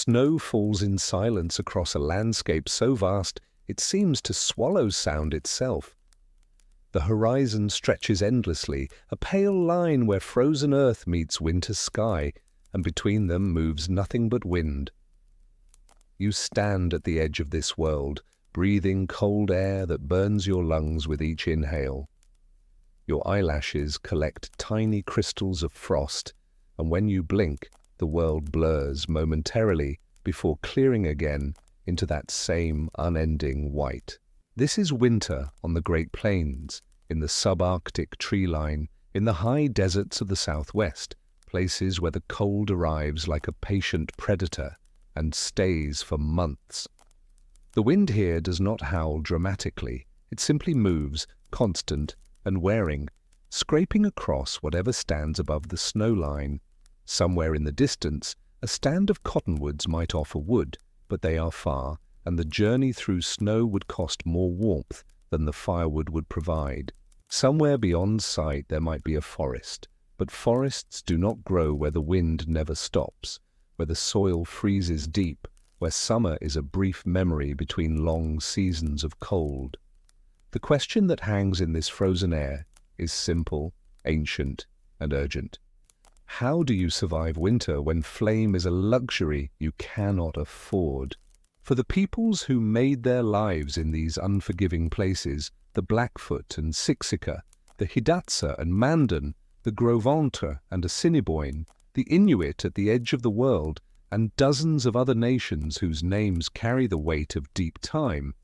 Snow falls in silence across a landscape so vast it seems to swallow sound itself. The horizon stretches endlessly, a pale line where frozen earth meets winter sky, and between them moves nothing but wind. You stand at the edge of this world, breathing cold air that burns your lungs with each inhale. Your eyelashes collect tiny crystals of frost, and when you blink, the world blurs momentarily before clearing again into that same unending white. This is winter on the Great Plains, in the subarctic tree line, in the high deserts of the southwest, places where the cold arrives like a patient predator and stays for months. The wind here does not howl dramatically. It simply moves, constant and wearing, scraping across whatever stands above the snow line. Somewhere in the distance, a stand of cottonwoods might offer wood, but they are far, and the journey through snow would cost more warmth than the firewood would provide. Somewhere beyond sight there might be a forest, but forests do not grow where the wind never stops, where the soil freezes deep, where summer is a brief memory between long seasons of cold. The question that hangs in this frozen air is simple, ancient, and urgent. How do you survive winter when flame is a luxury you cannot afford? For the peoples who made their lives in these unforgiving places, the Blackfoot and Siksika, the Hidatsa and Mandan, the Gros Ventre and Assiniboine, the Inuit at the edge of the world, and dozens of other nations whose names carry the weight of deep time,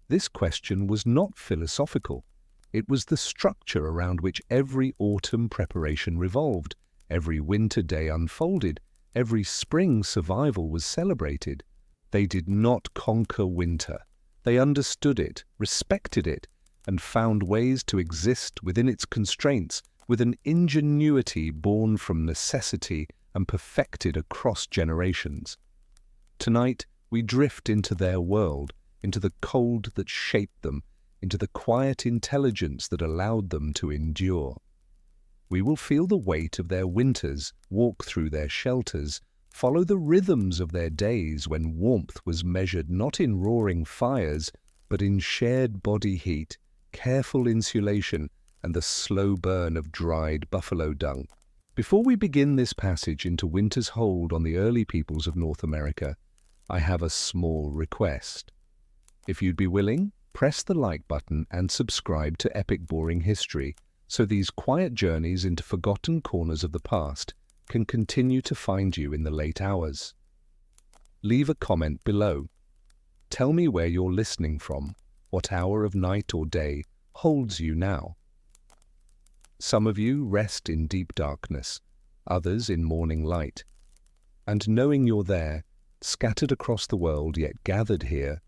this question was not philosophical. It was the structure around which every autumn preparation revolved, every winter day unfolded, every spring survival was celebrated. They did not conquer winter. They understood it, respected it, and found ways to exist within its constraints with an ingenuity born from necessity and perfected across generations. Tonight, we drift into their world, into the cold that shaped them, into the quiet intelligence that allowed them to endure. We will feel the weight of their winters, walk through their shelters, follow the rhythms of their days when warmth was measured not in roaring fires, but in shared body heat, careful insulation, and the slow burn of dried buffalo dung. Before we begin this passage into winter's hold on the early peoples of North America, I have a small request. If you'd be willing, press the like button and subscribe to Epic Boring History, so these quiet journeys into forgotten corners of the past can continue to find you in the late hours. Leave a comment below. Tell me where you're listening from, what hour of night or day holds you now. Some of you rest in deep darkness, others in morning light. And knowing you're there, scattered across the world yet gathered here,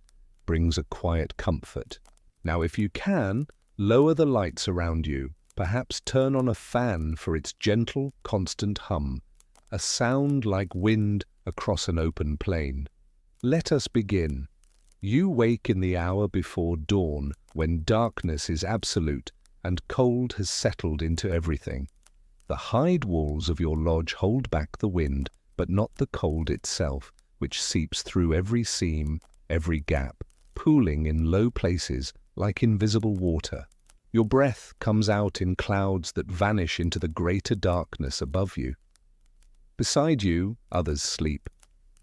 brings a quiet comfort. Now if you can, lower the lights around you, perhaps turn on a fan for its gentle, constant hum, a sound like wind across an open plain. Let us begin. You wake in the hour before dawn, when darkness is absolute and cold has settled into everything. The hide walls of your lodge hold back the wind, but not the cold itself, which seeps through every seam, every gap, pooling in low places like invisible water. Your breath comes out in clouds that vanish into the greater darkness above you. Beside you, others sleep.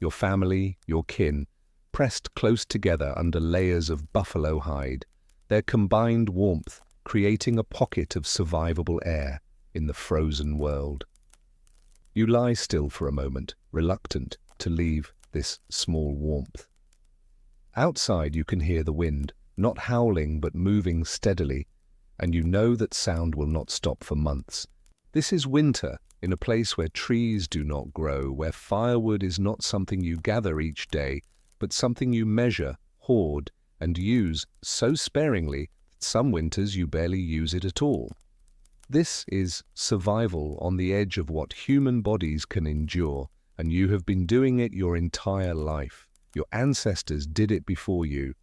Your family, your kin, pressed close together under layers of buffalo hide, their combined warmth creating a pocket of survivable air in the frozen world. You lie still for a moment, reluctant to leave this small warmth. Outside you can hear the wind, not howling but moving steadily, and you know that sound will not stop for months. This is winter, in a place where trees do not grow, where firewood is not something you gather each day, but something you measure, hoard, and use so sparingly that some winters you barely use it at all. This is survival on the edge of what human bodies can endure, and you have been doing it your entire life. Your ancestors did it before you.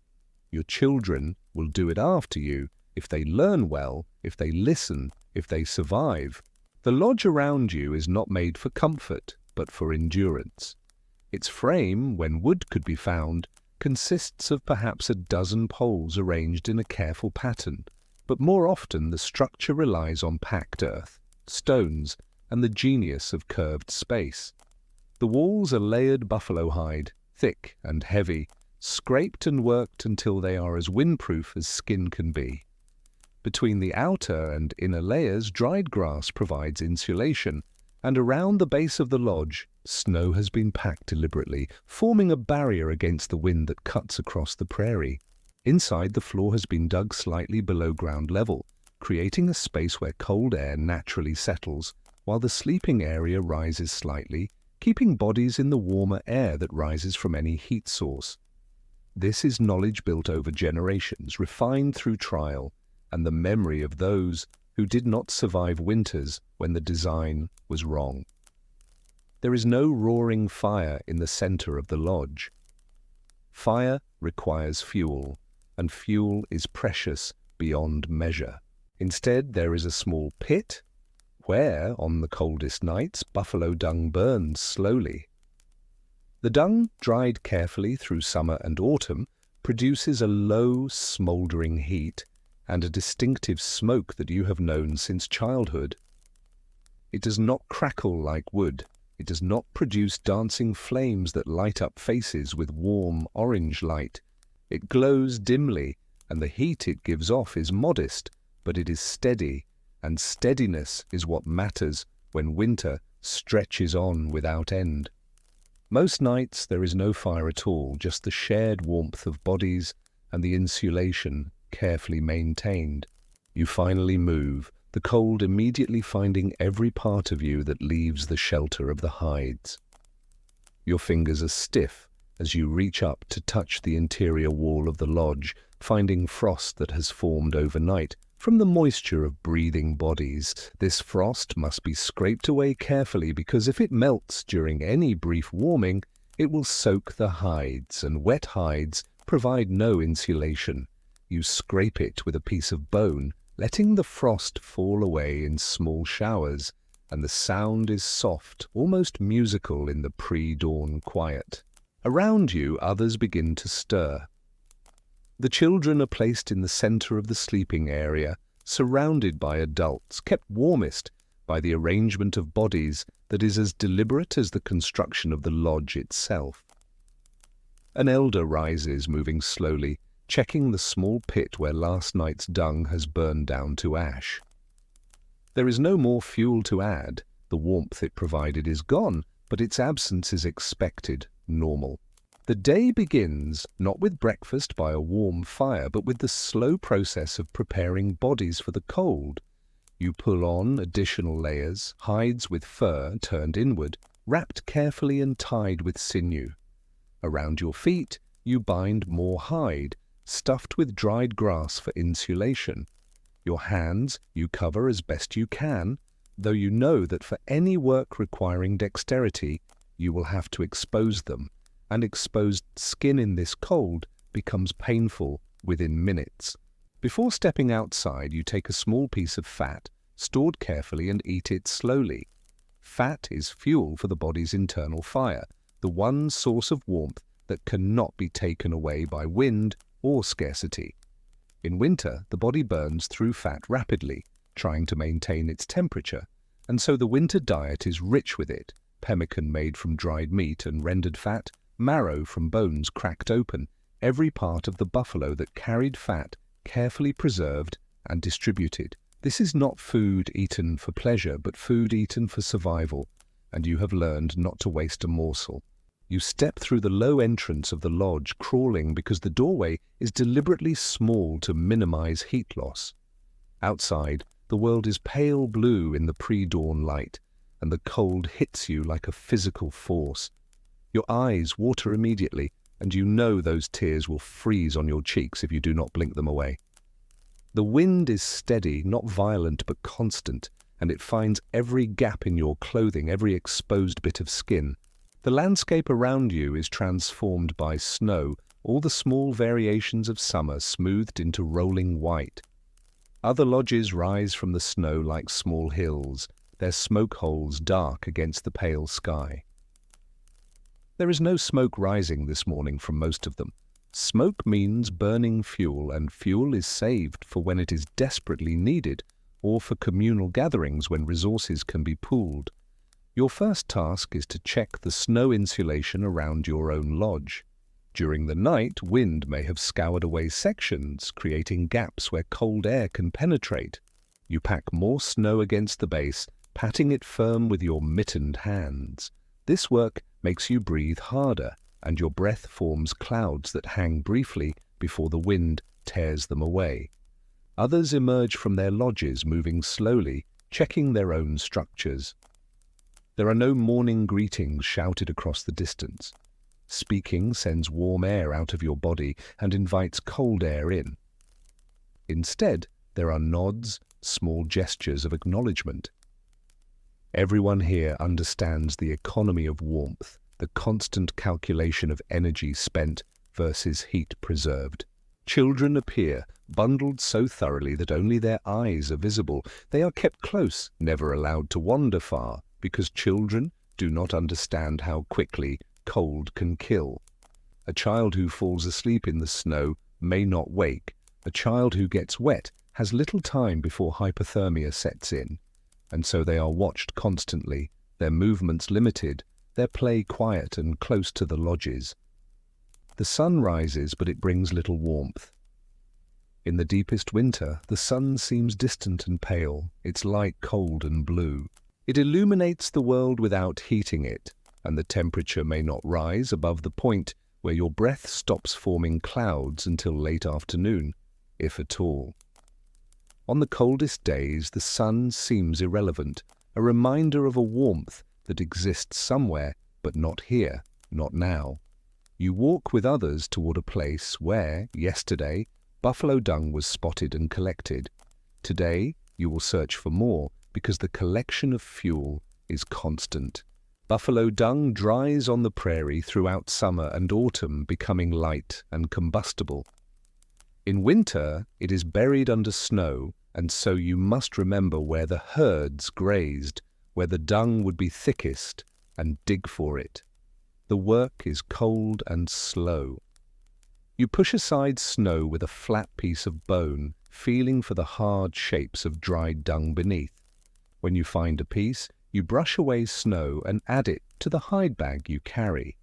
Your children will do it after you, if they learn well, if they listen, if they survive. The lodge around you is not made for comfort, but for endurance. Its frame, when wood could be found, consists of perhaps a dozen poles arranged in a careful pattern, but more often the structure relies on packed earth, stones, and the genius of curved space. The walls are layered buffalo hide, thick and heavy, scraped and worked until they are as windproof as skin can be. Between the outer and inner layers, dried grass provides insulation, and around the base of the lodge, snow has been packed deliberately, forming a barrier against the wind that cuts across the prairie. Inside, the floor has been dug slightly below ground level, creating a space where cold air naturally settles, while the sleeping area rises slightly, keeping bodies in the warmer air that rises from any heat source. This is knowledge built over generations, refined through trial, and the memory of those who did not survive winters when the design was wrong. There is no roaring fire in the center of the lodge. Fire requires fuel, and fuel is precious beyond measure. Instead, there is a small pit where, on the coldest nights, buffalo dung burns slowly. The dung, dried carefully through summer and autumn, produces a low, smouldering heat and a distinctive smoke that you have known since childhood. It does not crackle like wood. It does not produce dancing flames that light up faces with warm orange light. It glows dimly, and the heat it gives off is modest, but it is steady, and steadiness is what matters when winter stretches on without end. Most nights there is no fire at all, just the shared warmth of bodies and the insulation carefully maintained. You finally move, the cold immediately finding every part of you that leaves the shelter of the hides. Your fingers are stiff as you reach up to touch the interior wall of the lodge, finding frost that has formed overnight from the moisture of breathing bodies. This frost must be scraped away carefully because if it melts during any brief warming, it will soak the hides, and wet hides provide no insulation. You scrape it with a piece of bone, letting the frost fall away in small showers, and the sound is soft, almost musical in the pre-dawn quiet. Around you, others begin to stir. The children are placed in the center of the sleeping area, surrounded by adults, kept warmest by the arrangement of bodies that is as deliberate as the construction of the lodge itself. An elder rises, moving slowly, checking the small pit where last night's dung has burned down to ash. There is no more fuel to add. The warmth it provided is gone, but its absence is expected, normal. The day begins not with breakfast by a warm fire, but with the slow process of preparing bodies for the cold. You pull on additional layers, hides with fur turned inward, wrapped carefully and tied with sinew. Around your feet, you bind more hide, stuffed with dried grass for insulation. Your hands you cover as best you can, though you know that for any work requiring dexterity, you will have to expose them, and exposed skin in this cold becomes painful within minutes. Before stepping outside, you take a small piece of fat, stored carefully, and eat it slowly. Fat is fuel for the body's internal fire, the one source of warmth that cannot be taken away by wind or scarcity. In winter, the body burns through fat rapidly, trying to maintain its temperature, and so the winter diet is rich with it: pemmican made from dried meat and rendered fat, marrow from bones cracked open, every part of the buffalo that carried fat carefully preserved and distributed. This is not food eaten for pleasure, but food eaten for survival, and you have learned not to waste a morsel. You step through the low entrance of the lodge, crawling because the doorway is deliberately small to minimize heat loss. Outside, the world is pale blue in the pre-dawn light, and the cold hits you like a physical force. Your eyes water immediately, and you know those tears will freeze on your cheeks if you do not blink them away. The wind is steady, not violent but constant, and it finds every gap in your clothing, every exposed bit of skin. The landscape around you is transformed by snow, all the small variations of summer smoothed into rolling white. Other lodges rise from the snow like small hills, their smoke holes dark against the pale sky. There is no smoke rising this morning from most of them. Smoke means burning fuel, and fuel is saved for when it is desperately needed, or for communal gatherings when resources can be pooled. Your first task is to check the snow insulation around your own lodge. During the night, wind may have scoured away sections, creating gaps where cold air can penetrate. You pack more snow against the base, patting it firm with your mittened hands. This work makes you breathe harder, and your breath forms clouds that hang briefly before the wind tears them away. Others emerge from their lodges, moving slowly, checking their own structures. There are no morning greetings shouted across the distance. Speaking sends warm air out of your body and invites cold air in. Instead, there are nods, small gestures of acknowledgement. Everyone here understands the economy of warmth, the constant calculation of energy spent versus heat preserved. Children appear, bundled so thoroughly that only their eyes are visible. They are kept close, never allowed to wander far, because children do not understand how quickly cold can kill. A child who falls asleep in the snow may not wake. A child who gets wet has little time before hypothermia sets in, and so they are watched constantly, their movements limited, their play quiet and close to the lodges. The sun rises, but it brings little warmth. In the deepest winter, the sun seems distant and pale, its light cold and blue. It illuminates the world without heating it, and the temperature may not rise above the point where your breath stops forming clouds until late afternoon, if at all. On the coldest days, the sun seems irrelevant, a reminder of a warmth that exists somewhere, but not here, not now. You walk with others toward a place where, yesterday, buffalo dung was spotted and collected. Today, you will search for more, because the collection of fuel is constant. Buffalo dung dries on the prairie throughout summer and autumn, becoming light and combustible. In winter, it is buried under snow, and so you must remember where the herds grazed, where the dung would be thickest, and dig for it. The work is cold and slow. You push aside snow with a flat piece of bone, feeling for the hard shapes of dried dung beneath. When you find a piece, you brush away snow and add it to the hide bag you carry.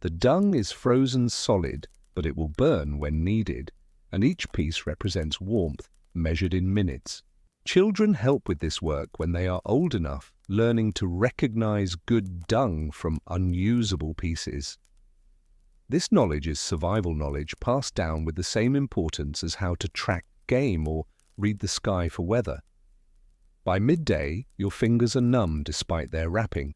The dung is frozen solid, but it will burn when needed, and each piece represents warmth measured in minutes. Children help with this work when they are old enough, learning to recognize good dung from unusable pieces. This knowledge is survival knowledge passed down with the same importance as how to track game or read the sky for weather. By midday, your fingers are numb despite their wrapping,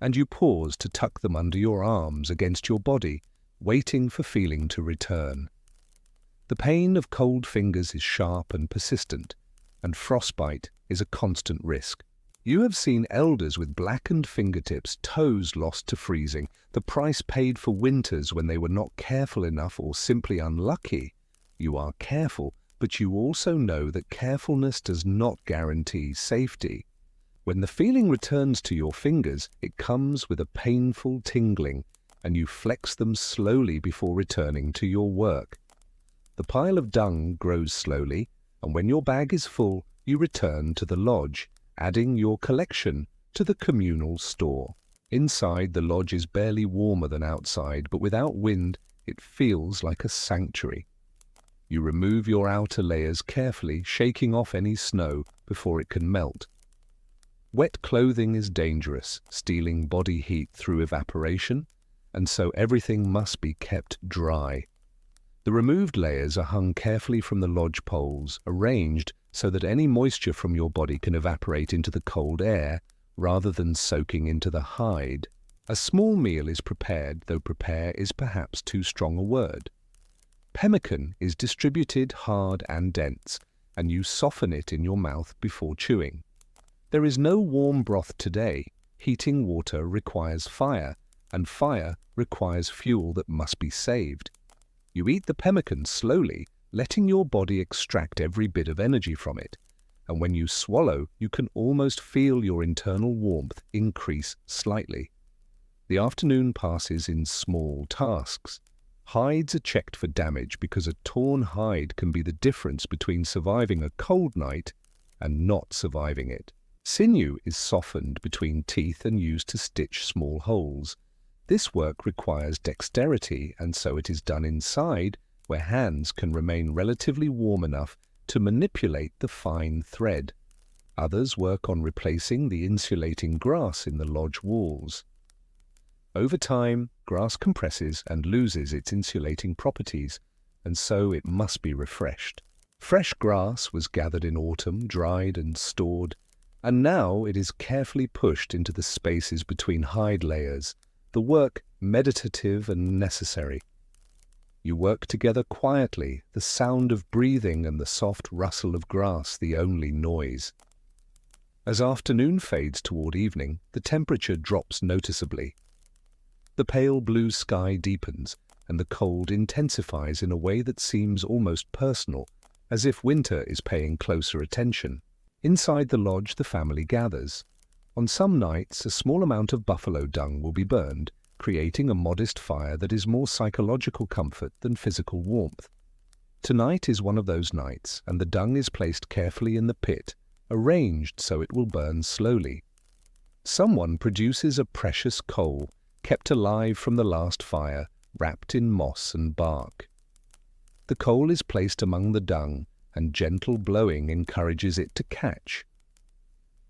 and you pause to tuck them under your arms against your body, waiting for feeling to return. The pain of cold fingers is sharp and persistent, and frostbite is a constant risk. You have seen elders with blackened fingertips, toes lost to freezing, the price paid for winters when they were not careful enough or simply unlucky. You are careful, but you also know that carefulness does not guarantee safety. When the feeling returns to your fingers, it comes with a painful tingling, and you flex them slowly before returning to your work. The pile of dung grows slowly, and when your bag is full, you return to the lodge, adding your collection to the communal store. Inside, the lodge is barely warmer than outside, but without wind, it feels like a sanctuary. You remove your outer layers carefully, shaking off any snow before it can melt. Wet clothing is dangerous, stealing body heat through evaporation, and so everything must be kept dry. The removed layers are hung carefully from the lodge poles, arranged so that any moisture from your body can evaporate into the cold air rather than soaking into the hide. A small meal is prepared, though prepare is perhaps too strong a word. Pemmican is distributed hard and dense, and you soften it in your mouth before chewing. There is no warm broth today. Heating water requires fire, and fire requires fuel that must be saved. You eat the pemmican slowly, letting your body extract every bit of energy from it, and when you swallow, you can almost feel your internal warmth increase slightly. The afternoon passes in small tasks. Hides are checked for damage because a torn hide can be the difference between surviving a cold night and not surviving it. Sinew is softened between teeth and used to stitch small holes. This work requires dexterity, and so it is done inside, where hands can remain relatively warm enough to manipulate the fine thread. Others work on replacing the insulating grass in the lodge walls. Over time, grass compresses and loses its insulating properties, and so it must be refreshed. Fresh grass was gathered in autumn, dried and stored, and now it is carefully pushed into the spaces between hide layers, the work meditative and necessary. You work together quietly, the sound of breathing and the soft rustle of grass the only noise. As afternoon fades toward evening, the temperature drops noticeably. The pale blue sky deepens, and the cold intensifies in a way that seems almost personal, as if winter is paying closer attention. Inside the lodge, the family gathers. On some nights, a small amount of buffalo dung will be burned, creating a modest fire that is more psychological comfort than physical warmth. Tonight is one of those nights, and the dung is placed carefully in the pit, arranged so it will burn slowly. Someone produces a precious coal, kept alive from the last fire, wrapped in moss and bark. The coal is placed among the dung, and gentle blowing encourages it to catch.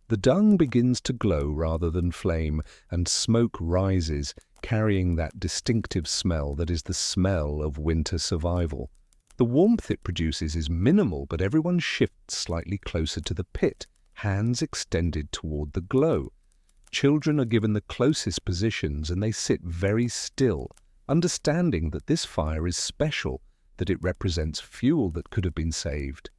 The dung begins to glow rather than flame, and smoke rises, carrying that distinctive smell that is the smell of winter survival. The warmth it produces is minimal, but everyone shifts slightly closer to the pit, hands extended toward the glow. Children are given the closest positions, and they sit very still, understanding that this fire is special, that it represents fuel that could have been saved.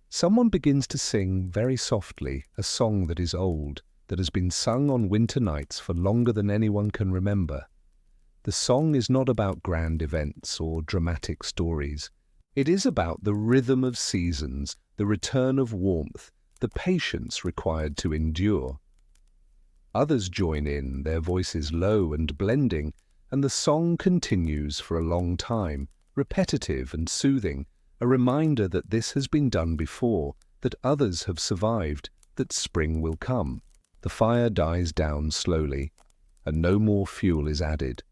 Someone begins to sing very softly a song that is old, that has been sung on winter nights for longer than anyone can remember. The song is not about grand events or dramatic stories. It is about the rhythm of seasons, the return of warmth, the patience required to endure. Others join in, their voices low and blending, and the song continues for a long time, repetitive and soothing, a reminder that this has been done before, that others have survived, that spring will come. The fire dies down slowly, and no more fuel is added.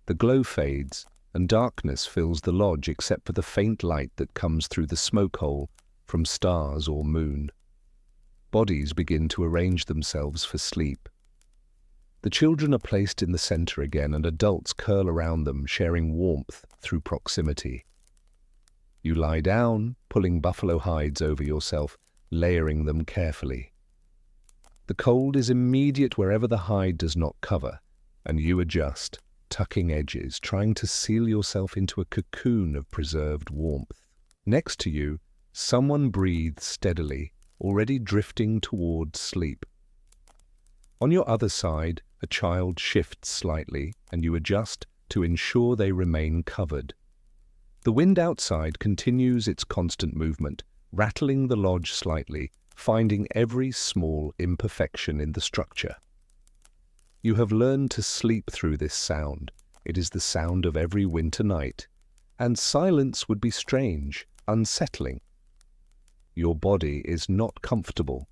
The glow fades, and darkness fills the lodge except for the faint light that comes through the smoke hole from stars or moon. Bodies begin to arrange themselves for sleep. The children are placed in the center again, and adults curl around them, sharing warmth through proximity. You lie down, pulling buffalo hides over yourself, layering them carefully. The cold is immediate wherever the hide does not cover, and you adjust, tucking edges, trying to seal yourself into a cocoon of preserved warmth. Next to you, someone breathes steadily, already drifting toward sleep. On your other side, a child shifts slightly, and you adjust to ensure they remain covered. The wind outside continues its constant movement, rattling the lodge slightly, finding every small imperfection in the structure. You have learned to sleep through this sound. It is the sound of every winter night, and silence would be strange, unsettling. Your body is not comfortable.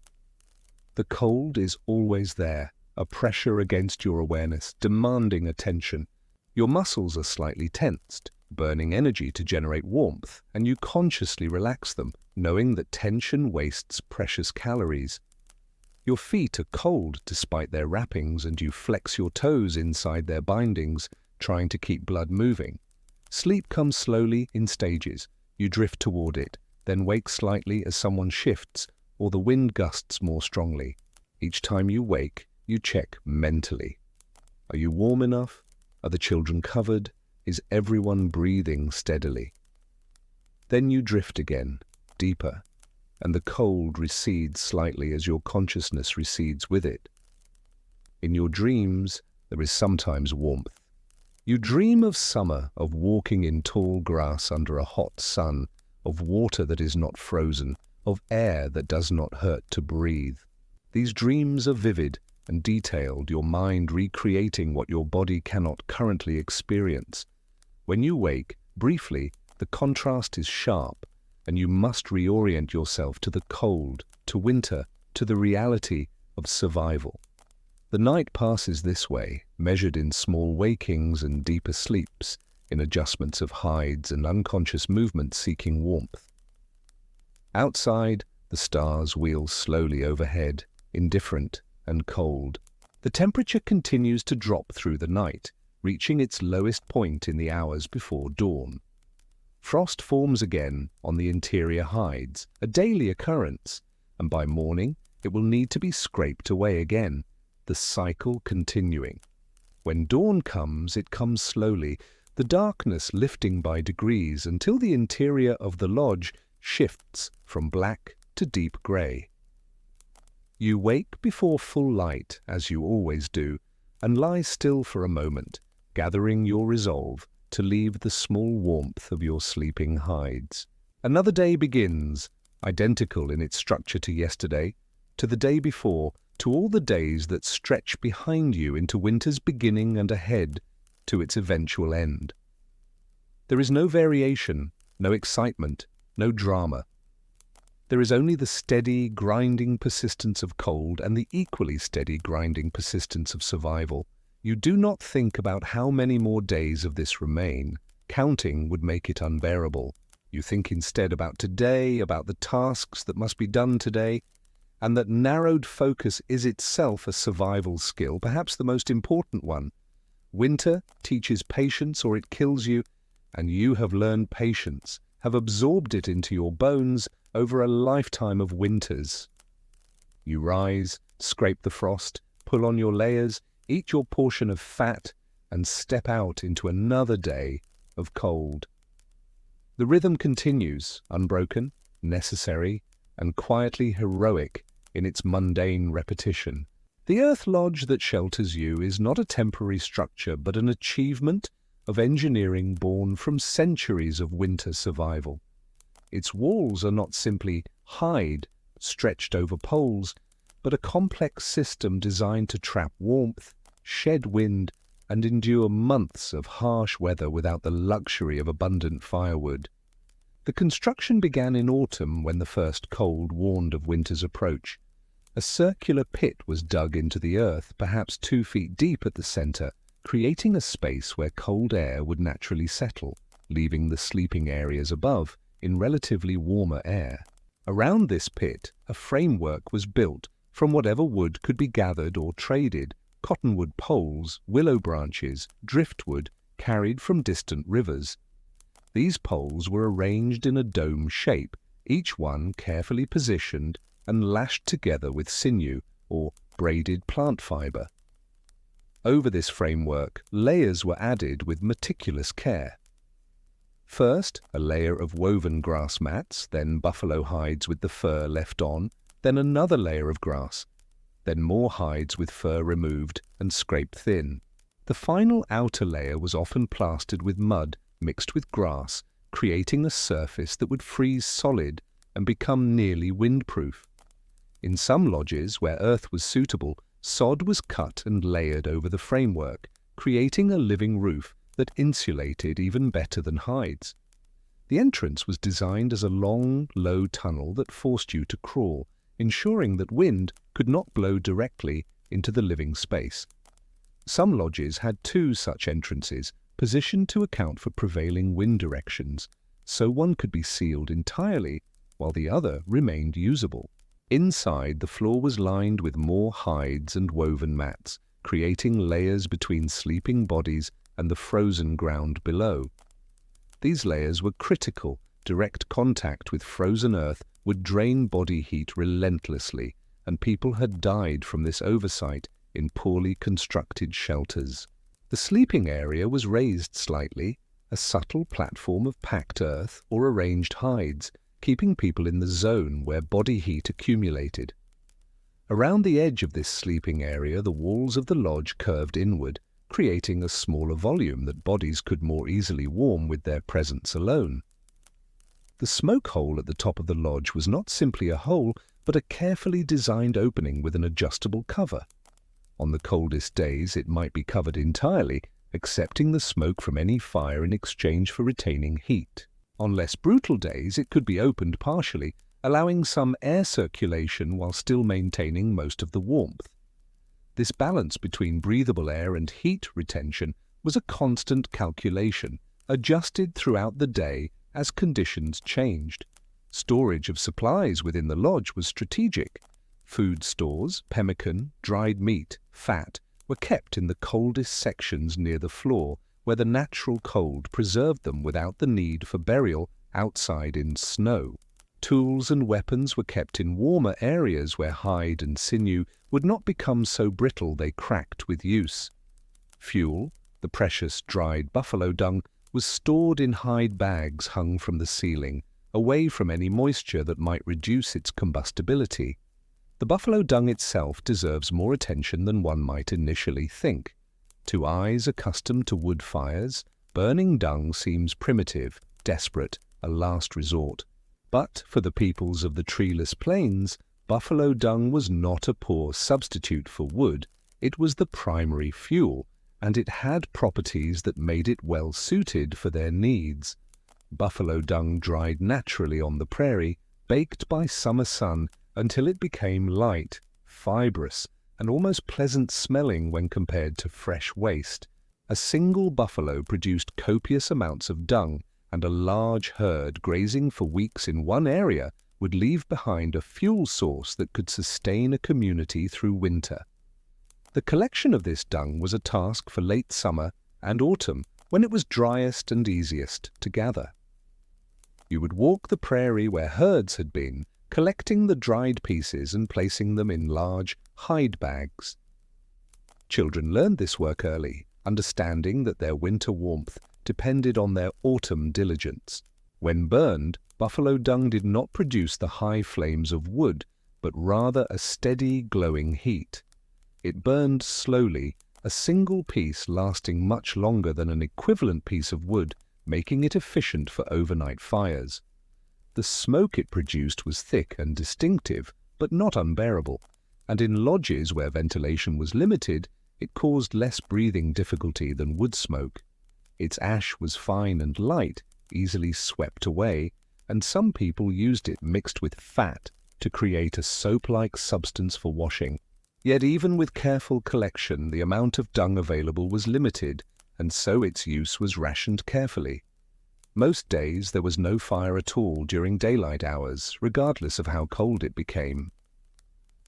The cold is always there, a pressure against your awareness, demanding attention. Your muscles are slightly tensed, burning energy to generate warmth, and you consciously relax them, knowing that tension wastes precious calories. Your feet are cold despite their wrappings, and you flex your toes inside their bindings, trying to keep blood moving. Sleep comes slowly in stages. You drift toward it, then wake slightly as someone shifts, or the wind gusts more strongly. Each time you wake, you check mentally. Are you warm enough? Are the children covered? Is everyone breathing steadily? Then you drift again, deeper, and the cold recedes slightly as your consciousness recedes with it. In your dreams, there is sometimes warmth. You dream of summer, of walking in tall grass under a hot sun, of water that is not frozen, of air that does not hurt to breathe. These dreams are vivid, and detailed, your mind recreating what your body cannot currently experience. When you wake, briefly, the contrast is sharp, and you must reorient yourself to the cold, to winter, to the reality of survival. The night passes this way, measured in small wakings and deeper sleeps, in adjustments of hides and unconscious movements seeking warmth. Outside, the stars wheel slowly overhead, indifferent and cold. The temperature continues to drop through the night, reaching its lowest point in the hours before dawn. Frost forms again on the interior hides, a daily occurrence, and by morning it will need to be scraped away again, the cycle continuing. When dawn comes, it comes slowly, the darkness lifting by degrees until the interior of the lodge shifts from black to deep grey. You wake before full light, as you always do, and lie still for a moment, gathering your resolve to leave the small warmth of your sleeping hides. Another day begins, identical in its structure to yesterday, to the day before, to all the days that stretch behind you into winter's beginning and ahead to its eventual end. There is no variation, no excitement, no drama. There is only the steady, grinding persistence of cold and the equally steady, grinding persistence of survival. You do not think about how many more days of this remain. Counting would make it unbearable. You think instead about today, about the tasks that must be done today, and that narrowed focus is itself a survival skill, perhaps the most important one. Winter teaches patience or it kills you, and you have learned patience, have absorbed it into your bones over a lifetime of winters. You rise, scrape the frost, pull on your layers, eat your portion of fat, and step out into another day of cold. The rhythm continues, unbroken, necessary, and quietly heroic in its mundane repetition. The earth lodge that shelters you is not a temporary structure, but an achievement of engineering born from centuries of winter survival. Its walls are not simply hide stretched over poles, but a complex system designed to trap warmth, shed wind, and endure months of harsh weather without the luxury of abundant firewood. The construction began in autumn when the first cold warned of winter's approach. A circular pit was dug into the earth, perhaps 2 feet deep at the center, creating a space where cold air would naturally settle, leaving the sleeping areas above in relatively warmer air. Around this pit, a framework was built from whatever wood could be gathered or traded: cottonwood poles, willow branches, driftwood carried from distant rivers. These poles were arranged in a dome shape, each one carefully positioned and lashed together with sinew or braided plant fiber. Over this framework, layers were added with meticulous care. First, a layer of woven grass mats, then buffalo hides with the fur left on, then another layer of grass, then more hides with fur removed and scraped thin. The final outer layer was often plastered with mud mixed with grass, creating a surface that would freeze solid and become nearly windproof. In some lodges where earth was suitable, sod was cut and layered over the framework, creating a living roof that insulated even better than hides. The entrance was designed as a long, low tunnel that forced you to crawl, ensuring that wind could not blow directly into the living space. Some lodges had 2 such entrances, positioned to account for prevailing wind directions, so one could be sealed entirely while the other remained usable. Inside, the floor was lined with more hides and woven mats, creating layers between sleeping bodies and the frozen ground below. These layers were critical. Direct contact with frozen earth would drain body heat relentlessly, and people had died from this oversight in poorly constructed shelters. The sleeping area was raised slightly, a subtle platform of packed earth or arranged hides, keeping people in the zone where body heat accumulated. Around the edge of this sleeping area, the walls of the lodge curved inward, creating a smaller volume that bodies could more easily warm with their presence alone. The smoke hole at the top of the lodge was not simply a hole, but a carefully designed opening with an adjustable cover. On the coldest days, it might be covered entirely, accepting the smoke from any fire in exchange for retaining heat. On less brutal days, it could be opened partially, allowing some air circulation while still maintaining most of the warmth. This balance between breathable air and heat retention was a constant calculation, adjusted throughout the day as conditions changed. Storage of supplies within the lodge was strategic. Food stores, pemmican, dried meat, fat, were kept in the coldest sections near the floor, where the natural cold preserved them without the need for burial outside in snow. Tools and weapons were kept in warmer areas where hide and sinew would not become so brittle they cracked with use. Fuel, the precious dried buffalo dung, was stored in hide bags hung from the ceiling, away from any moisture that might reduce its combustibility. The buffalo dung itself deserves more attention than one might initially think. To eyes accustomed to wood fires, burning dung seems primitive, desperate, a last resort. But for the peoples of the treeless plains, buffalo dung was not a poor substitute for wood. It was the primary fuel, and it had properties that made it well suited for their needs. Buffalo dung dried naturally on the prairie, baked by summer sun until it became light, fibrous, and almost pleasant-smelling when compared to fresh waste. A single buffalo produced copious amounts of dung, and a large herd grazing for weeks in one area would leave behind a fuel source that could sustain a community through winter. The collection of this dung was a task for late summer and autumn, when it was driest and easiest to gather. You would walk the prairie where herds had been, collecting the dried pieces and placing them in large hide bags. Children learned this work early, understanding that their winter warmth depended on their autumn diligence. When burned, buffalo dung did not produce the high flames of wood, but rather a steady, glowing heat. It burned slowly, a single piece lasting much longer than an equivalent piece of wood, making it efficient for overnight fires. The smoke it produced was thick and distinctive, but not unbearable, and in lodges where ventilation was limited, it caused less breathing difficulty than wood smoke. Its ash was fine and light, easily swept away, and some people used it mixed with fat to create a soap-like substance for washing. Yet even with careful collection, the amount of dung available was limited, and so its use was rationed carefully. Most days there was no fire at all during daylight hours, regardless of how cold it became.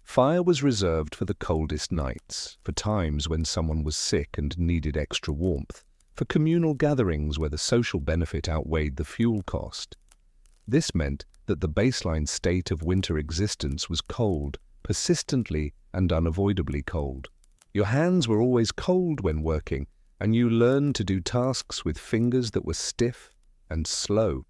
Fire was reserved for the coldest nights, for times when someone was sick and needed extra warmth, for communal gatherings where the social benefit outweighed the fuel cost. This meant that the baseline state of winter existence was cold, persistently and unavoidably cold. Your hands were always cold when working, and you learned to do tasks with fingers that were stiff and slow.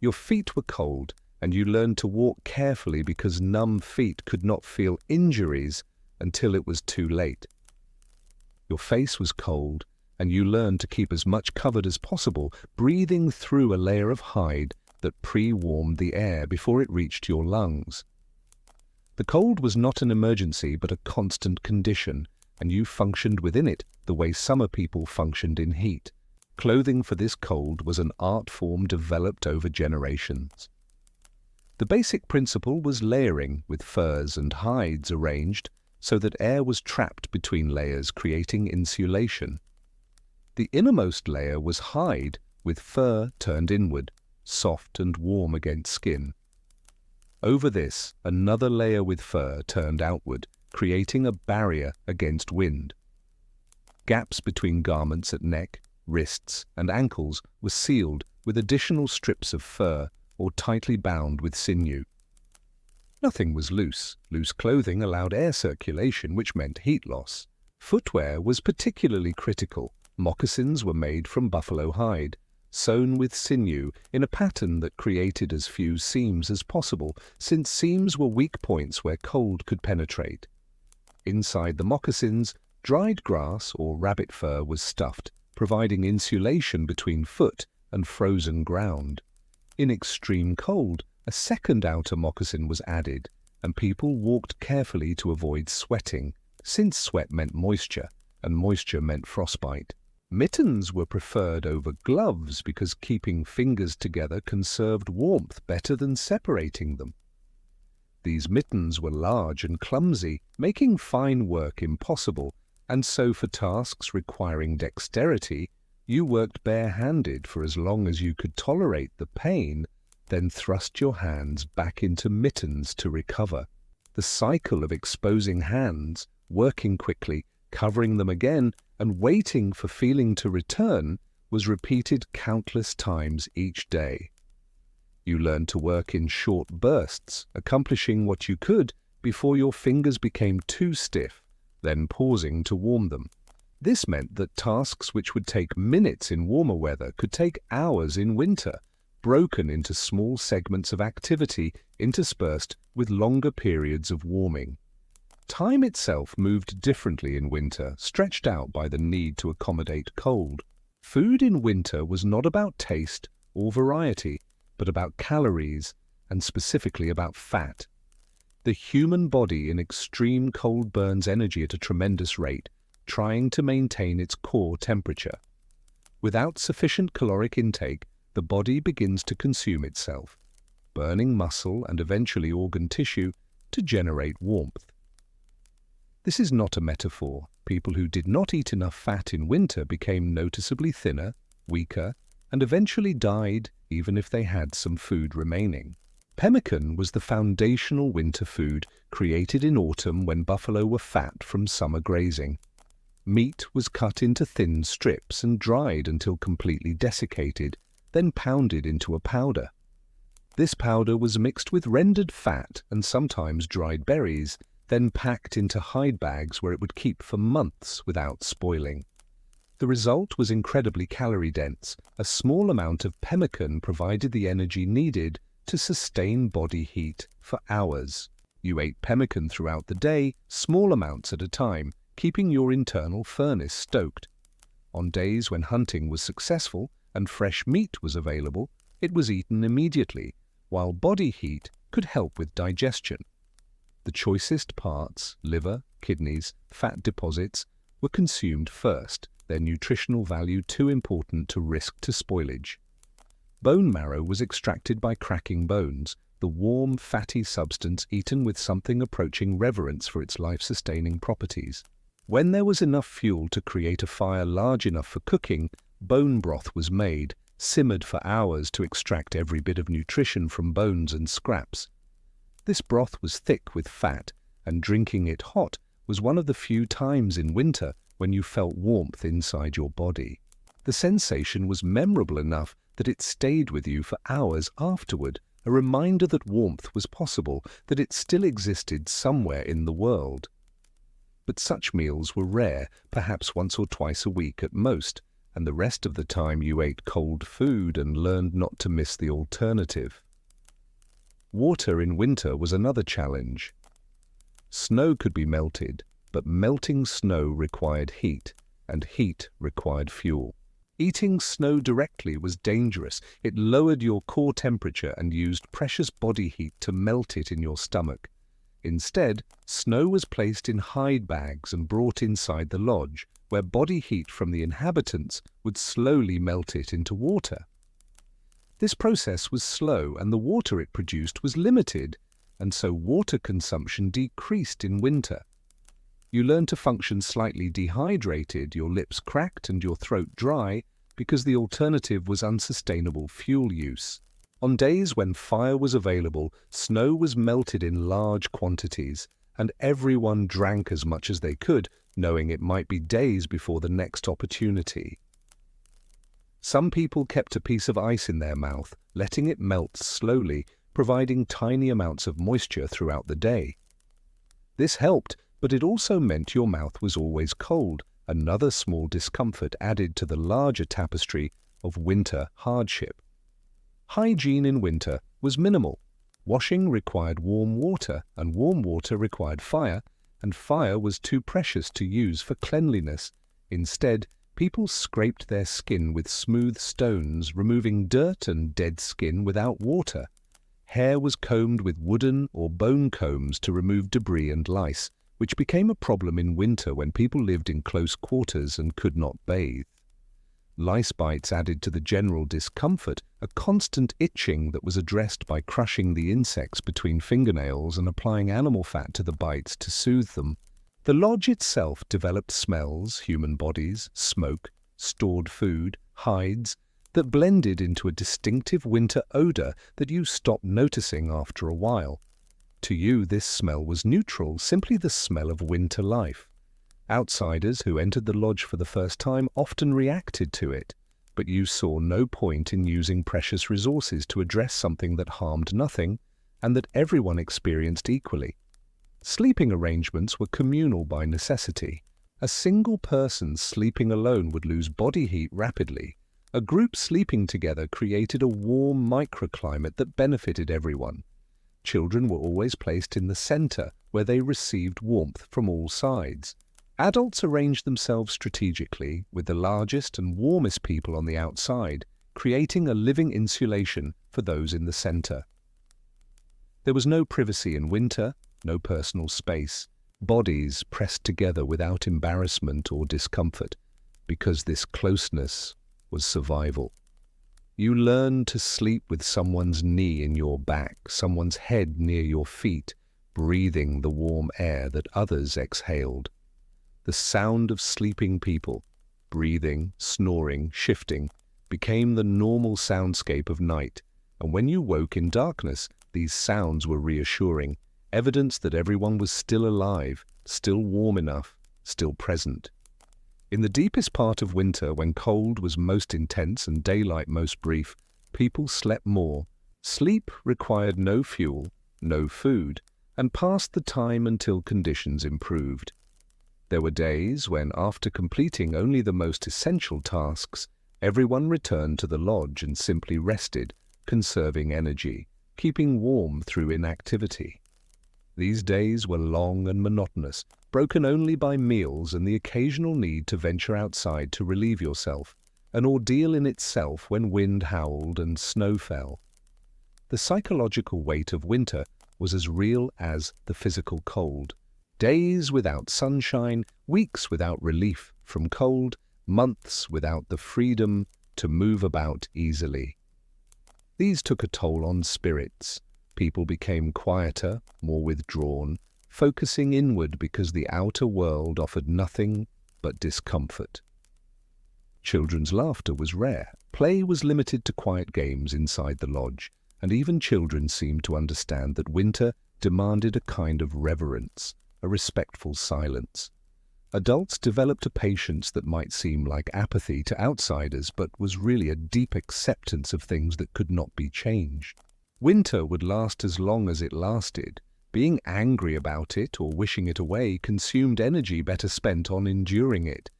Your feet were cold, and you learned to walk carefully because numb feet could not feel injuries until it was too late. Your face was cold, and you learned to keep as much covered as possible, breathing through a layer of hide that pre-warmed the air before it reached your lungs. The cold was not an emergency but a constant condition, and you functioned within it the way summer people functioned in heat. Clothing for this cold was an art form developed over generations. The basic principle was layering, with furs and hides arranged so that air was trapped between layers, creating insulation. The innermost layer was hide, with fur turned inward, soft and warm against skin. Over this, another layer with fur turned outward, creating a barrier against wind. Gaps between garments at neck, wrists, and ankles were sealed with additional strips of fur or tightly bound with sinew. Nothing was loose. Loose clothing allowed air circulation, which meant heat loss. Footwear was particularly critical. Moccasins were made from buffalo hide, sewn with sinew in a pattern that created as few seams as possible, since seams were weak points where cold could penetrate. Inside the moccasins, dried grass or rabbit fur was stuffed, providing insulation between foot and frozen ground. In extreme cold, a second outer moccasin was added, and people walked carefully to avoid sweating, since sweat meant moisture, and moisture meant frostbite. Mittens were preferred over gloves because keeping fingers together conserved warmth better than separating them. These mittens were large and clumsy, making fine work impossible, and so for tasks requiring dexterity, you worked bare-handed for as long as you could tolerate the pain, then thrust your hands back into mittens to recover. The cycle of exposing hands, working quickly, covering them again, and waiting for feeling to return was repeated countless times each day. You learned to work in short bursts, accomplishing what you could before your fingers became too stiff, then pausing to warm them. This meant that tasks which would take minutes in warmer weather could take hours in winter, broken into small segments of activity interspersed with longer periods of warming. Time itself moved differently in winter, stretched out by the need to accommodate cold. Food in winter was not about taste or variety, but about calories, and specifically about fat. The human body in extreme cold burns energy at a tremendous rate, trying to maintain its core temperature. Without sufficient caloric intake, the body begins to consume itself, burning muscle and eventually organ tissue to generate warmth. This is not a metaphor. People who did not eat enough fat in winter became noticeably thinner, weaker, and eventually died even if they had some food remaining. Pemmican was the foundational winter food created in autumn when buffalo were fat from summer grazing. Meat was cut into thin strips and dried until completely desiccated, then pounded into a powder. This powder was mixed with rendered fat and sometimes dried berries, then packed into hide bags where it would keep for months without spoiling. The result was incredibly calorie-dense. A small amount of pemmican provided the energy needed to sustain body heat for hours. You ate pemmican throughout the day, small amounts at a time, keeping your internal furnace stoked. On days when hunting was successful and fresh meat was available, it was eaten immediately, while body heat could help with digestion. The choicest parts, liver, kidneys, fat deposits, were consumed first, their nutritional value too important to risk to spoilage. Bone marrow was extracted by cracking bones, the warm, fatty substance eaten with something approaching reverence for its life-sustaining properties. When there was enough fuel to create a fire large enough for cooking, bone broth was made, simmered for hours to extract every bit of nutrition from bones and scraps. This broth was thick with fat, and drinking it hot was one of the few times in winter when you felt warmth inside your body. The sensation was memorable enough that it stayed with you for hours afterward, a reminder that warmth was possible, that it still existed somewhere in the world. But such meals were rare, perhaps once or twice a week at most, and the rest of the time you ate cold food and learned not to miss the alternative. Water in winter was another challenge. Snow could be melted, but melting snow required heat, and heat required fuel. Eating snow directly was dangerous. It lowered your core temperature and used precious body heat to melt it in your stomach. Instead, snow was placed in hide bags and brought inside the lodge, where body heat from the inhabitants would slowly melt it into water. This process was slow, and the water it produced was limited, and so water consumption decreased in winter. You learned to function slightly dehydrated, your lips cracked and your throat dry, because the alternative was unsustainable fuel use. On days when fire was available, snow was melted in large quantities, and everyone drank as much as they could, knowing it might be days before the next opportunity. Some people kept a piece of ice in their mouth, letting it melt slowly, providing tiny amounts of moisture throughout the day. This helped, but it also meant your mouth was always cold, another small discomfort added to the larger tapestry of winter hardship. Hygiene in winter was minimal. Washing required warm water, and warm water required fire, and fire was too precious to use for cleanliness. Instead, people scraped their skin with smooth stones, removing dirt and dead skin without water. Hair was combed with wooden or bone combs to remove debris and lice, which became a problem in winter when people lived in close quarters and could not bathe. Lice bites added to the general discomfort a constant itching that was addressed by crushing the insects between fingernails and applying animal fat to the bites to soothe them. The lodge itself developed smells, human bodies, smoke, stored food, hides, that blended into a distinctive winter odor that you stopped noticing after a while. To you, this smell was neutral, simply the smell of winter life. Outsiders who entered the lodge for the first time often reacted to it, but you saw no point in using precious resources to address something that harmed nothing and that everyone experienced equally. Sleeping arrangements were communal by necessity. A single person sleeping alone would lose body heat rapidly. A group sleeping together created a warm microclimate that benefited everyone. Children were always placed in the center, where they received warmth from all sides. Adults arranged themselves strategically, with the largest and warmest people on the outside, creating a living insulation for those in the center. There was no privacy in winter, no personal space. Bodies pressed together without embarrassment or discomfort, because this closeness was survival. You learned to sleep with someone's knee in your back, someone's head near your feet, breathing the warm air that others exhaled. The sound of sleeping people, breathing, snoring, shifting, became the normal soundscape of night, and when you woke in darkness, these sounds were reassuring, evidence that everyone was still alive, still warm enough, still present. In the deepest part of winter, when cold was most intense and daylight most brief, people slept more. Sleep required no fuel, no food, and passed the time until conditions improved. There were days when, after completing only the most essential tasks, everyone returned to the lodge and simply rested, conserving energy, keeping warm through inactivity. These days were long and monotonous, broken only by meals and the occasional need to venture outside to relieve yourself, an ordeal in itself when wind howled and snow fell. The psychological weight of winter was as real as the physical cold. Days without sunshine, weeks without relief from cold, months without the freedom to move about easily. These took a toll on spirits. People became quieter, more withdrawn, focusing inward because the outer world offered nothing but discomfort. Children's laughter was rare. Play was limited to quiet games inside the lodge, and even children seemed to understand that winter demanded a kind of reverence, a respectful silence. Adults developed a patience that might seem like apathy to outsiders, but was really a deep acceptance of things that could not be changed. Winter would last as long as it lasted. Being angry about it or wishing it away consumed energy better spent on enduring it.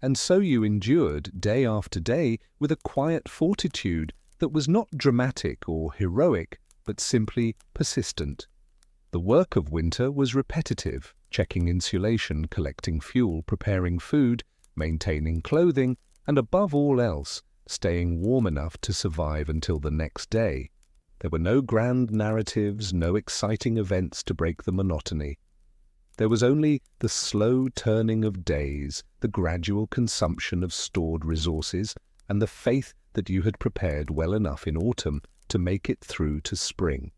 And so you endured day after day with a quiet fortitude that was not dramatic or heroic, but simply persistent. The work of winter was repetitive, checking insulation, collecting fuel, preparing food, maintaining clothing, and above all else, staying warm enough to survive until the next day. There were no grand narratives, no exciting events to break the monotony. There was only the slow turning of days, the gradual consumption of stored resources, and the faith that you had prepared well enough in autumn to make it through to spring.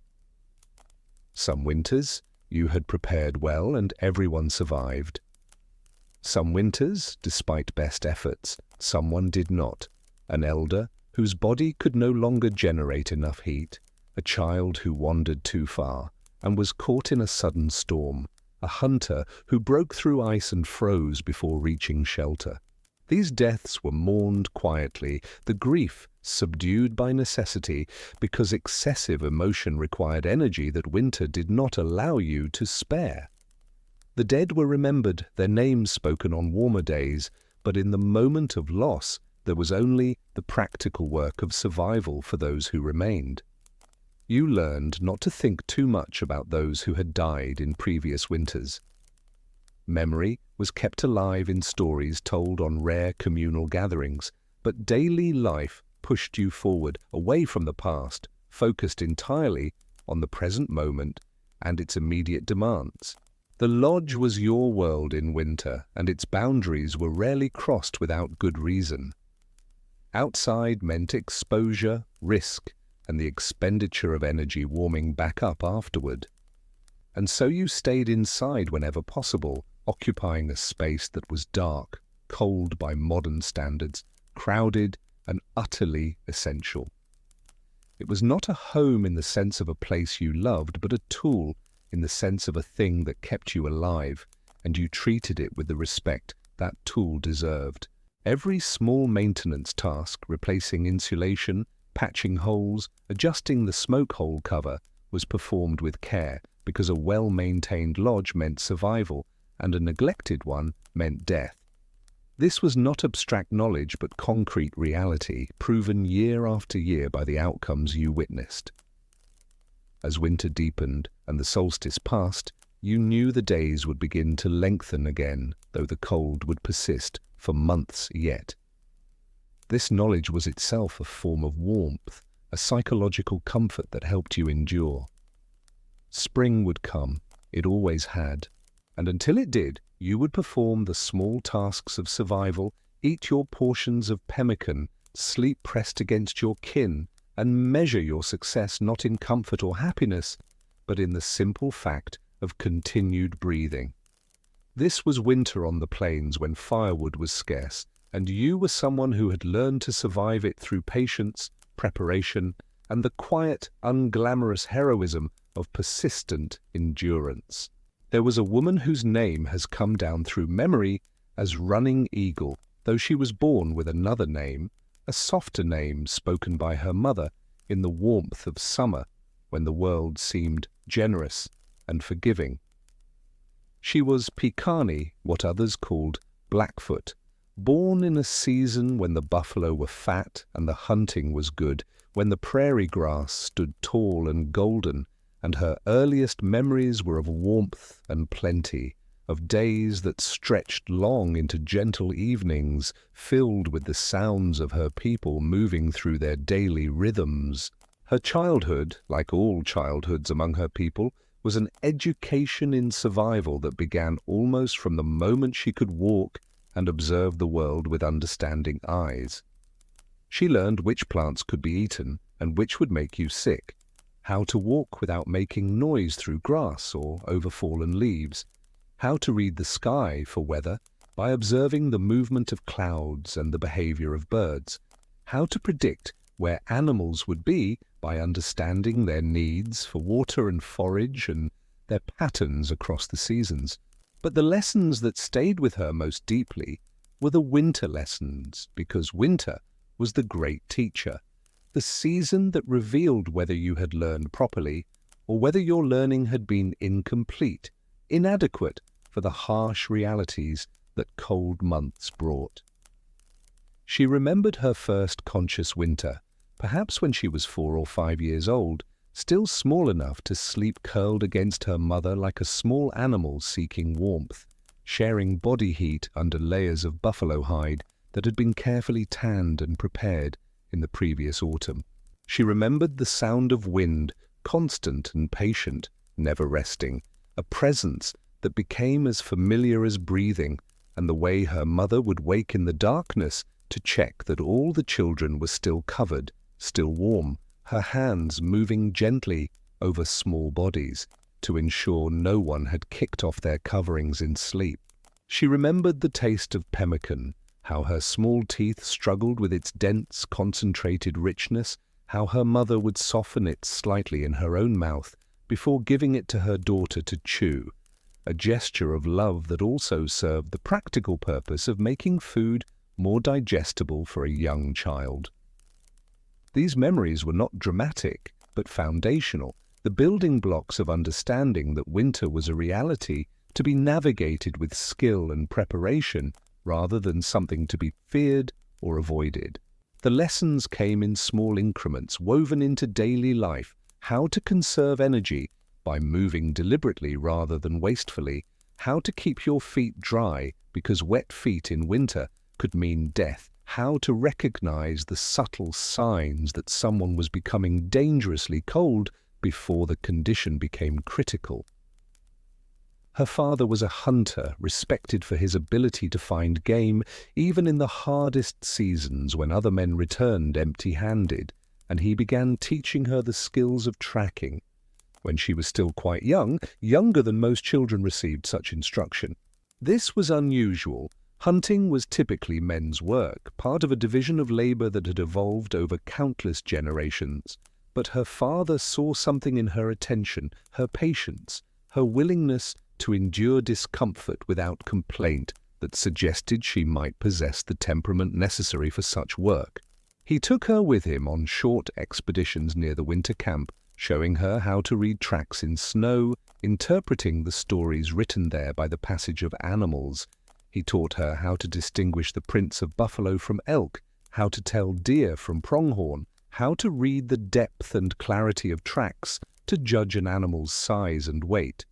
Some winters you had prepared well and everyone survived. Some winters, despite best efforts, someone did not. An elder whose body could no longer generate enough heat, a child who wandered too far and was caught in a sudden storm, a hunter who broke through ice and froze before reaching shelter. These deaths were mourned quietly, the grief subdued by necessity, because excessive emotion required energy that winter did not allow you to spare. The dead were remembered, their names spoken on warmer days, but in the moment of loss there was only the practical work of survival for those who remained. You learned not to think too much about those who had died in previous winters. Memory was kept alive in stories told on rare communal gatherings, but daily life pushed you forward, away from the past, focused entirely on the present moment and its immediate demands. The lodge was your world in winter, and its boundaries were rarely crossed without good reason. Outside meant exposure, risk, and the expenditure of energy warming back up afterward. And so you stayed inside whenever possible, occupying a space that was dark, cold by modern standards, crowded and utterly essential. It was not a home in the sense of a place you loved, but a tool in the sense of a thing that kept you alive, and you treated it with the respect that tool deserved. Every small maintenance task, replacing insulation, patching holes, adjusting the smoke hole cover, was performed with care, because a well-maintained lodge meant survival, and a neglected one meant death. This was not abstract knowledge, but concrete reality, proven year after year by the outcomes you witnessed. As winter deepened and the solstice passed, you knew the days would begin to lengthen again, though the cold would persist for months yet. This knowledge was itself a form of warmth, a psychological comfort that helped you endure. Spring would come, it always had, and until it did, you would perform the small tasks of survival, eat your portions of pemmican, sleep pressed against your kin, and measure your success not in comfort or happiness, but in the simple fact of continued breathing. This was winter on the plains when firewood was scarce, and you were someone who had learned to survive it through patience, preparation, and the quiet, unglamorous heroism of persistent endurance. There was a woman whose name has come down through memory as Running Eagle, though she was born with another name, a softer name spoken by her mother in the warmth of summer when the world seemed generous and forgiving. She was Piegan, what others called Blackfoot, born in a season when the buffalo were fat and the hunting was good, when the prairie grass stood tall and golden, and her earliest memories were of warmth and plenty, of days that stretched long into gentle evenings, filled with the sounds of her people moving through their daily rhythms. Her childhood, like all childhoods among her people, was an education in survival that began almost from the moment she could walk and observe the world with understanding eyes. She learned which plants could be eaten and which would make you sick, how to walk without making noise through grass or over fallen leaves, how to read the sky for weather by observing the movement of clouds and the behavior of birds, how to predict where animals would be by understanding their needs for water and forage and their patterns across the seasons. But the lessons that stayed with her most deeply were the winter lessons, because winter was the great teacher, the season that revealed whether you had learned properly or whether your learning had been incomplete, inadequate for the harsh realities that cold months brought. She remembered her first conscious winter, perhaps when she was 4 or 5 years old, still small enough to sleep curled against her mother like a small animal seeking warmth, sharing body heat under layers of buffalo hide that had been carefully tanned and prepared in the previous autumn. She remembered the sound of wind, constant and patient, never resting, a presence that became as familiar as breathing, and the way her mother would wake in the darkness to check that all the children were still covered, still warm, her hands moving gently over small bodies to ensure no one had kicked off their coverings in sleep. She remembered the taste of pemmican, how her small teeth struggled with its dense, concentrated richness, how her mother would soften it slightly in her own mouth before giving it to her daughter to chew, a gesture of love that also served the practical purpose of making food more digestible for a young child. These memories were not dramatic, but foundational, the building blocks of understanding that winter was a reality to be navigated with skill and preparation rather than something to be feared or avoided. The lessons came in small increments woven into daily life: how to conserve energy by moving deliberately rather than wastefully, how to keep your feet dry because wet feet in winter could mean death, how to recognize the subtle signs that someone was becoming dangerously cold before the condition became critical. Her father was a hunter, respected for his ability to find game, even in the hardest seasons when other men returned empty-handed, and he began teaching her the skills of tracking. When she was still quite young, younger than most children received such instruction. This was unusual. Hunting was typically men's work, part of a division of labor that had evolved over countless generations. But her father saw something in her attention, her patience, her willingness to endure discomfort without complaint that suggested she might possess the temperament necessary for such work. He took her with him on short expeditions near the winter camp, showing her how to read tracks in snow, interpreting the stories written there by the passage of animals. He taught her how to distinguish the prints of buffalo from elk, how to tell deer from pronghorn, how to read the depth and clarity of tracks to judge an animal's size and weight.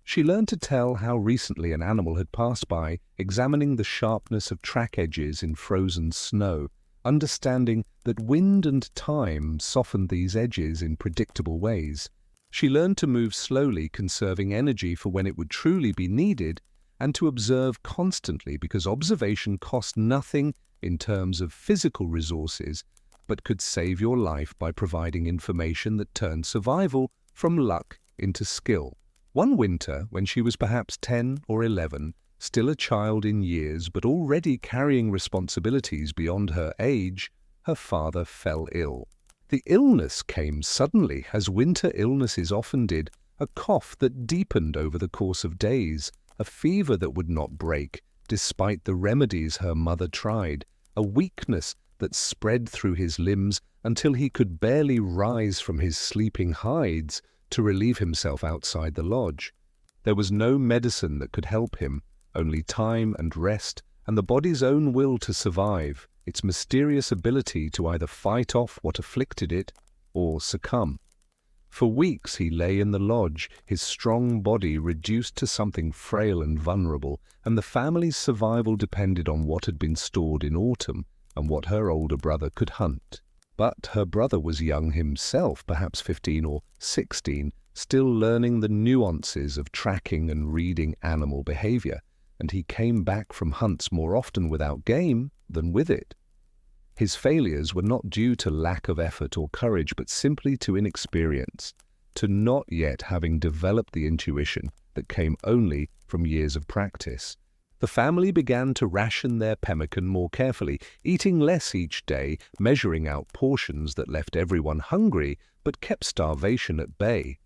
She learned to tell how recently an animal had passed by, examining the sharpness of track edges in frozen snow, understanding that wind and time softened these edges in predictable ways. She learned to move slowly, conserving energy for when it would truly be needed, and to observe constantly because observation cost nothing in terms of physical resources, but could save your life by providing information that turned survival from luck into skill. One winter, when she was perhaps 10 or 11, still a child in years but already carrying responsibilities beyond her age, her father fell ill. The illness came suddenly, as winter illnesses often did, a cough that deepened over the course of days, a fever that would not break, despite the remedies her mother tried, a weakness that spread through his limbs until he could barely rise from his sleeping hides to relieve himself outside the lodge. There was no medicine that could help him, only time and rest and the body's own will to survive, its mysterious ability to either fight off what afflicted it or succumb. For weeks he lay in the lodge, his strong body reduced to something frail and vulnerable, and the family's survival depended on what had been stored in autumn and what her older brother could hunt. But her brother was young himself, perhaps 15 or 16, still learning the nuances of tracking and reading animal behavior, and he came back from hunts more often without game than with it. His failures were not due to lack of effort or courage, but simply to inexperience, to not yet having developed the intuition that came only from years of practice. The family began to ration their pemmican more carefully, eating less each day, measuring out portions that left everyone hungry but kept starvation at bay.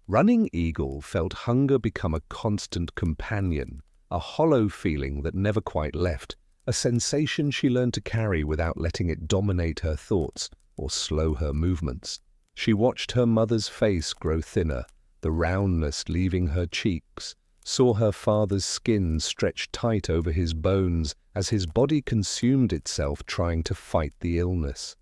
Running Eagle felt hunger become a constant companion, a hollow feeling that never quite left, a sensation she learned to carry without letting it dominate her thoughts or slow her movements. She watched her mother's face grow thinner, the roundness leaving her cheeks, saw her father's skin stretch tight over his bones as his body consumed itself trying to fight the illness.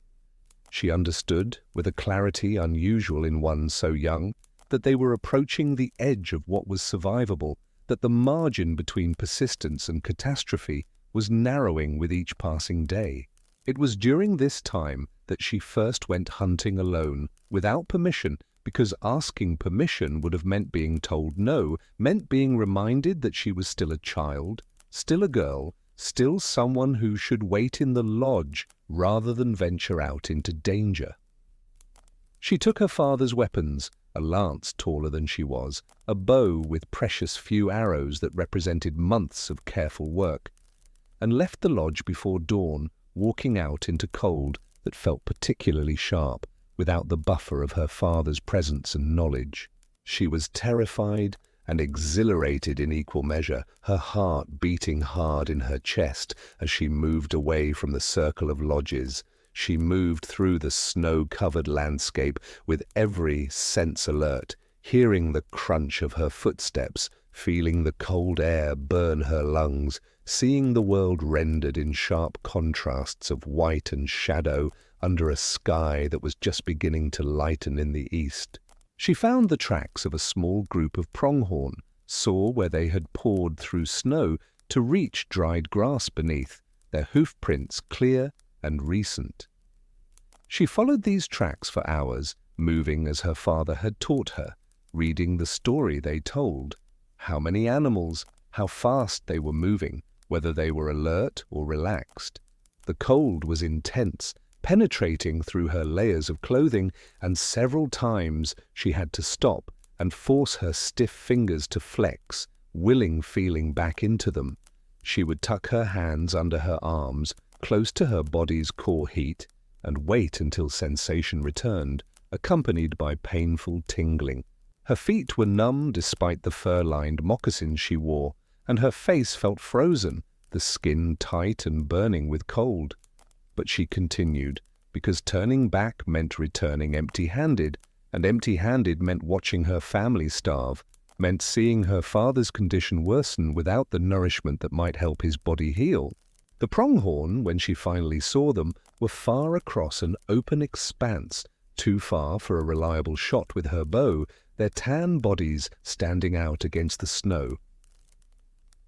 She understood, with a clarity unusual in one so young, that they were approaching the edge of what was survivable, that the margin between persistence and catastrophe was narrowing with each passing day. It was during this time that she first went hunting alone, without permission, because asking permission would have meant being told no, meant being reminded that she was still a child, still a girl, still someone who should wait in the lodge rather than venture out into danger. She took her father's weapons, a lance taller than she was, a bow with precious few arrows that represented months of careful work, and left the lodge before dawn, walking out into cold that felt particularly sharp, without the buffer of her father's presence and knowledge. She was terrified and exhilarated in equal measure, her heart beating hard in her chest as she moved away from the circle of lodges. She moved through the snow-covered landscape with every sense alert, hearing the crunch of her footsteps, feeling the cold air burn her lungs, seeing the world rendered in sharp contrasts of white and shadow under a sky that was just beginning to lighten in the east. She found the tracks of a small group of pronghorn, saw where they had poured through snow to reach dried grass beneath, their hoof prints clear and recent. She followed these tracks for hours, moving as her father had taught her, reading the story they told, how many animals, how fast they were moving, whether they were alert or relaxed. The cold was intense, penetrating through her layers of clothing, and several times she had to stop and force her stiff fingers to flex, willing feeling back into them. She would tuck her hands under her arms, close to her body's core heat, and wait until sensation returned, accompanied by painful tingling. Her feet were numb despite the fur-lined moccasins she wore, and her face felt frozen, the skin tight and burning with cold. But she continued, because turning back meant returning empty-handed, and empty-handed meant watching her family starve, meant seeing her father's condition worsen without the nourishment that might help his body heal. The pronghorn, when she finally saw them, were far across an open expanse, too far for a reliable shot with her bow, their tan bodies standing out against the snow.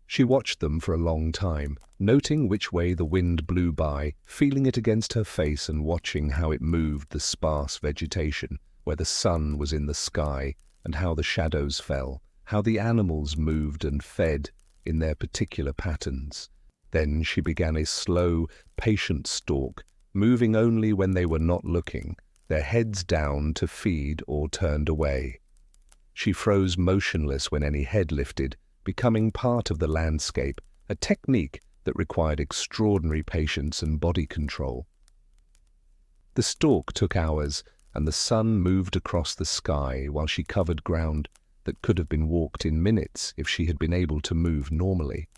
She watched them for a long time, noting which way the wind blew by, feeling it against her face and watching how it moved the sparse vegetation, where the sun was in the sky, and how the shadows fell, how the animals moved and fed in their particular patterns. Then she began a slow, patient stalk, moving only when they were not looking, their heads down to feed or turned away. She froze motionless when any head lifted, becoming part of the landscape, a technique that required extraordinary patience and body control. The stalk took hours, and the sun moved across the sky while she covered ground that could have been walked in minutes if she had been able to move normally.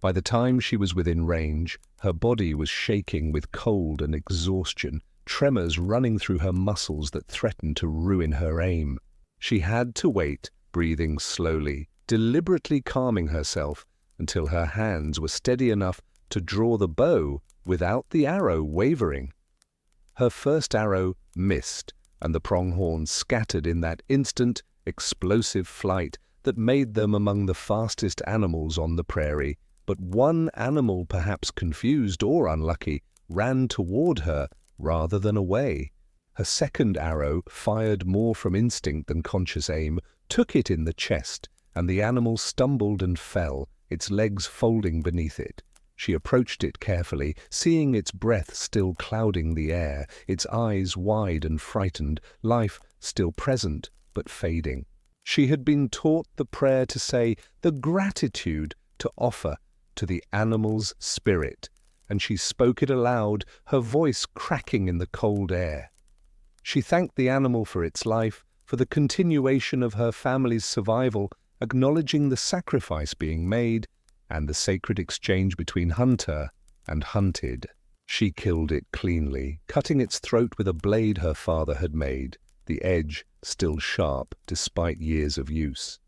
By the time she was within range, her body was shaking with cold and exhaustion, tremors running through her muscles that threatened to ruin her aim. She had to wait, breathing slowly, deliberately calming herself until her hands were steady enough to draw the bow without the arrow wavering. Her first arrow missed, and the pronghorn scattered in that instant, explosive flight that made them among the fastest animals on the prairie. But one animal, perhaps confused or unlucky, ran toward her rather than away. Her second arrow, fired more from instinct than conscious aim, took it in the chest, and the animal stumbled and fell, its legs folding beneath it. She approached it carefully, seeing its breath still clouding the air, its eyes wide and frightened, life still present but fading. She had been taught the prayer to say, the gratitude to offer to the animal's spirit, and she spoke it aloud, her voice cracking in the cold air. She thanked the animal for its life, for the continuation of her family's survival, acknowledging the sacrifice being made and the sacred exchange between hunter and hunted. She killed it cleanly, cutting its throat with a blade her father had made, the edge still sharp despite years of use.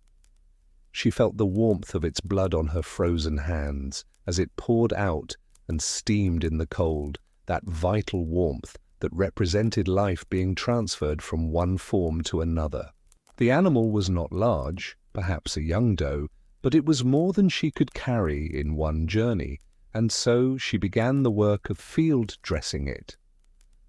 She felt the warmth of its blood on her frozen hands as it poured out and steamed in the cold, that vital warmth that represented life being transferred from one form to another. The animal was not large, perhaps a young doe, but it was more than she could carry in one journey, and so she began the work of field dressing it.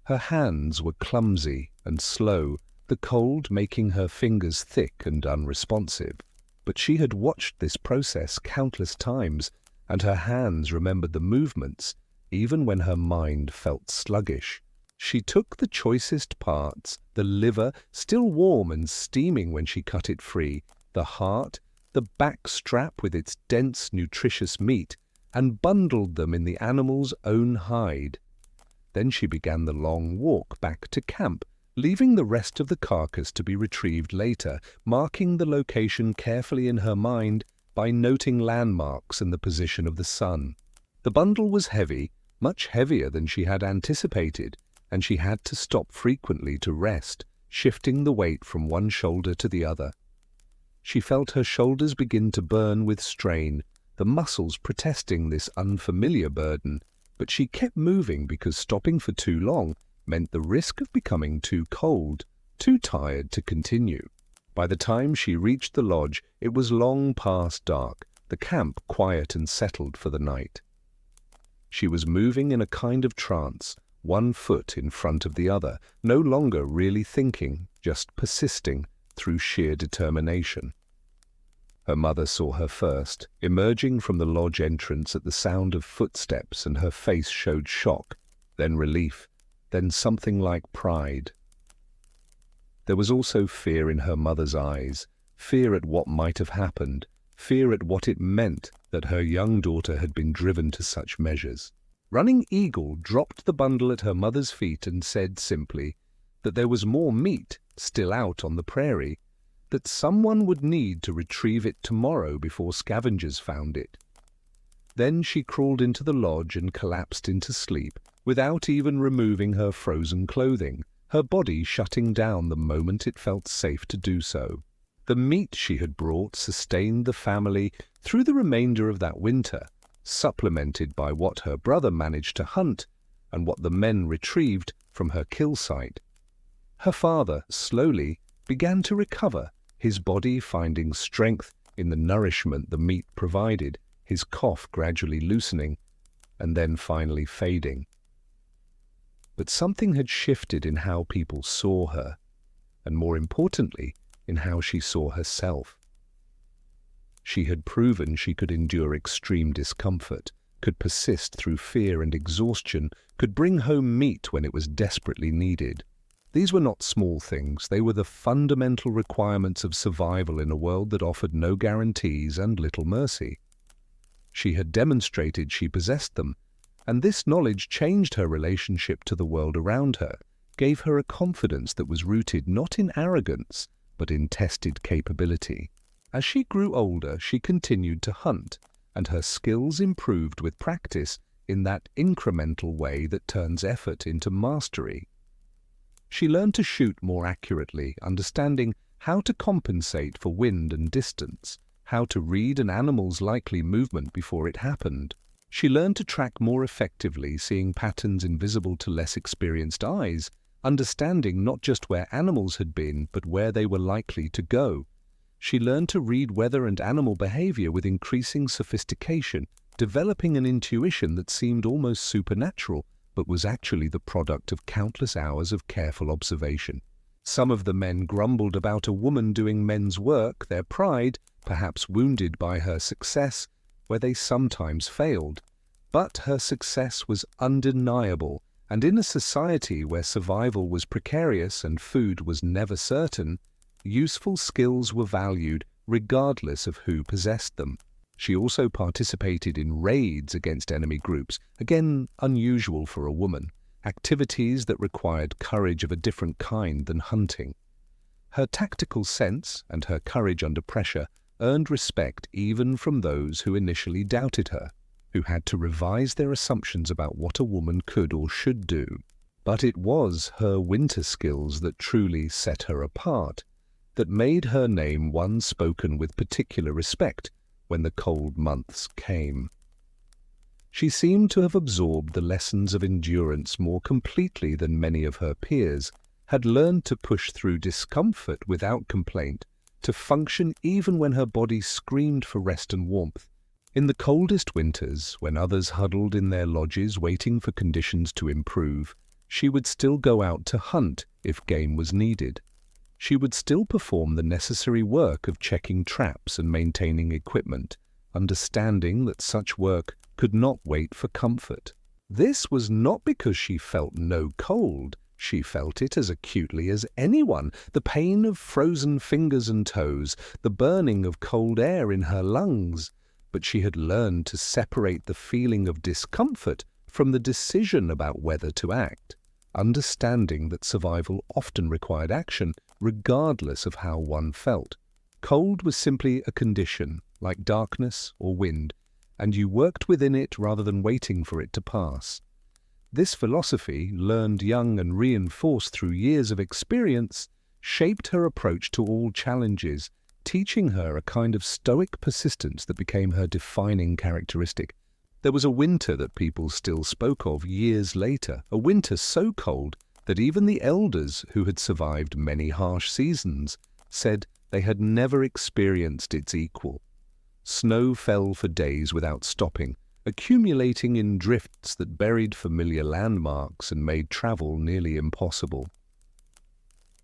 Her hands were clumsy and slow, the cold making her fingers thick and unresponsive. But she had watched this process countless times, and her hands remembered the movements, even when her mind felt sluggish. She took the choicest parts, the liver, still warm and steaming when she cut it free, the heart, the back strap with its dense, nutritious meat, and bundled them in the animal's own hide. Then she began the long walk back to camp, leaving the rest of the carcass to be retrieved later, marking the location carefully in her mind by noting landmarks and the position of the sun. The bundle was heavy, much heavier than she had anticipated, and she had to stop frequently to rest, shifting the weight from one shoulder to the other. She felt her shoulders begin to burn with strain, the muscles protesting this unfamiliar burden, but she kept moving because stopping for too long meant the risk of becoming too cold, too tired to continue. By the time she reached the lodge, it was long past dark, the camp quiet and settled for the night. She was moving in a kind of trance, one foot in front of the other, no longer really thinking, just persisting through sheer determination. Her mother saw her first, emerging from the lodge entrance at the sound of footsteps, and her face showed shock, then relief, then something like pride. There was also fear in her mother's eyes, fear at what might have happened, fear at what it meant that her young daughter had been driven to such measures. Running Eagle dropped the bundle at her mother's feet and said simply that there was more meat still out on the prairie, that someone would need to retrieve it tomorrow before scavengers found it. Then she crawled into the lodge and collapsed into sleep without even removing her frozen clothing, her body shutting down the moment it felt safe to do so. The meat she had brought sustained the family through the remainder of that winter, supplemented by what her brother managed to hunt and what the men retrieved from her kill site. Her father, slowly, began to recover, his body finding strength in the nourishment the meat provided, his cough gradually loosening, and then finally fading. But something had shifted in how people saw her, and more importantly, in how she saw herself. She had proven she could endure extreme discomfort, could persist through fear and exhaustion, could bring home meat when it was desperately needed. These were not small things, they were the fundamental requirements of survival in a world that offered no guarantees and little mercy. She had demonstrated she possessed them, and this knowledge changed her relationship to the world around her, gave her a confidence that was rooted not in arrogance, but in tested capability. As she grew older, she continued to hunt, and her skills improved with practice in that incremental way that turns effort into mastery. She learned to shoot more accurately, understanding how to compensate for wind and distance, how to read an animal's likely movement before it happened. She learned to track more effectively, seeing patterns invisible to less experienced eyes, understanding not just where animals had been, but where they were likely to go. She learned to read weather and animal behavior with increasing sophistication, developing an intuition that seemed almost supernatural, but was actually the product of countless hours of careful observation. Some of the men grumbled about a woman doing men's work, their pride, perhaps wounded by her success, where they sometimes failed. But her success was undeniable, and in a society where survival was precarious and food was never certain, useful skills were valued regardless of who possessed them. She also participated in raids against enemy groups, again unusual for a woman, activities that required courage of a different kind than hunting. Her tactical sense and her courage under pressure earned respect even from those who initially doubted her, who had to revise their assumptions about what a woman could or should do. But it was her winter skills that truly set her apart, that made her name one spoken with particular respect when the cold months came. She seemed to have absorbed the lessons of endurance more completely than many of her peers, had learned to push through discomfort without complaint, to function even when her body screamed for rest and warmth. In the coldest winters, when others huddled in their lodges waiting for conditions to improve, she would still go out to hunt if game was needed. She would still perform the necessary work of checking traps and maintaining equipment, understanding that such work could not wait for comfort. This was not because she felt no cold. She felt it as acutely as anyone, the pain of frozen fingers and toes, the burning of cold air in her lungs. But she had learned to separate the feeling of discomfort from the decision about whether to act, understanding that survival often required action, regardless of how one felt. Cold was simply a condition, like darkness or wind, and you worked within it rather than waiting for it to pass. This philosophy, learned young and reinforced through years of experience, shaped her approach to all challenges, teaching her a kind of stoic persistence that became her defining characteristic. There was a winter that people still spoke of years later, a winter so cold that even the elders who had survived many harsh seasons said they had never experienced its equal. Snow fell for days without stopping, accumulating in drifts that buried familiar landmarks and made travel nearly impossible.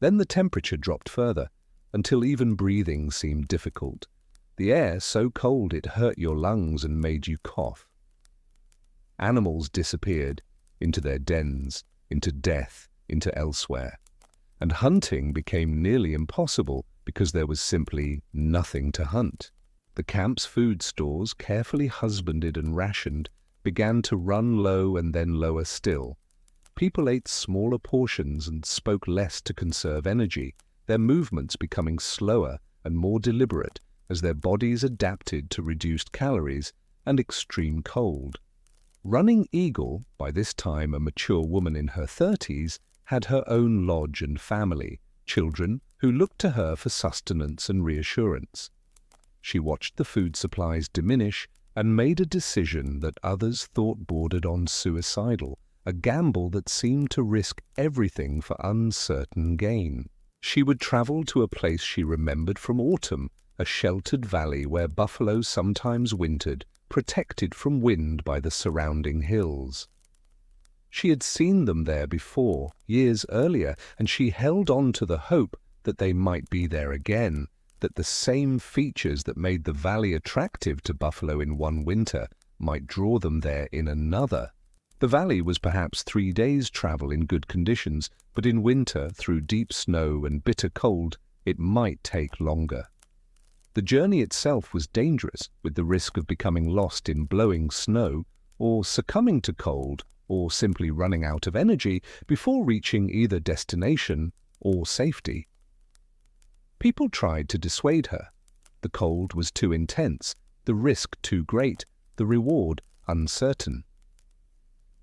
Then the temperature dropped further, until even breathing seemed difficult. the air so cold it hurt your lungs and made you cough. Animals disappeared into their dens, into death, into elsewhere, and hunting became nearly impossible because there was simply nothing to hunt. The camp's food stores, carefully husbanded and rationed, began to run low and then lower still. People ate smaller portions and spoke less to conserve energy, their movements becoming slower and more deliberate as their bodies adapted to reduced calories and extreme cold. Running Eagle, by this time a mature woman in her 30s, had her own lodge and family, children who looked to her for sustenance and reassurance. She watched the food supplies diminish and made a decision that others thought bordered on suicidal, a gamble that seemed to risk everything for uncertain gain. She would travel to a place she remembered from autumn, a sheltered valley where buffalo sometimes wintered, protected from wind by the surrounding hills. She had seen them there before, years earlier, and she held on to the hope that they might be there again, that the same features that made the valley attractive to buffalo in one winter might draw them there in another. The valley was perhaps 3 days' travel in good conditions, but in winter, through deep snow and bitter cold, it might take longer. The journey itself was dangerous, with the risk of becoming lost in blowing snow, or succumbing to cold, or simply running out of energy before reaching either destination or safety. People tried to dissuade her. The cold was too intense, the risk too great, the reward uncertain.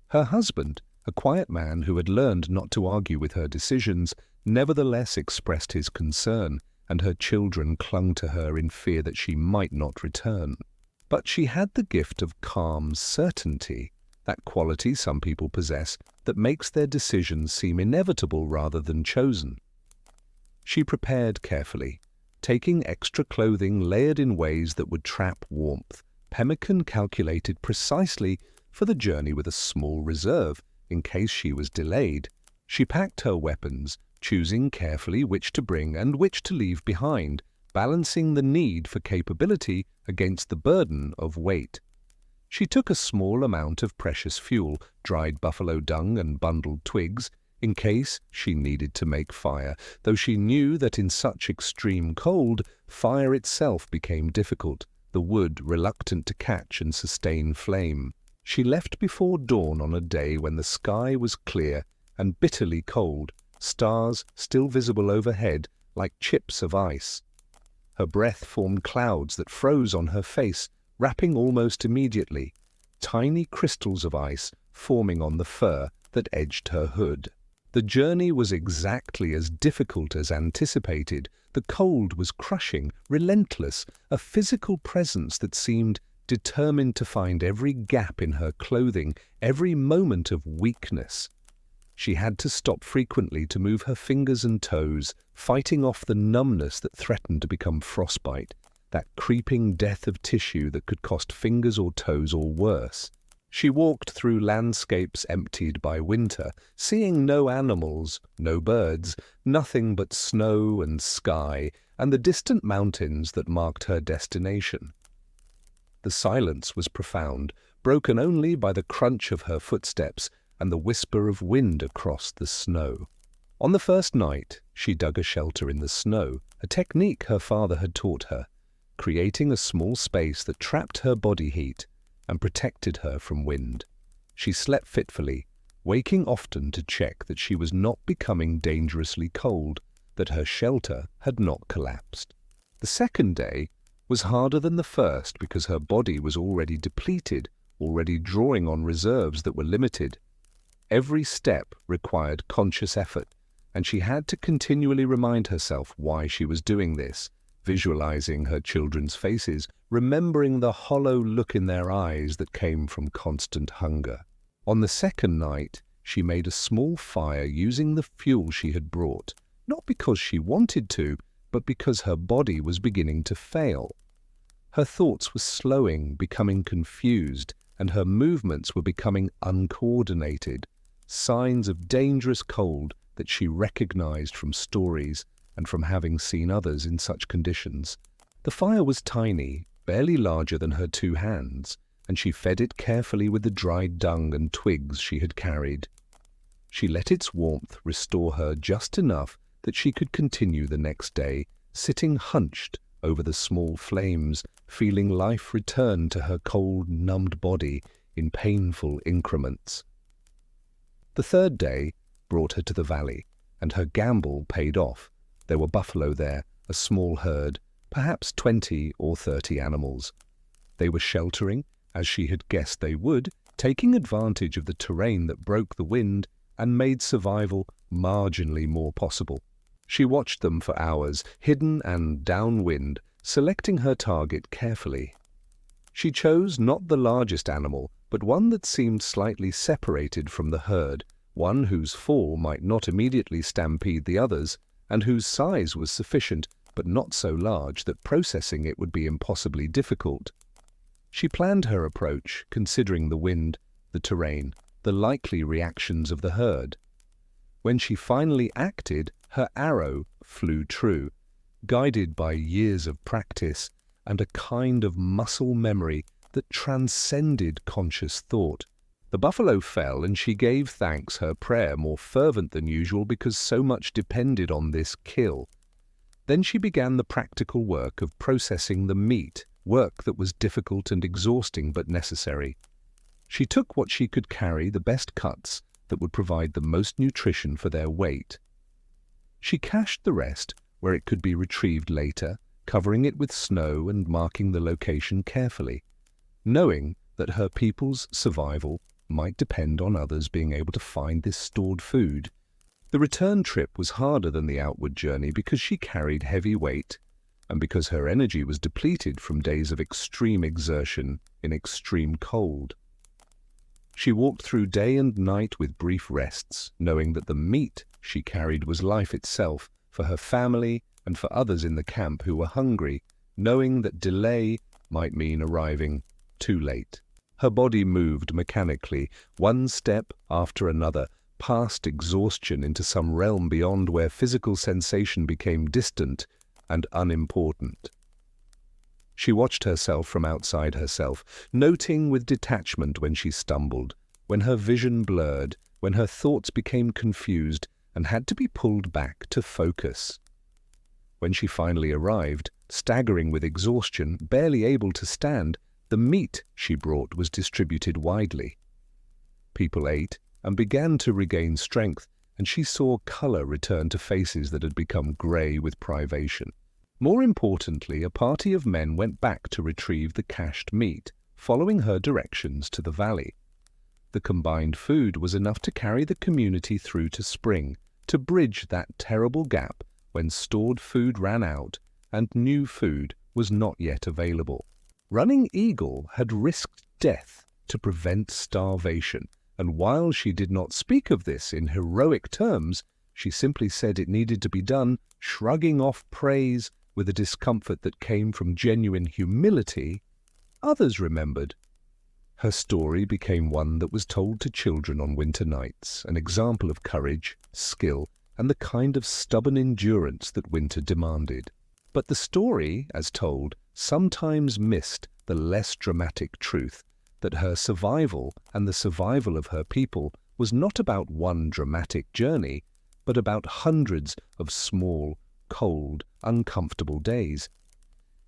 Her husband, a quiet man who had learned not to argue with her decisions, nevertheless expressed his concern, and her children clung to her in fear that she might not return. But she had the gift of calm certainty, that quality some people possess that makes their decisions seem inevitable rather than chosen. She prepared carefully, taking extra clothing layered in ways that would trap warmth. Pemmican calculated precisely for the journey with a small reserve in case she was delayed. She packed her weapons, choosing carefully which to bring and which to leave behind, balancing the need for capability against the burden of weight. She took a small amount of precious fuel, dried buffalo dung and bundled twigs, in case she needed to make fire, though she knew that in such extreme cold, fire itself became difficult, the wood reluctant to catch and sustain flame. She left before dawn on a day when the sky was clear and bitterly cold, stars still visible overhead like chips of ice. Her breath formed clouds that froze on her face, wrapping almost immediately, tiny crystals of ice forming on the fur that edged her hood. The journey was exactly as difficult as anticipated. The cold was crushing, relentless, a physical presence that seemed determined to find every gap in her clothing, every moment of weakness. She had to stop frequently to move her fingers and toes, fighting off the numbness that threatened to become frostbite, that creeping death of tissue that could cost fingers or toes or worse. She walked through landscapes emptied by winter, seeing no animals, no birds, nothing but snow and sky, and the distant mountains that marked her destination. The silence was profound, broken only by the crunch of her footsteps and the whisper of wind across the snow. On the first night, she dug a shelter in the snow, a technique her father had taught her, creating a small space that trapped her body heat and protected her from wind. She slept fitfully, waking often to check that she was not becoming dangerously cold, that her shelter had not collapsed. The second day was harder than the first because her body was already depleted, already drawing on reserves that were limited. Every step required conscious effort, and she had to continually remind herself why she was doing this, visualizing her children's faces, remembering the hollow look in their eyes that came from constant hunger. On the second night, she made a small fire using the fuel she had brought, not because she wanted to, but because her body was beginning to fail. Her thoughts were slowing, becoming confused, and her movements were becoming uncoordinated, signs of dangerous cold that she recognized from stories and from having seen others in such conditions. The The fire was tiny, barely larger than her 2 hands, and she fed it carefully with the dried dung and twigs she had carried. She let its warmth restore her just enough that she could continue the next day, sitting hunched over the small flames, feeling life return to her cold, numbed body in painful increments. The 3rd day brought her to the valley, and her gamble paid off. There were buffalo there, a small herd, perhaps 20 or 30 animals. They were sheltering, as she had guessed they would, taking advantage of the terrain that broke the wind and made survival marginally more possible. She watched them for hours, hidden and downwind, selecting her target carefully. She chose not the largest animal, but one that seemed slightly separated from the herd, one whose fall might not immediately stampede the others, and whose size was sufficient, but not so large that processing it would be impossibly difficult. She planned her approach, considering the wind, the terrain, the likely reactions of the herd. When she finally acted, her arrow flew true, guided by years of practice and a kind of muscle memory that transcended conscious thought. The buffalo fell, and she gave thanks, her prayer more fervent than usual because so much depended on this kill. Then she began the practical work of processing the meat, work that was difficult and exhausting but necessary. She took what she could carry, the best cuts that would provide the most nutrition for their weight. She cached the rest where it could be retrieved later, covering it with snow and marking the location carefully, knowing that her people's survival might depend on others being able to find this stored food. The return trip was harder than the outward journey because she carried heavy weight and because her energy was depleted from days of extreme exertion in extreme cold. She walked through day and night with brief rests, knowing that the meat she carried was life itself for her family and for others in the camp who were hungry, knowing that delay might mean arriving too late. Her body moved mechanically, one step after another, past exhaustion into some realm beyond where physical sensation became distant and unimportant. She watched herself from outside herself, noting with detachment when she stumbled, when her vision blurred, when her thoughts became confused and had to be pulled back to focus. When she finally arrived, staggering with exhaustion, barely able to stand, the meat she brought was distributed widely. People ate and began to regain strength, and she saw color return to faces that had become gray with privation. More importantly, a party of men went back to retrieve the cached meat, following her directions to the valley. The combined food was enough to carry the community through to spring, to bridge that terrible gap when stored food ran out and new food was not yet available. Running Eagle had risked death to prevent starvation, and while she did not speak of this in heroic terms, she simply said it needed to be done, shrugging off praise with a discomfort that came from genuine humility. Others remembered. Her story became one that was told to children on winter nights, an example of courage, skill, and the kind of stubborn endurance that winter demanded. But the story, as told, sometimes missed the less dramatic truth that her survival and the survival of her people was not about one dramatic journey, but about hundreds of small, cold, uncomfortable days.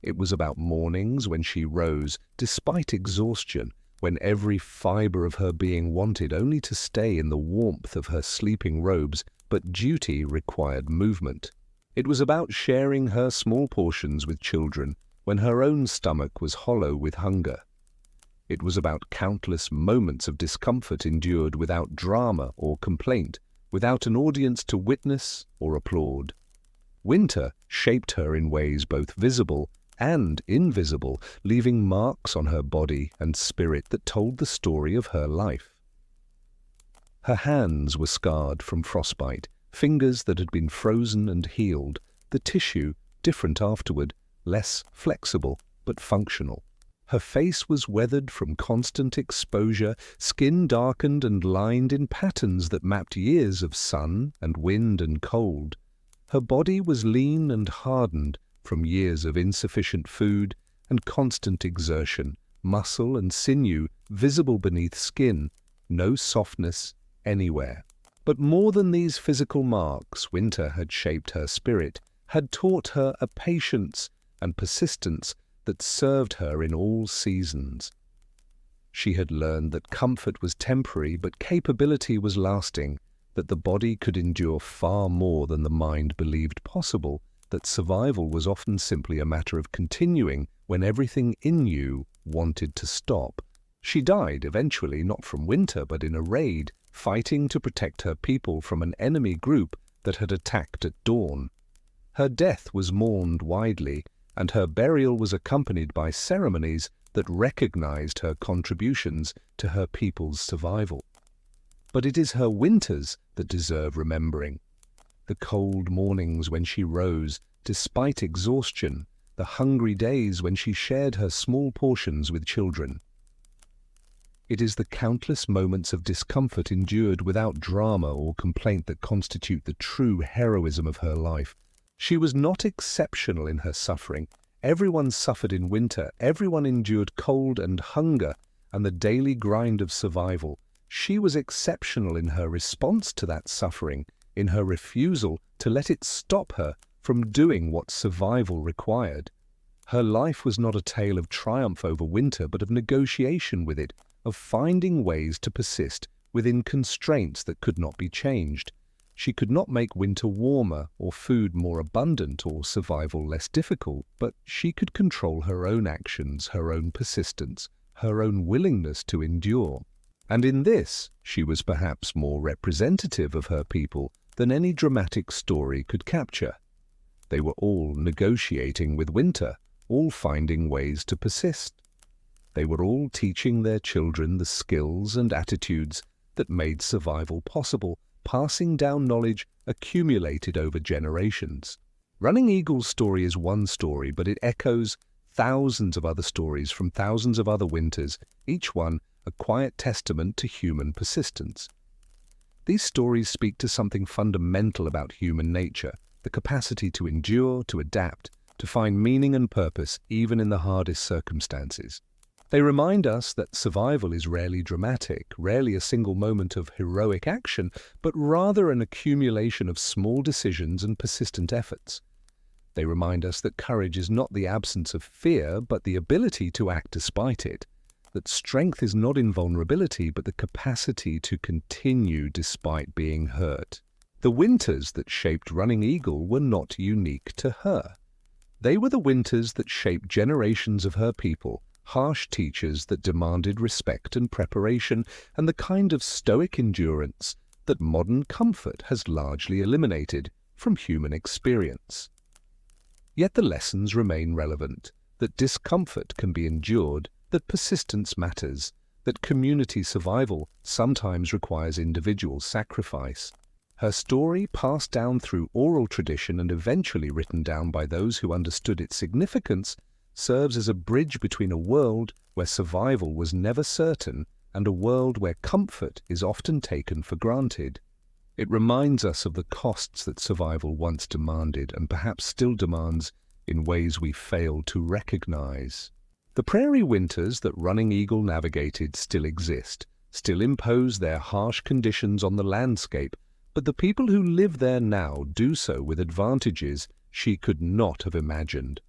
It was about mornings when she rose, despite exhaustion, when every fiber of her being wanted only to stay in the warmth of her sleeping robes, but duty required movement. It was about sharing her small portions with children when her own stomach was hollow with hunger. It was about countless moments of discomfort endured without drama or complaint, without an audience to witness or applaud. Winter shaped her in ways both visible and invisible, leaving marks on her body and spirit that told the story of her life. Her hands were scarred from frostbite, fingers that had been frozen and healed, the tissue different afterward, less flexible but functional. Her face was weathered from constant exposure, skin darkened and lined in patterns that mapped years of sun and wind and cold. Her body was lean and hardened from years of insufficient food and constant exertion, muscle and sinew visible beneath skin, no softness anywhere. But more than these physical marks, winter had shaped her spirit, had taught her a patience and persistence that served her in all seasons. She had learned that comfort was temporary, but capability was lasting, that the body could endure far more than the mind believed possible, that survival was often simply a matter of continuing when everything in you wanted to stop. She died eventually, not from winter, but in a raid, fighting to protect her people from an enemy group that had attacked at dawn. Her death was mourned widely, and her burial was accompanied by ceremonies that recognized her contributions to her people's survival. But it is her winters that deserve remembering. The cold mornings when she rose, despite exhaustion, the hungry days when she shared her small portions with children. It is the countless moments of discomfort endured without drama or complaint that constitute the true heroism of her life. She was not exceptional in her suffering. Everyone suffered in winter, everyone endured cold and hunger and the daily grind of survival. She was exceptional in her response to that suffering, in her refusal to let it stop her from doing what survival required. Her life was not a tale of triumph over winter, but of negotiation with it, of finding ways to persist within constraints that could not be changed. She could not make winter warmer or food more abundant or survival less difficult, but she could control her own actions, her own persistence, her own willingness to endure. And in this, she was perhaps more representative of her people than any dramatic story could capture. They were all negotiating with winter, all finding ways to persist. They were all teaching their children the skills and attitudes that made survival possible, passing down knowledge accumulated over generations. Running Eagle's story is one story, but it echoes thousands of other stories from thousands of other winters, each one a quiet testament to human persistence. These stories speak to something fundamental about human nature, the capacity to endure, to adapt, to find meaning and purpose even in the hardest circumstances. They remind us that survival is rarely dramatic, rarely a single moment of heroic action, but rather an accumulation of small decisions and persistent efforts. They remind us that courage is not the absence of fear, but the ability to act despite it, that strength is not invulnerability, but the capacity to continue despite being hurt. The winters that shaped Running Eagle were not unique to her. They were the winters that shaped generations of her people, harsh teachers that demanded respect and preparation, and the kind of stoic endurance that modern comfort has largely eliminated from human experience. Yet the lessons remain relevant, that discomfort can be endured, that persistence matters, that community survival sometimes requires individual sacrifice. Her story, passed down through oral tradition and eventually written down by those who understood its significance, serves as a bridge between a world where survival was never certain and a world where comfort is often taken for granted. It reminds us of the costs that survival once demanded and perhaps still demands in ways we fail to recognize. The prairie winters that Running Eagle navigated still exist, still impose their harsh conditions on the landscape, but the people who live there now do so with advantages she could not have imagined.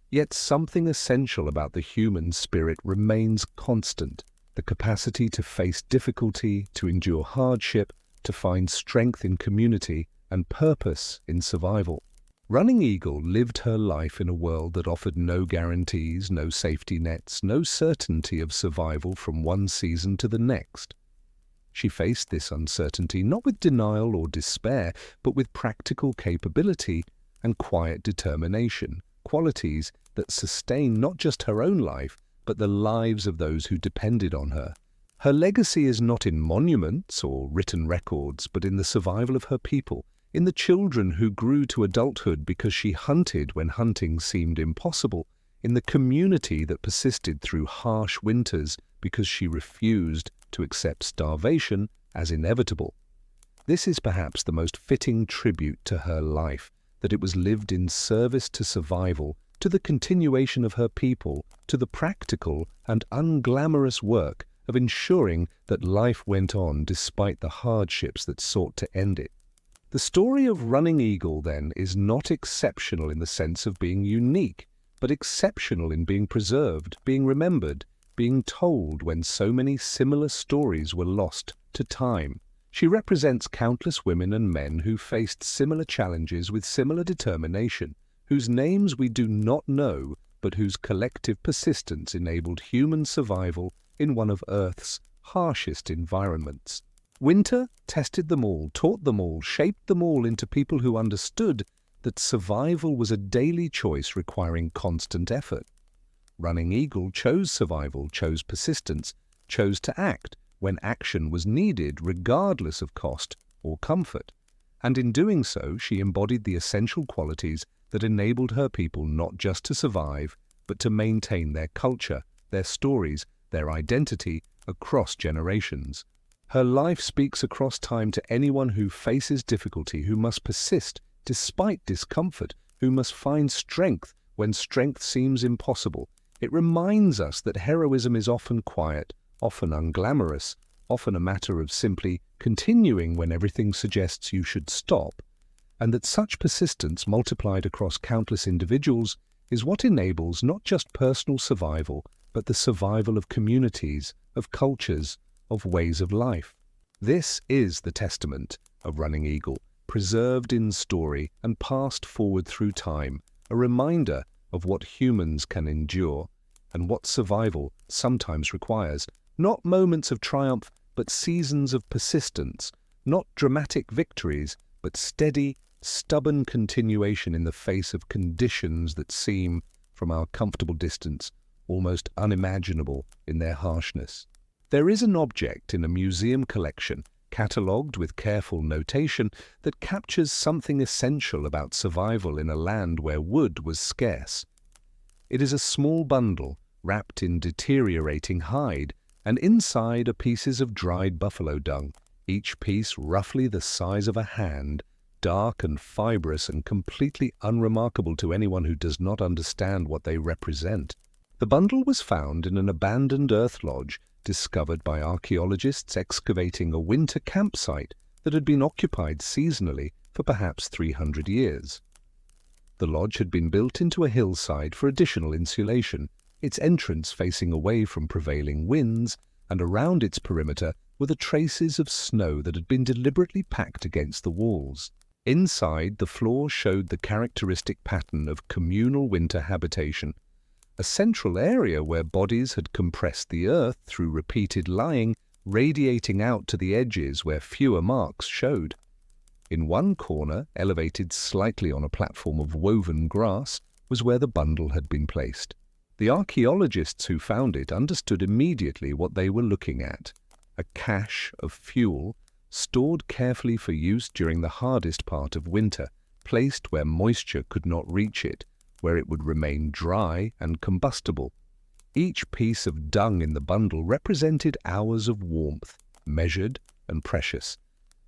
Yet something essential about the human spirit remains constant, the capacity to face difficulty, to endure hardship, to find strength in community and purpose in survival. Running Eagle lived her life in a world that offered no guarantees, no safety nets, no certainty of survival from one season to the next. She faced this uncertainty not with denial or despair, but with practical capability and quiet determination, qualities that sustain not just her own life, but the lives of those who depended on her. Her legacy is not in monuments or written records, but in the survival of her people, in the children who grew to adulthood because she hunted when hunting seemed impossible, in the community that persisted through harsh winters because she refused to accept starvation as inevitable. This is perhaps the most fitting tribute to her life, that it was lived in service to survival, to the continuation of her people, to the practical and unglamorous work of ensuring that life went on despite the hardships that sought to end it. The story of Running Eagle, then, is not exceptional in the sense of being unique, but exceptional in being preserved, being remembered, being told when so many similar stories were lost to time. She represents countless women and men who faced similar challenges with similar determination, whose names we do not know, but whose collective persistence enabled human survival in one of Earth's harshest environments. Winter tested them all, taught them all, shaped them all into people who understood that survival was a daily choice requiring constant effort. Running Eagle chose survival, chose persistence, chose to act when action was needed regardless of cost or comfort. And in doing so, she embodied the essential qualities that enabled her people not just to survive, but to maintain their culture, their stories, their identity across generations. Her life speaks across time to anyone who faces difficulty, who must persist despite discomfort, who must find strength when strength seems impossible. It reminds us that heroism is often quiet, often unglamorous, often a matter of simply continuing when everything suggests you should stop, and that such persistence multiplied across countless individuals is what enables not just personal survival, but the survival of communities, of cultures, of ways of life. This is the testament of Running Eagle, preserved in story and passed forward through time, a reminder of what humans can endure and what survival sometimes requires. Not moments of triumph, but seasons of persistence, not dramatic victories, but steady, stubborn continuation in the face of conditions that seem, from our comfortable distance, almost unimaginable in their harshness. There is an object in a museum collection, catalogued with careful notation, that captures something essential about survival in a land where wood was scarce. It is a small bundle, wrapped in deteriorating hide, and inside are pieces of dried buffalo dung, each piece roughly the size of a hand, dark and fibrous and completely unremarkable to anyone who does not understand what they represent. The bundle was found in an abandoned earth lodge discovered by archaeologists excavating a winter campsite that had been occupied seasonally for perhaps 300 years. The lodge had been built into a hillside for additional insulation, its entrance facing away from prevailing winds, and around its perimeter were the traces of snow that had been deliberately packed against the walls. Inside, the floor showed the characteristic pattern of communal winter habitation, a central area where bodies had compressed the earth through repeated lying, radiating out to the edges where fewer marks showed. In one corner, elevated slightly on a platform of woven grass, was where the bundle had been placed. The archaeologists who found it understood immediately what they were looking at: a cache of fuel, stored carefully for use during the hardest part of winter, placed where moisture could not reach it, where it would remain dry and combustible. Each piece of dung in the bundle represented hours of warmth, measured and precious,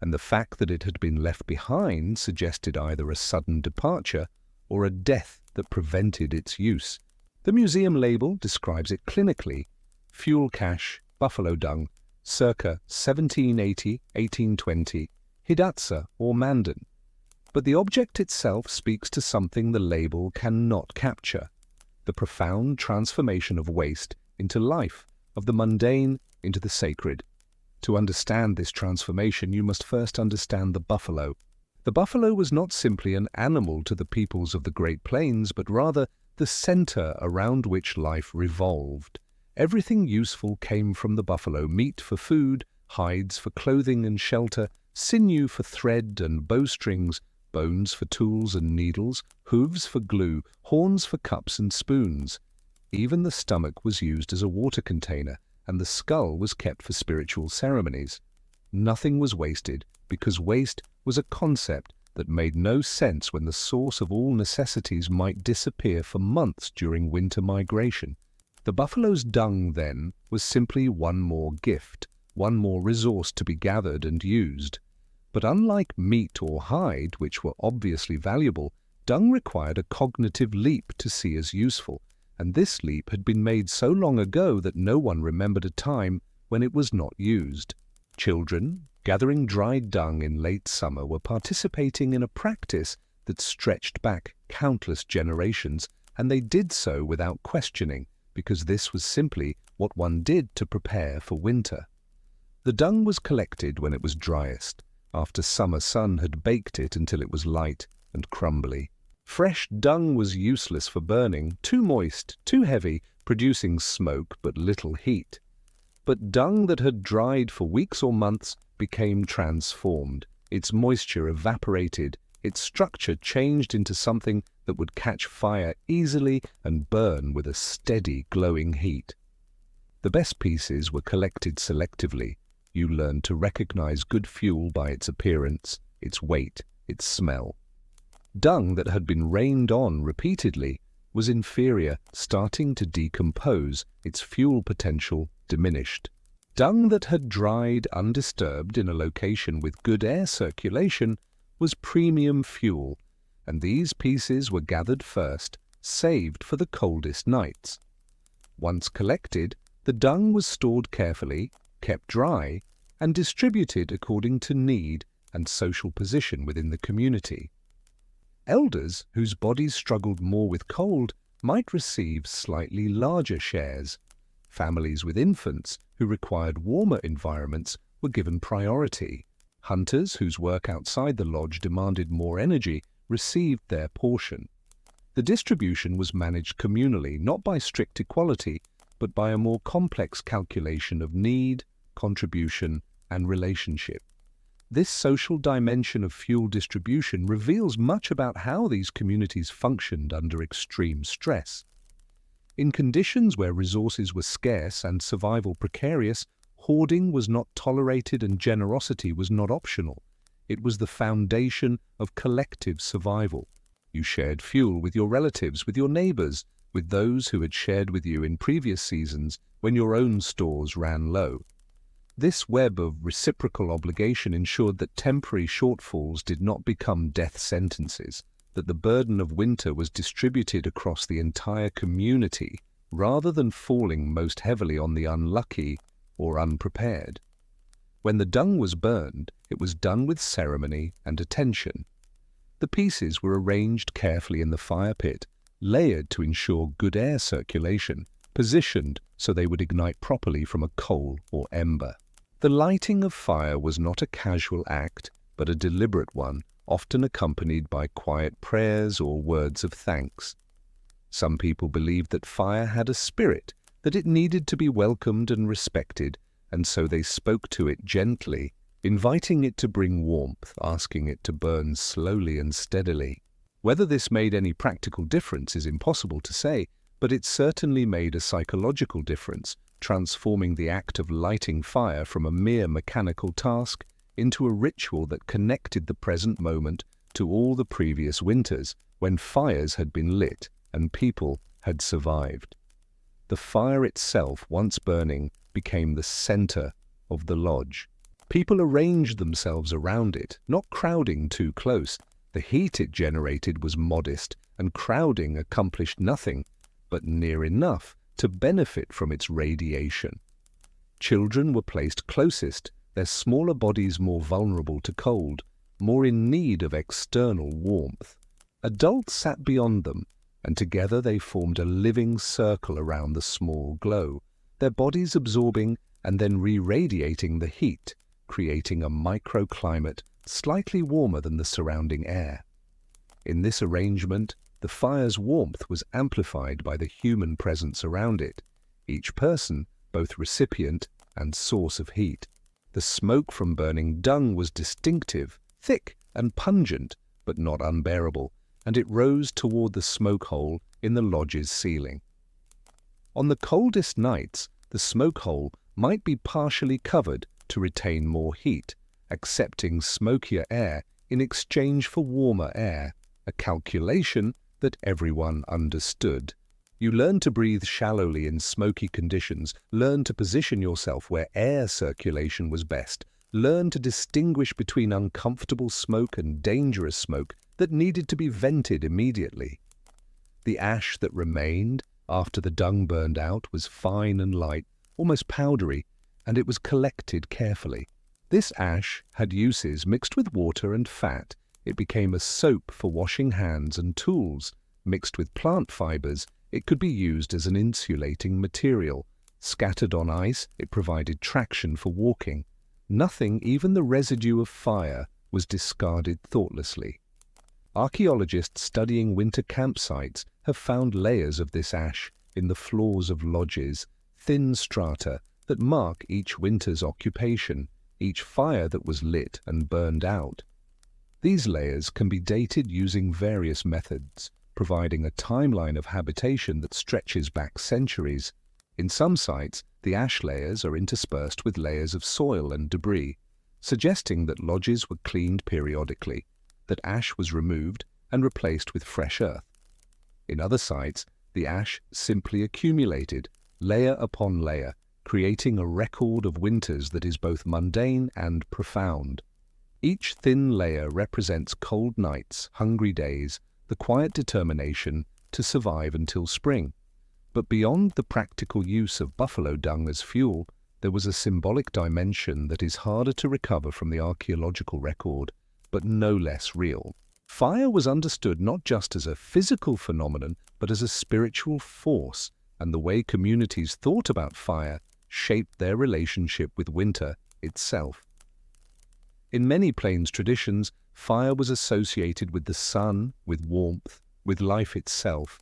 and the fact that it had been left behind suggested either a sudden departure or a death that prevented its use. The museum label describes it clinically: fuel cache, buffalo dung, circa 1780-1820, Hidatsa or Mandan. But the object itself speaks to something the label cannot capture: the profound transformation of waste into life, of the mundane into the sacred. To understand this transformation, you must first understand the buffalo. The buffalo was not simply an animal to the peoples of the Great Plains, but rather the center around which life revolved. Everything useful came from the buffalo: meat for food, hides for clothing and shelter, sinew for thread and bowstrings, bones for tools and needles, hooves for glue, horns for cups and spoons. Even the stomach was used as a water container, and the skull was kept for spiritual ceremonies. Nothing was wasted, because waste was a concept that made no sense when the source of all necessities might disappear for months during winter migration. The buffalo's dung, then, was simply one more gift, one more resource to be gathered and used. But unlike meat or hide, which were obviously valuable, Dung required a cognitive leap to see as useful, and this leap had been made so long ago that no one remembered a time when it was not used. Children, gathering dried dung in late summer, were participating in a practice that stretched back countless generations, and they did so without questioning, because this was simply what one did to prepare for winter. The dung was collected when it was driest, after summer sun had baked it until it was light and crumbly. Fresh dung was useless for burning, too moist, too heavy, producing smoke but little heat. But dung that had dried for weeks or months became transformed. Its moisture evaporated, its structure changed into something that would catch fire easily and burn with a steady, glowing heat. The best pieces were collected selectively. You learned to recognize good fuel by its appearance, its weight, its smell. Dung that had been rained on repeatedly was inferior, starting to decompose, its fuel potential diminished. Dung that had dried undisturbed in a location with good air circulation was premium fuel, and these pieces were gathered first, saved for the coldest nights. Once collected, the dung was stored carefully, kept dry, and distributed according to need and social position within the community. Elders, whose bodies struggled more with cold, might receive slightly larger shares. Families with infants, who required warmer environments, were given priority. Hunters, whose work outside the lodge demanded more energy, received their portion. The distribution was managed communally, not by strict equality, but by a more complex calculation of need, contribution, and relationship. This social dimension of fuel distribution reveals much about how these communities functioned under extreme stress. In conditions where resources were scarce and survival precarious, hoarding was not tolerated and generosity was not optional. It was the foundation of collective survival. You shared fuel with your relatives, with your neighbors, with those who had shared with you in previous seasons when your own stores ran low. This web of reciprocal obligation ensured that temporary shortfalls did not become death sentences, that the burden of winter was distributed across the entire community rather than falling most heavily on the unlucky or unprepared. When the dung was burned, it was done with ceremony and attention. The pieces were arranged carefully in the fire pit, layered to ensure good air circulation, positioned so they would ignite properly from a coal or ember. The lighting of fire was not a casual act, but a deliberate one, often accompanied by quiet prayers or words of thanks. Some people believed that fire had a spirit, that it needed to be welcomed and respected, and so they spoke to it gently, inviting it to bring warmth, asking it to burn slowly and steadily. Whether this made any practical difference is impossible to say, but it certainly made a psychological difference, transforming the act of lighting fire from a mere mechanical task into a ritual that connected the present moment to all the previous winters, when fires had been lit and people had survived. The fire itself, once burning, became the center of the lodge. People arranged themselves around it, not crowding too close. The heat it generated was modest, and crowding accomplished nothing, but near enough to benefit from its radiation. Children were placed closest, their smaller bodies more vulnerable to cold, more in need of external warmth. Adults sat beyond them, and together they formed a living circle around the small glow, their bodies absorbing and then re-radiating the heat, creating a microclimate slightly warmer than the surrounding air. In this arrangement, the fire's warmth was amplified by the human presence around it, each person both recipient and source of heat. The smoke from burning dung was distinctive, thick and pungent, but not unbearable, and it rose toward the smoke hole in the lodge's ceiling. On the coldest nights, the smoke hole might be partially covered to retain more heat, accepting smokier air in exchange for warmer air, a calculation that everyone understood. You learn to breathe shallowly in smoky conditions, learn to position yourself where air circulation was best, learn to distinguish between uncomfortable smoke and dangerous smoke that needed to be vented immediately. The ash that remained after the dung burned out was fine and light, almost powdery, and it was collected carefully. This ash had uses mixed with water and fat. It became a soap for washing hands and tools. Mixed with plant fibers, it could be used as an insulating material. Scattered on ice, it provided traction for walking. Nothing, even the residue of fire, was discarded thoughtlessly. Archaeologists studying winter campsites have found layers of this ash in the floors of lodges, thin strata that mark each winter's occupation, each fire that was lit and burned out. These layers can be dated using various methods, providing a timeline of habitation that stretches back centuries. In some sites, the ash layers are interspersed with layers of soil and debris, suggesting that lodges were cleaned periodically, that ash was removed and replaced with fresh earth. In other sites, the ash simply accumulated, layer upon layer, creating a record of winters that is both mundane and profound. Each thin layer represents cold nights, hungry days, the quiet determination to survive until spring. But beyond the practical use of buffalo dung as fuel, there was a symbolic dimension that is harder to recover from the archaeological record, but no less real. Fire was understood not just as a physical phenomenon, but as a spiritual force, and the way communities thought about fire shaped their relationship with winter itself. In many Plains traditions, fire was associated with the sun, with warmth, with life itself,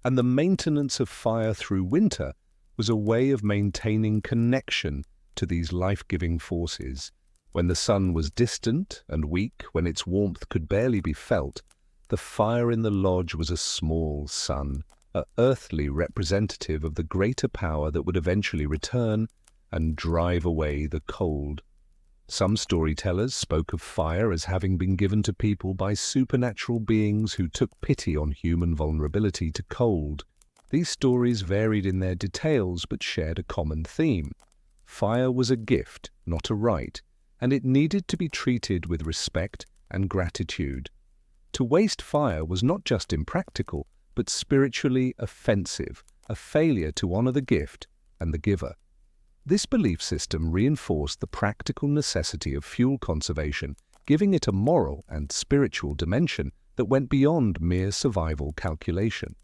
and the maintenance of fire through winter was a way of maintaining connection to these life-giving forces. When the sun was distant and weak, when its warmth could barely be felt, the fire in the lodge was a small sun, an earthly representative of the greater power that would eventually return and drive away the cold. Some storytellers spoke of fire as having been given to people by supernatural beings who took pity on human vulnerability to cold. These stories varied in their details but shared a common theme. Fire was a gift, not a right, and it needed to be treated with respect and gratitude. To waste fire was not just impractical, but spiritually offensive, a failure to honor the gift and the giver. This belief system reinforced the practical necessity of fuel conservation, giving it a moral and spiritual dimension that went beyond mere survival calculation.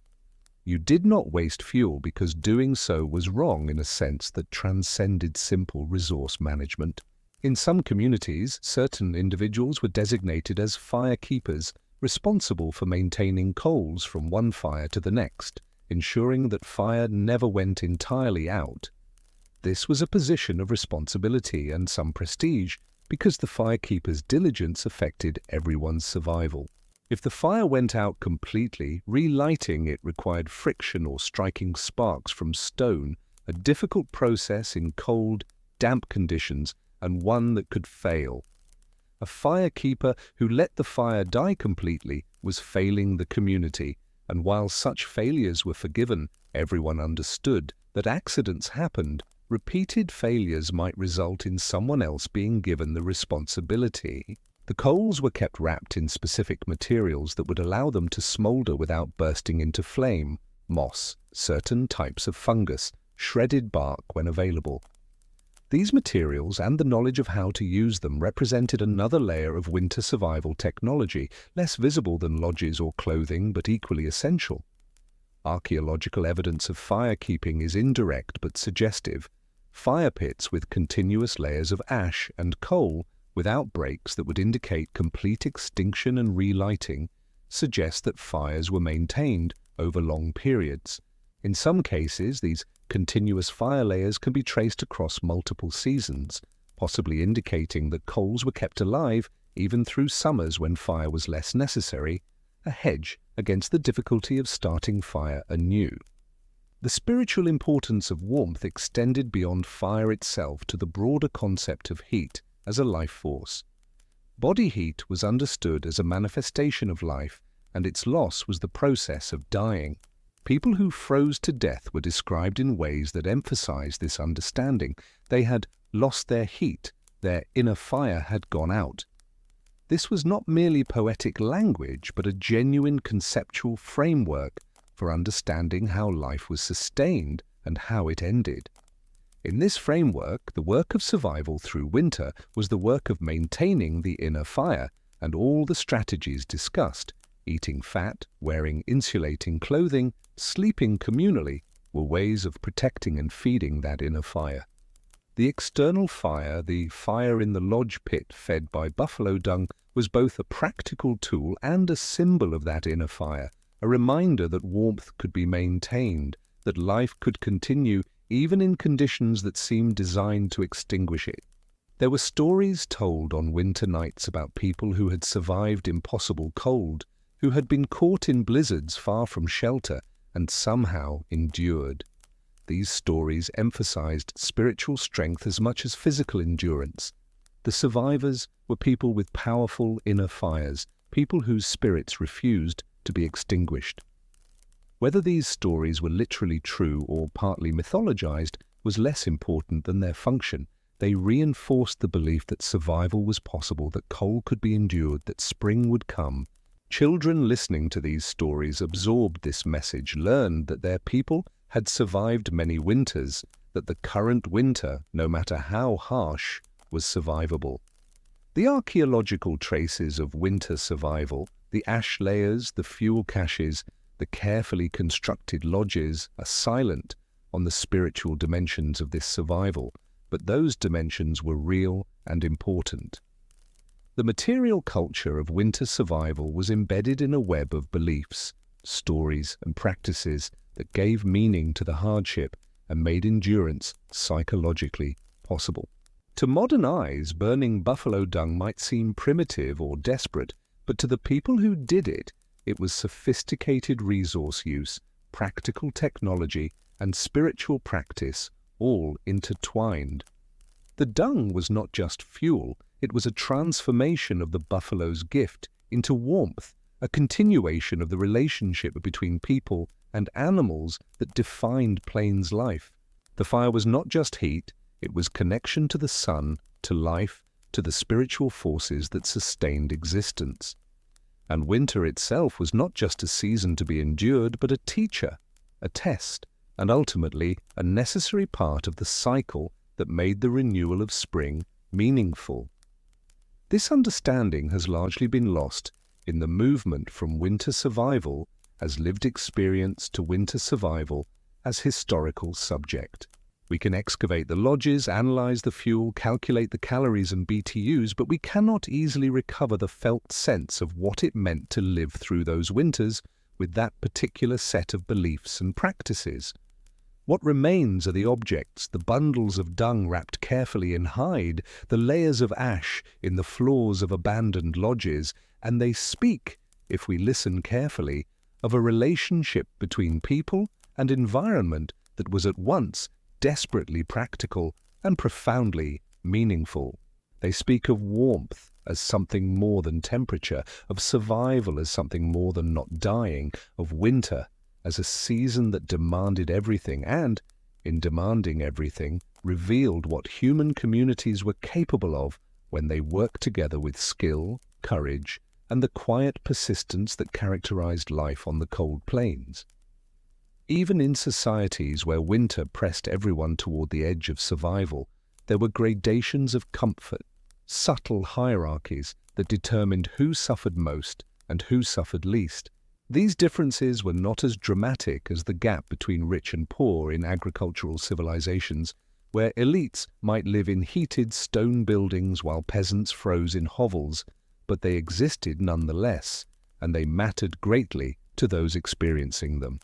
You did not waste fuel because doing so was wrong in a sense that transcended simple resource management. In some communities, certain individuals were designated as fire keepers, responsible for maintaining coals from one fire to the next, ensuring that fire never went entirely out. This was a position of responsibility and some prestige because the firekeeper's diligence affected everyone's survival. If the fire went out completely, relighting it required friction or striking sparks from stone, a difficult process in cold, damp conditions and one that could fail. A firekeeper who let the fire die completely was failing the community, and while such failures were forgiven, everyone understood that accidents happened. Repeated failures might result in someone else being given the responsibility. The coals were kept wrapped in specific materials that would allow them to smolder without bursting into flame: moss, certain types of fungus, shredded bark when available. These materials and the knowledge of how to use them represented another layer of winter survival technology, less visible than lodges or clothing, but equally essential. Archaeological evidence of firekeeping is indirect but suggestive. Fire pits with continuous layers of ash and coal without breaks that would indicate complete extinction and relighting suggest that fires were maintained over long periods. In some cases, these continuous fire layers can be traced across multiple seasons, possibly indicating that coals were kept alive even through summers when fire was less necessary, a hedge against the difficulty of starting fire anew. The spiritual importance of warmth extended beyond fire itself to the broader concept of heat as a life force. Body heat was understood as a manifestation of life, and its loss was the process of dying. People who froze to death were described in ways that emphasized this understanding. They had lost their heat, their inner fire had gone out. This was not merely poetic language, but a genuine conceptual framework for understanding how life was sustained and how it ended. In this framework, the work of survival through winter was the work of maintaining the inner fire, and all the strategies discussed, eating fat, wearing insulating clothing, sleeping communally, were ways of protecting and feeding that inner fire. The external fire, the fire in the lodge pit fed by buffalo dung, was both a practical tool and a symbol of that inner fire, a reminder that warmth could be maintained, that life could continue even in conditions that seemed designed to extinguish it. There were stories told on winter nights about people who had survived impossible cold, who had been caught in blizzards far from shelter, and somehow endured. These stories emphasized spiritual strength as much as physical endurance. The survivors were people with powerful inner fires, people whose spirits refused to be extinguished. Whether these stories were literally true or partly mythologized was less important than their function. They reinforced the belief that survival was possible, that cold could be endured, that spring would come. Children listening to these stories absorbed this message, learned that their people had survived many winters, that the current winter, no matter how harsh, was survivable. The archaeological traces of winter survival, the ash layers, the fuel caches, the carefully constructed lodges, are silent on the spiritual dimensions of this survival, but those dimensions were real and important. The material culture of winter survival was embedded in a web of beliefs, stories, and practices that gave meaning to the hardship and made endurance psychologically possible. To modern eyes, burning buffalo dung might seem primitive or desperate, but to the people who did it, it was sophisticated resource use, practical technology, and spiritual practice all intertwined. The dung was not just fuel, it was a transformation of the buffalo's gift into warmth, a continuation of the relationship between people and animals that defined plains life. The fire was not just heat, it was connection to the sun, to life, to the spiritual forces that sustained existence. And winter itself was not just a season to be endured, but a teacher, a test, and ultimately a necessary part of the cycle that made the renewal of spring meaningful. This understanding has largely been lost in the movement from winter survival as lived experience to winter survival as historical subject. We can excavate the lodges, analyze the fuel, calculate the calories and BTUs, but we cannot easily recover the felt sense of what it meant to live through those winters with that particular set of beliefs and practices. What remains are the objects, the bundles of dung wrapped carefully in hide, the layers of ash in the floors of abandoned lodges, and they speak, if we listen carefully, of a relationship between people and environment that was at once desperately practical and profoundly meaningful. They speak of warmth as something more than temperature, of survival as something more than not dying, of winter as a season that demanded everything and, in demanding everything, revealed what human communities were capable of when they worked together with skill, courage, and the quiet persistence that characterized life on the cold plains. Even in societies where winter pressed everyone toward the edge of survival, there were gradations of comfort, subtle hierarchies that determined who suffered most and who suffered least. These differences were not as dramatic as the gap between rich and poor in agricultural civilizations, where elites might live in heated stone buildings while peasants froze in hovels, but they existed nonetheless, and they mattered greatly to those experiencing them.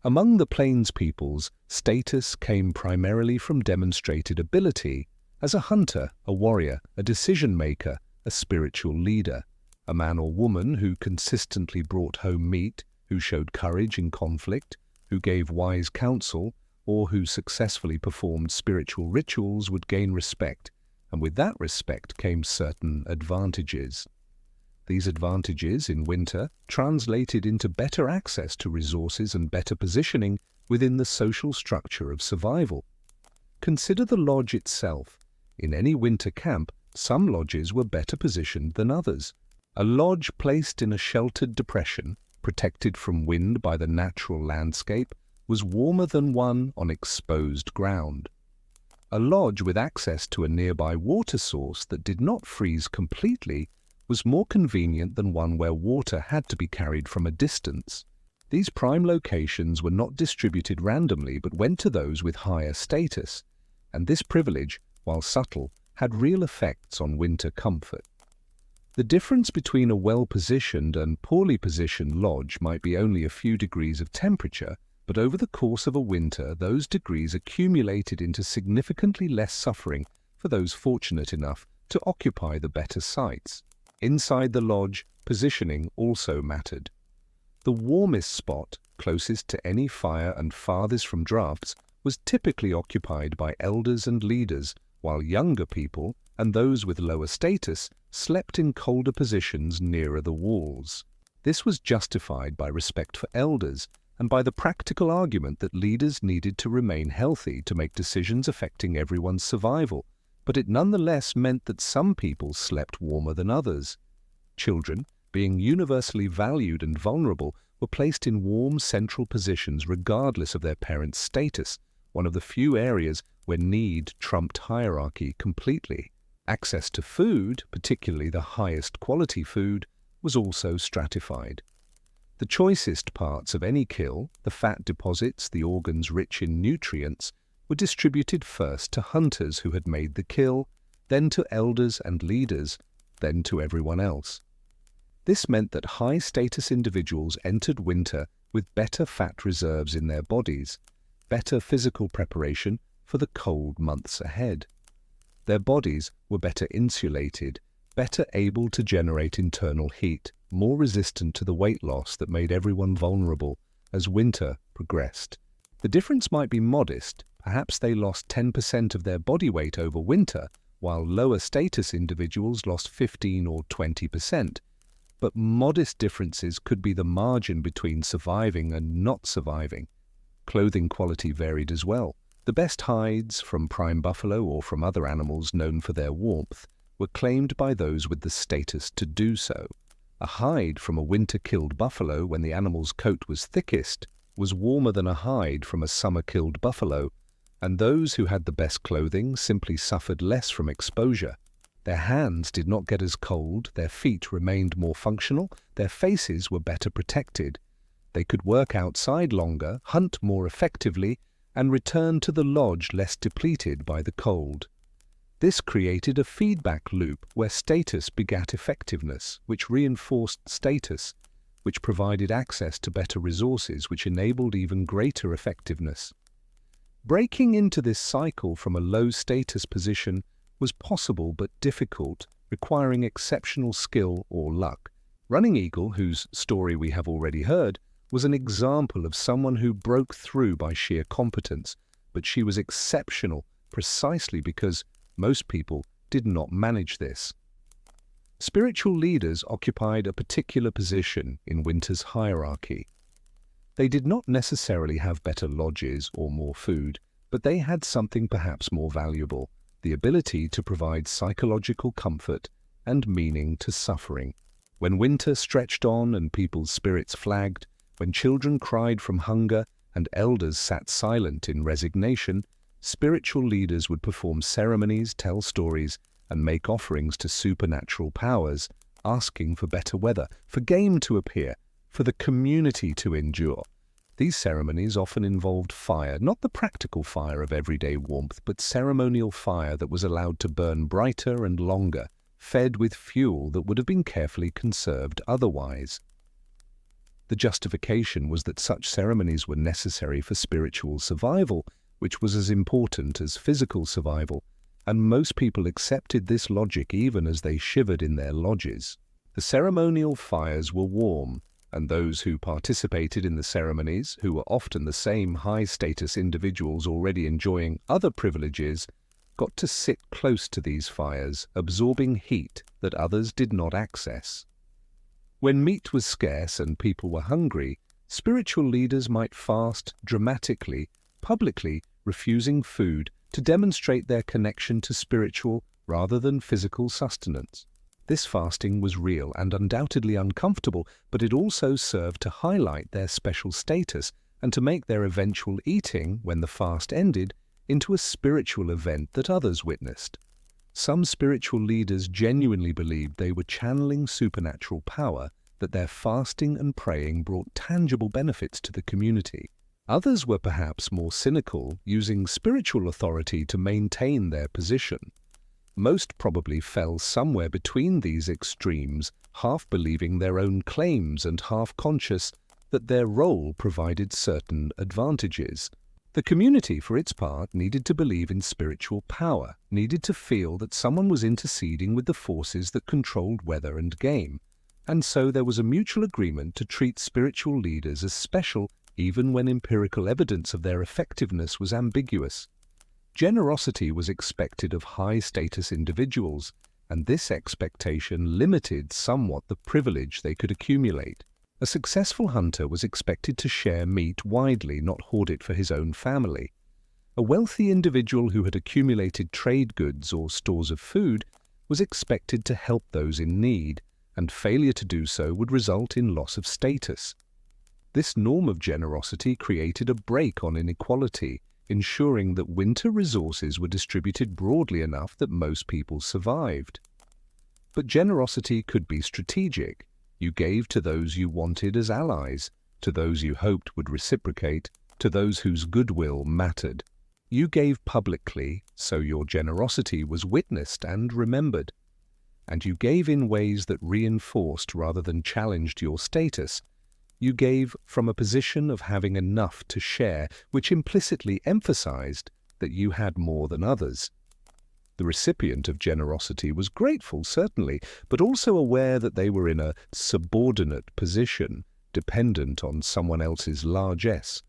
Among the plains peoples, status came primarily from demonstrated ability as a hunter, a warrior, a decision-maker, a spiritual leader, a man or woman who consistently brought home meat, who showed courage in conflict, who gave wise counsel, or who successfully performed spiritual rituals would gain respect, and with that respect came certain advantages. These advantages in winter translated into better access to resources and better positioning within the social structure of survival. Consider the lodge itself. In any winter camp, Some lodges were better positioned than others. A lodge placed in a sheltered depression, protected from wind by the natural landscape, was warmer than one on exposed ground. A lodge with access to a nearby water source that did not freeze completely was more convenient than one where water had to be carried from a distance. These prime locations were not distributed randomly but went to those with higher status, and this privilege, while subtle, had real effects on winter comfort. The difference between a well-positioned and poorly positioned lodge might be only a few degrees of temperature, but over the course of a winter those degrees accumulated into significantly less suffering for those fortunate enough to occupy the better sites. Inside the lodge, positioning also mattered. The warmest spot, closest to any fire and farthest from drafts, was typically occupied by elders and leaders, while younger people and those with lower status slept in colder positions nearer the walls. This was justified by respect for elders and by the practical argument that leaders needed to remain healthy to make decisions affecting everyone's survival, but it nonetheless meant that some people slept warmer than others. Children, being universally valued and vulnerable, were placed in warm central positions regardless of their parents' status, one of the few areas where need trumped hierarchy completely. Access to food, particularly the highest quality food, was also stratified. The choicest parts of any kill, the fat deposits, the organs rich in nutrients, were distributed first to hunters who had made the kill, then to elders and leaders, then to everyone else. This meant that high-status individuals entered winter with better fat reserves in their bodies, better physical preparation for the cold months ahead. Their bodies were better insulated, better able to generate internal heat, more resistant to the weight loss that made everyone vulnerable as winter progressed. The difference might be modest. Perhaps they lost 10% of their body weight over winter, while lower-status individuals lost 15 or 20%. But modest differences could be the margin between surviving and not surviving. Clothing quality varied as well. The best hides, from prime buffalo or from other animals known for their warmth, were claimed by those with the status to do so. A hide from a winter-killed buffalo when the animal's coat was thickest was warmer than a hide from a summer-killed buffalo, and those who had the best clothing simply suffered less from exposure. Their hands did not get as cold, their feet remained more functional, their faces were better protected. They could work outside longer, hunt more effectively, and return to the lodge less depleted by the cold. This created a feedback loop where status begat effectiveness, which reinforced status, which provided access to better resources, which enabled even greater effectiveness. Breaking into this cycle from a low-status position was possible but difficult, requiring exceptional skill or luck. Running Eagle, whose story we have already heard, was an example of someone who broke through by sheer competence, but she was exceptional precisely because most people did not manage this. Spiritual leaders occupied a particular position in winter's hierarchy. They did not necessarily have better lodges or more food, but they had something perhaps more valuable: the ability to provide psychological comfort and meaning to suffering. When winter stretched on and people's spirits flagged, when children cried from hunger and elders sat silent in resignation, spiritual leaders would perform ceremonies, tell stories, and make offerings to supernatural powers, asking for better weather, for game to appear, for the community to endure. These ceremonies often involved fire, not the practical fire of everyday warmth, but ceremonial fire that was allowed to burn brighter and longer, fed with fuel that would have been carefully conserved otherwise. The justification was that such ceremonies were necessary for spiritual survival, which was as important as physical survival, and most people accepted this logic even as they shivered in their lodges. The ceremonial fires were warm, and those who participated in the ceremonies, who were often the same high-status individuals already enjoying other privileges, got to sit close to these fires, absorbing heat that others did not access. When meat was scarce and people were hungry, spiritual leaders might fast dramatically, publicly refusing food to demonstrate their connection to spiritual rather than physical sustenance. This fasting was real and undoubtedly uncomfortable, but it also served to highlight their special status and to make their eventual eating, when the fast ended, into a spiritual event that others witnessed. Some spiritual leaders genuinely believed they were channeling supernatural power, that their fasting and praying brought tangible benefits to the community. Others were perhaps more cynical, using spiritual authority to maintain their position. Most probably fell somewhere between these extremes, half believing their own claims and half conscious that their role provided certain advantages. The community, for its part, needed to believe in spiritual power, needed to feel that someone was interceding with the forces that controlled weather and game, and so there was a mutual agreement to treat spiritual leaders as special even when empirical evidence of their effectiveness was ambiguous. Generosity was expected of high-status individuals, and this expectation limited somewhat the privilege they could accumulate. A successful hunter was expected to share meat widely, not hoard it for his own family. A wealthy individual who had accumulated trade goods or stores of food was expected to help those in need, and failure to do so would result in loss of status. This norm of generosity created a brake on inequality, ensuring that winter resources were distributed broadly enough that most people survived. But generosity could be strategic. You gave to those you wanted as allies, to those you hoped would reciprocate, to those whose goodwill mattered. You gave publicly, so your generosity was witnessed and remembered. And you gave in ways that reinforced rather than challenged your status. You gave from a position of having enough to share, which implicitly emphasized that you had more than others. The recipient of generosity was grateful, certainly, but also aware that they were in a subordinate position, dependent on someone else's largesse.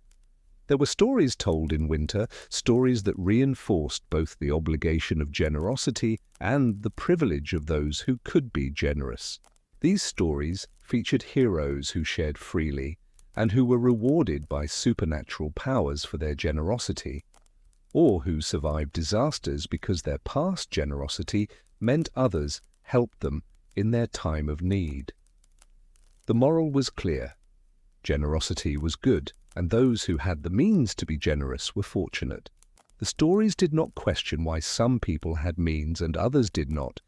There were stories told in winter, stories that reinforced both the obligation of generosity and the privilege of those who could be generous. These stories featured heroes who shared freely and who were rewarded by supernatural powers for their generosity, or who survived disasters because their past generosity meant others helped them in their time of need. The moral was clear. Generosity was good, and those who had the means to be generous were fortunate. The stories did not question why some people had means and others did not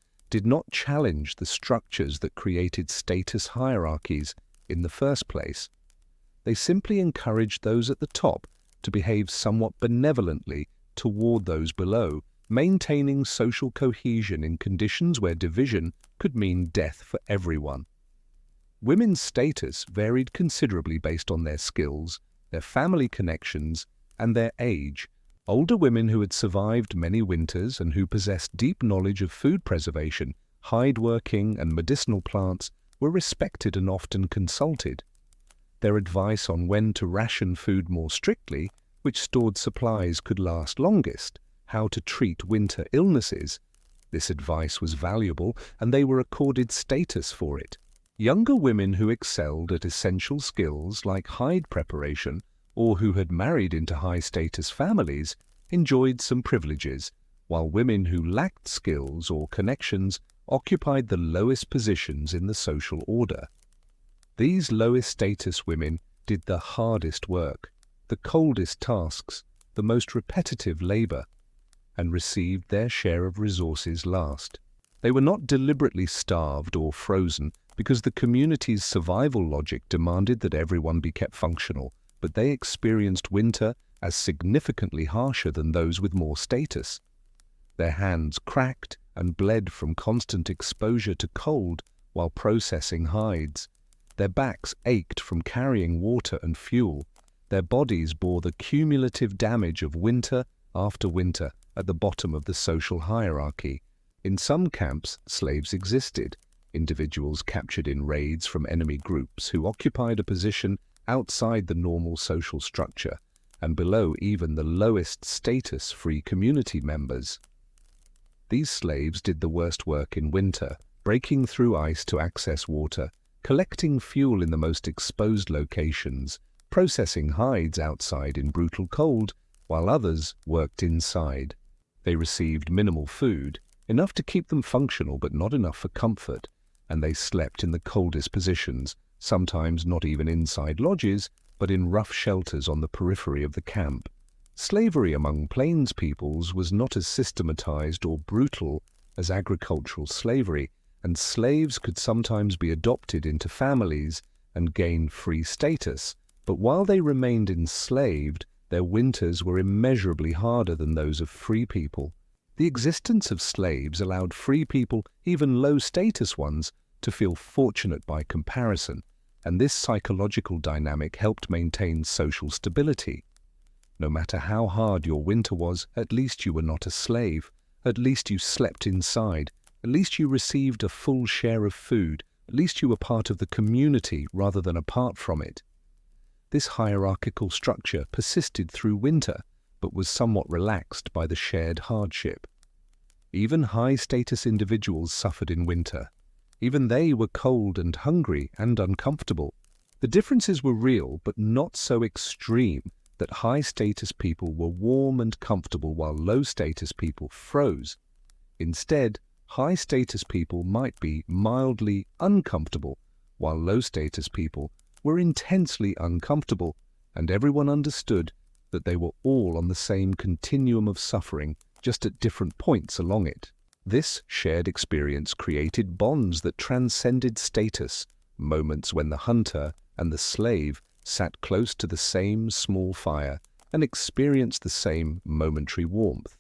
challenge the structures that created status hierarchies in the first place. They simply encouraged those at the top to behave somewhat benevolently toward those below, maintaining social cohesion in conditions where division could mean death for everyone. Women's status varied considerably based on their skills, their family connections, and their age. Older women who had survived many winters and who possessed deep knowledge of food preservation, hide-working, and medicinal plants were respected and often consulted. Their advice on when to ration food more strictly, which stored supplies could last longest, how to treat winter illnesses. This advice was valuable, and they were accorded status for it. Younger women who excelled at essential skills like hide preparation, or who had married into high-status families, enjoyed some privileges, while women who lacked skills or connections occupied the lowest positions in the social order. These lowest-status women did the hardest work, the coldest tasks, the most repetitive labor, and received their share of resources last. They were not deliberately starved or frozen because the community's survival logic demanded that everyone be kept functional, but they experienced winter as significantly harsher than those with more status. Their hands cracked and bled from constant exposure to cold while processing hides. Their backs ached from carrying water and fuel. Their bodies bore the cumulative damage of winter after winter at the bottom of the social hierarchy. In some camps, slaves existed, individuals captured in raids from enemy groups who occupied a position outside the normal social structure and below even the lowest status free community members. These slaves did the worst work in winter, breaking through ice to access water, collecting fuel in the most exposed locations, processing hides outside in brutal cold, while others worked inside. They received minimal food, enough to keep them functional but not enough for comfort, and they slept in the coldest positions, sometimes not even inside lodges, but in rough shelters on the periphery of the camp. Slavery among plains peoples was not as systematized or brutal as agricultural slavery, and slaves could sometimes be adopted into families and gain free status, but while they remained enslaved, their winters were immeasurably harder than those of free people. The existence of slaves allowed free people, even low-status ones, to feel fortunate by comparison, and this psychological dynamic helped maintain social stability. No matter how hard your winter was, at least you were not a slave, at least you slept inside, at least you received a full share of food, at least you were part of the community rather than apart from it. This hierarchical structure persisted through winter, but was somewhat relaxed by the shared hardship. Even high-status individuals suffered in winter. Even they were cold and hungry and uncomfortable. The differences were real, but not so extreme that high-status people were warm and comfortable while low-status people froze. Instead, high-status people might be mildly uncomfortable, while low-status people were intensely uncomfortable, and everyone understood that they were all on the same continuum of suffering, just at different points along it. This shared experience created bonds that transcended status, moments when the hunter and the slave sat close to the same small fire and experienced the same momentary warmth.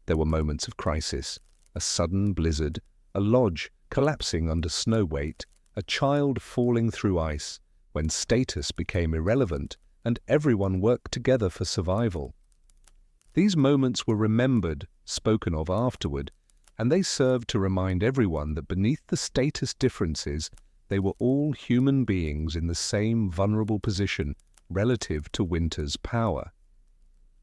There were moments of crisis, a sudden blizzard, a lodge collapsing under snow weight, a child falling through ice, when status became irrelevant and everyone worked together for survival. These moments were remembered, spoken of afterward, and they served to remind everyone that beneath the status differences, they were all human beings in the same vulnerable position relative to winter's power.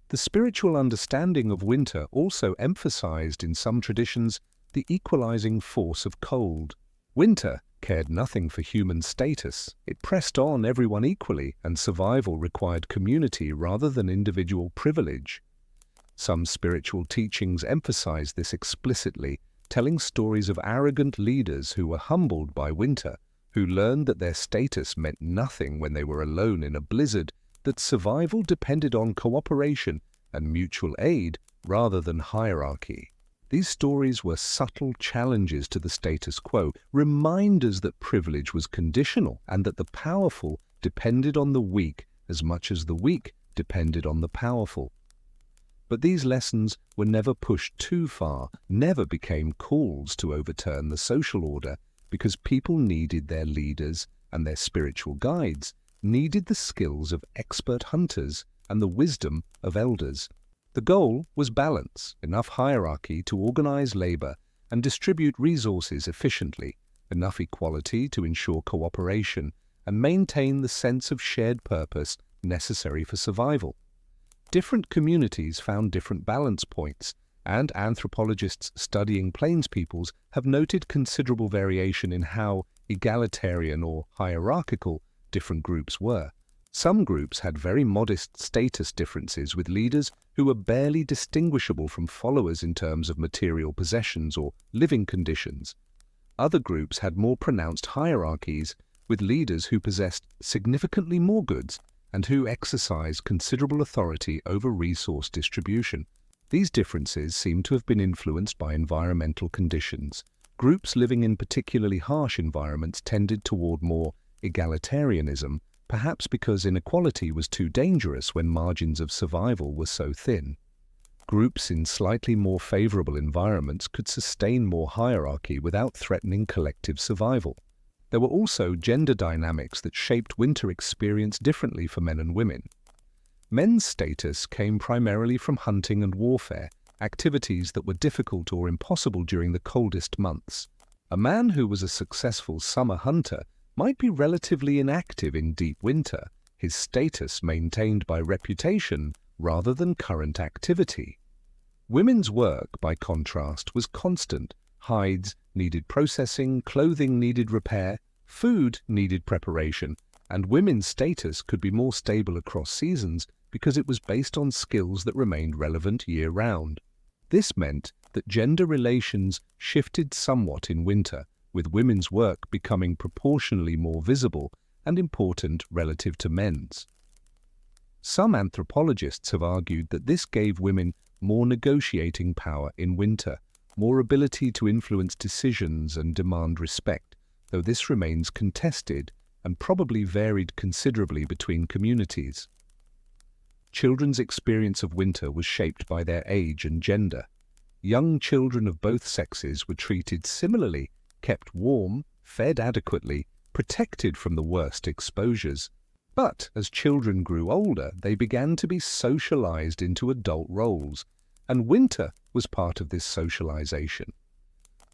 The spiritual understanding of winter also emphasized in some traditions the equalizing force of cold. Winter cared nothing for human status. It pressed on everyone equally, and survival required community rather than individual privilege. Some spiritual teachings emphasize this explicitly, telling stories of arrogant leaders who were humbled by winter, who learned that their status meant nothing when they were alone in a blizzard, that survival depended on cooperation and mutual aid rather than hierarchy. These stories were subtle challenges to the status quo, reminders that privilege was conditional and that the powerful depended on the weak as much as the weak depended on the powerful. But these lessons were never pushed too far, never became calls to overturn the social order, because people needed their leaders and their spiritual guides, needed the skills of expert hunters and the wisdom of elders. The goal was balance, enough hierarchy to organize labor and distribute resources efficiently, enough equality to ensure cooperation and maintain the sense of shared purpose necessary for survival. Different communities found different balance points, and anthropologists studying plains peoples have noted considerable variation in how egalitarian or hierarchical different groups were. Some groups had very modest status differences with leaders who were barely distinguishable from followers in terms of material possessions or living conditions. Other groups had more pronounced hierarchies, with leaders who possessed significantly more goods and who exercised considerable authority over resource distribution. These differences seem to have been influenced by environmental conditions. Groups living in particularly harsh environments tended toward more egalitarianism, perhaps because inequality was too dangerous when margins of survival were so thin. Groups in slightly more favorable environments could sustain more hierarchy without threatening collective survival. There were also gender dynamics that shaped winter experience differently for men and women. Men's status came primarily from hunting and warfare, activities that were difficult or impossible during the coldest months. A man who was a successful summer hunter might be relatively inactive in deep winter, his status maintained by reputation rather than current activity. Women's work, by contrast, was constant. Hides needed processing, clothing needed repair, food needed preparation, and women's status could be more stable across seasons because it was based on skills that remained relevant year-round. This meant that gender relations shifted somewhat in winter, with women's work becoming proportionally more visible and important relative to men's. Some anthropologists have argued that this gave women more negotiating power in winter, more ability to influence decisions and demand respect, though this remains contested and probably varied considerably between communities. Children's experience of winter was shaped by their age and gender. Young children of both sexes were treated similarly, kept warm, fed adequately, protected from the worst exposures. But as children grew older, they began to be socialized into adult roles, and winter was part of this socialization.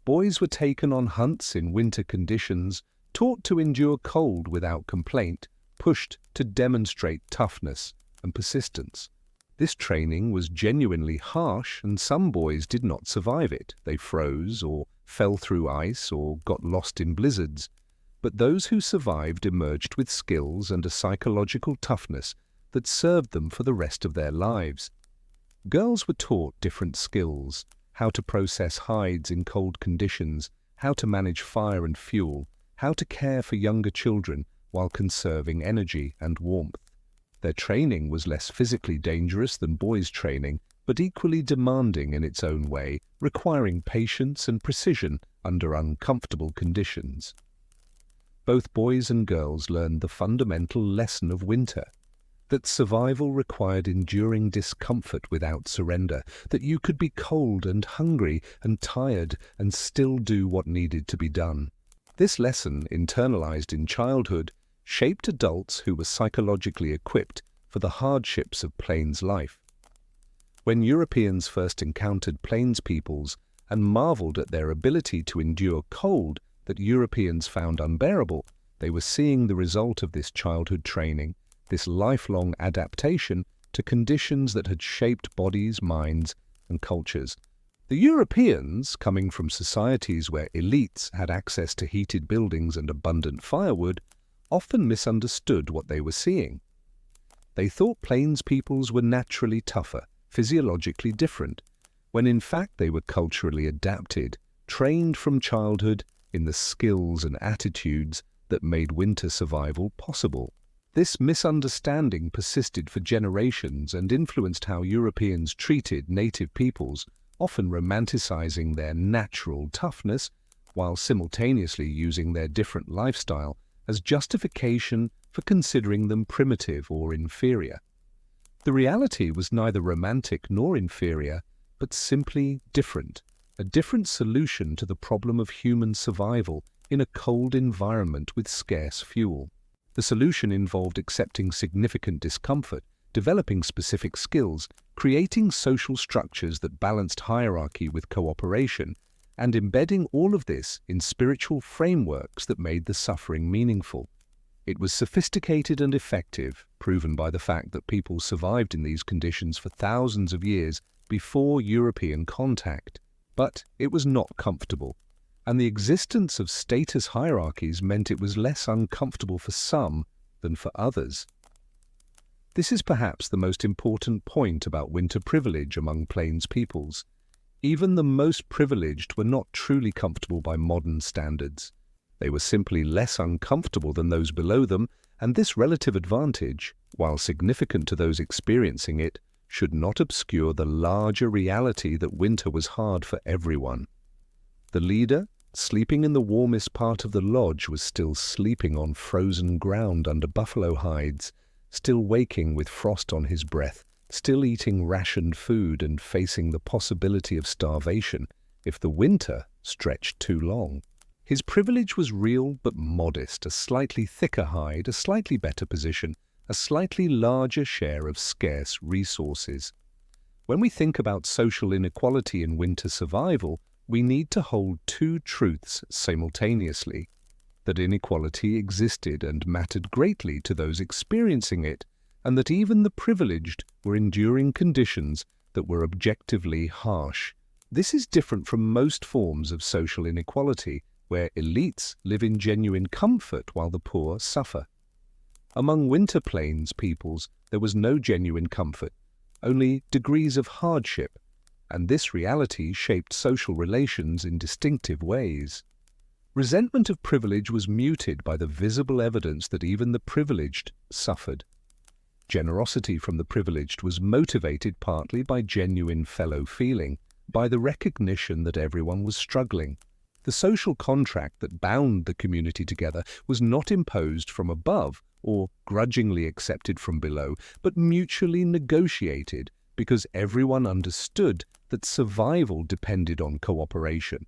Boys were taken on hunts in winter conditions, taught to endure cold without complaint, pushed to demonstrate toughness and persistence. This training was genuinely harsh, and some boys did not survive it. They froze or fell through ice or got lost in blizzards. But those who survived emerged with skills and a psychological toughness that served them for the rest of their lives. Girls were taught different skills: how to process hides in cold conditions, how to manage fire and fuel, how to care for younger children while conserving energy and warmth. Their training was less physically dangerous than boys' training, but equally demanding in its own way, requiring patience and precision under uncomfortable conditions. Both boys and girls learned the fundamental lesson of winter, that survival required enduring discomfort without surrender, that you could be cold and hungry and tired and still do what needed to be done. This lesson, internalized in childhood, shaped adults who were psychologically equipped for the hardships of plains life. When Europeans first encountered plains peoples and marveled at their ability to endure cold that Europeans found unbearable, they were seeing the result of this childhood training, this lifelong adaptation to conditions that had shaped bodies, minds, and cultures. The Europeans, coming from societies where elites had access to heated buildings and abundant firewood, often misunderstood what they were seeing. They thought plains peoples were naturally tougher, physiologically different, when in fact they were culturally adapted, trained from childhood in the skills and attitudes that made winter survival possible. This misunderstanding persisted for generations and influenced how Europeans treated native peoples, often romanticizing their natural toughness while simultaneously using their different lifestyle as justification for considering them primitive or inferior. The reality was neither romantic nor inferior, but simply different, a different solution to the problem of human survival in a cold environment with scarce fuel. The solution involved accepting significant discomfort, developing specific skills, creating social structures that balanced hierarchy with cooperation, and embedding all of this in spiritual frameworks that made the suffering meaningful. It was sophisticated and effective, proven by the fact that people survived in these conditions for thousands of years before European contact. But it was not comfortable, and the existence of status hierarchies meant it was less uncomfortable for some than for others. This is perhaps the most important point about winter privilege among plains peoples. Even the most privileged were not truly comfortable by modern standards. They were simply less uncomfortable than those below them, and this relative advantage, while significant to those experiencing it, should not obscure the larger reality that winter was hard for everyone. The leader, sleeping in the warmest part of the lodge, was still sleeping on frozen ground under buffalo hides, still waking with frost on his breath, still eating rationed food and facing the possibility of starvation if the winter stretched too long. His privilege was real but modest, a slightly thicker hide, a slightly better position, a slightly larger share of scarce resources. When we think about social inequality in winter survival, we need to hold two truths simultaneously: that inequality existed and mattered greatly to those experiencing it, and that even the privileged were enduring conditions that were objectively harsh. This is different from most forms of social inequality, where elites live in genuine comfort while the poor suffer. Among winter plains peoples, there was no genuine comfort, only degrees of hardship, and this reality shaped social relations in distinctive ways. Resentment of privilege was muted by the visible evidence that even the privileged suffered. Generosity from the privileged was motivated partly by genuine fellow feeling, by the recognition that everyone was struggling. The social contract that bound the community together was not imposed from above or grudgingly accepted from below, but mutually negotiated because everyone understood that survival depended on cooperation.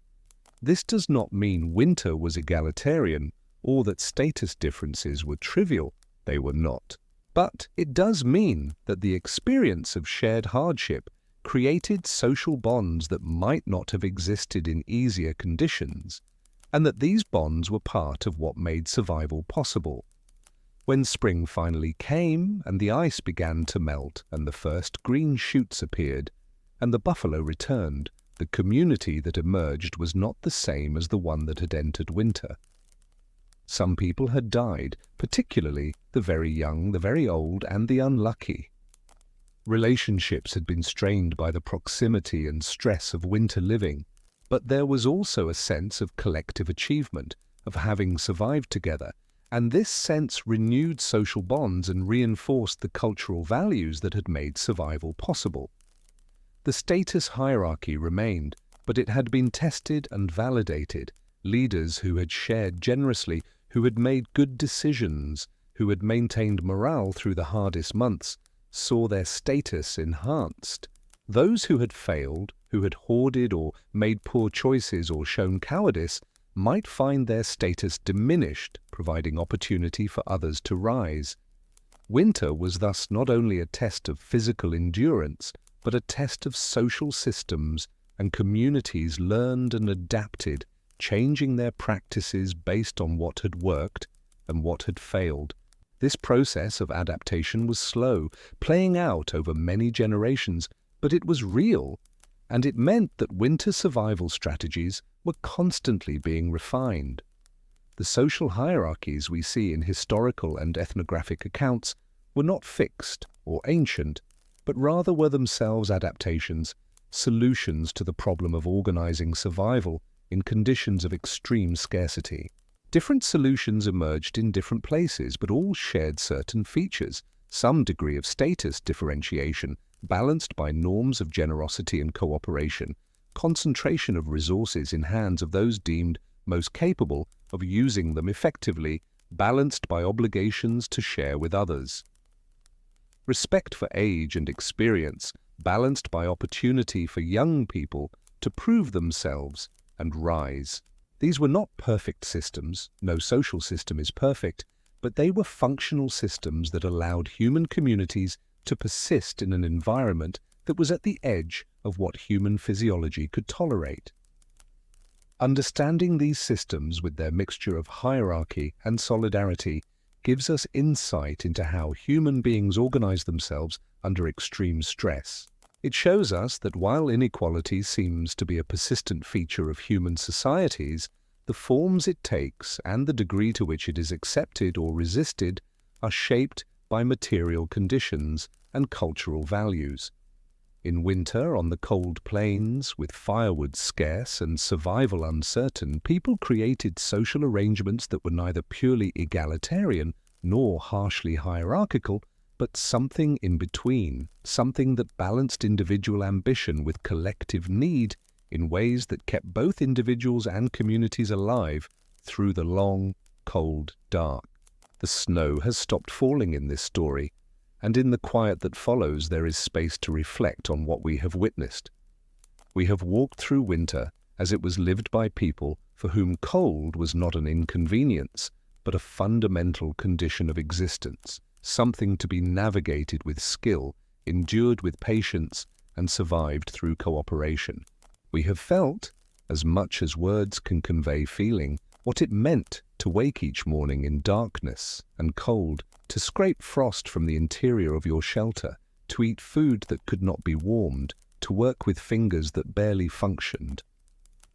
This does not mean winter was egalitarian or that status differences were trivial. They were not. But it does mean that the experience of shared hardship created social bonds that might not have existed in easier conditions, and that these bonds were part of what made survival possible. When spring finally came and the ice began to melt and the first green shoots appeared and the buffalo returned, the community that emerged was not the same as the one that had entered winter. Some people had died, particularly the very young, the very old, and the unlucky. Relationships had been strained by the proximity and stress of winter living, but there was also a sense of collective achievement, of having survived together, and this sense renewed social bonds and reinforced the cultural values that had made survival possible. The status hierarchy remained, but it had been tested and validated. Leaders who had shared generously, who had made good decisions, who had maintained morale through the hardest months, saw their status enhanced. Those who had failed, who had hoarded or made poor choices or shown cowardice, might find their status diminished, providing opportunity for others to rise. Winter was thus not only a test of physical endurance, but a test of social systems, and communities learned and adapted, changing their practices based on what had worked and what had failed. This process of adaptation was slow, playing out over many generations, but it was real, and it meant that winter survival strategies were constantly being refined. The social hierarchies we see in historical and ethnographic accounts were not fixed or ancient, but rather were themselves adaptations, solutions to the problem of organizing survival in conditions of extreme scarcity. Different solutions emerged in different places, but all shared certain features, some degree of status differentiation, balanced by norms of generosity and cooperation, concentration of resources in hands of those deemed most capable of using them effectively, balanced by obligations to share with others. Respect for age and experience, balanced by opportunity for young people to prove themselves and rise. These were not perfect systems, no social system is perfect, but they were functional systems that allowed human communities to persist in an environment that was at the edge of what human physiology could tolerate. Understanding these systems with their mixture of hierarchy and solidarity gives us insight into how human beings organize themselves under extreme stress. It shows us that while inequality seems to be a persistent feature of human societies, the forms it takes and the degree to which it is accepted or resisted are shaped by material conditions and cultural values. In winter, on the cold plains, with firewood scarce and survival uncertain, people created social arrangements that were neither purely egalitarian nor harshly hierarchical, but something in between, something that balanced individual ambition with collective need in ways that kept both individuals and communities alive through the long, cold dark. The snow has stopped falling in this story, and in the quiet that follows there is space to reflect on what we have witnessed. We have walked through winter as it was lived by people for whom cold was not an inconvenience, but a fundamental condition of existence, something to be navigated with skill, endured with patience, and survived through cooperation. We have felt, as much as words can convey feeling, what it meant to wake each morning in darkness and cold, to scrape frost from the interior of your shelter, to eat food that could not be warmed, to work with fingers that barely functioned.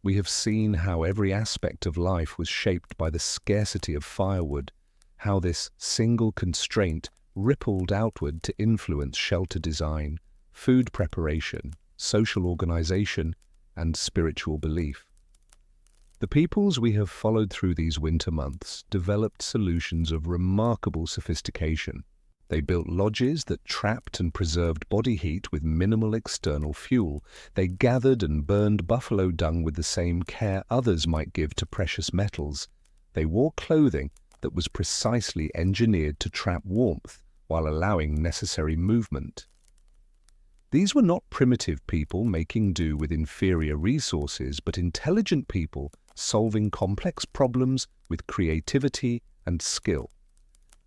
We have seen how every aspect of life was shaped by the scarcity of firewood, how this single constraint rippled outward to influence shelter design, food preparation, social organization, and spiritual belief. The peoples we have followed through these winter months developed solutions of remarkable sophistication. They built lodges that trapped and preserved body heat with minimal external fuel. They gathered and burned buffalo dung with the same care others might give to precious metals. They wore clothing that was precisely engineered to trap warmth while allowing necessary movement. These were not primitive people making do with inferior resources, but intelligent people solving complex problems with creativity and skill.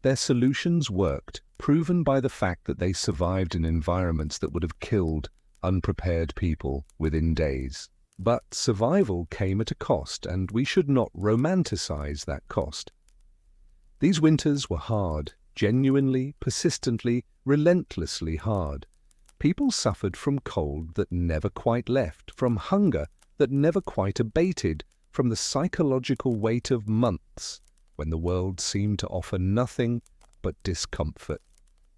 Their solutions worked, proven by the fact that they survived in environments that would have killed unprepared people within days. But survival came at a cost, and we should not romanticize that cost. These winters were hard, genuinely, persistently, relentlessly hard. People suffered from cold that never quite left, from hunger that never quite abated, from the psychological weight of months when the world seemed to offer nothing but discomfort.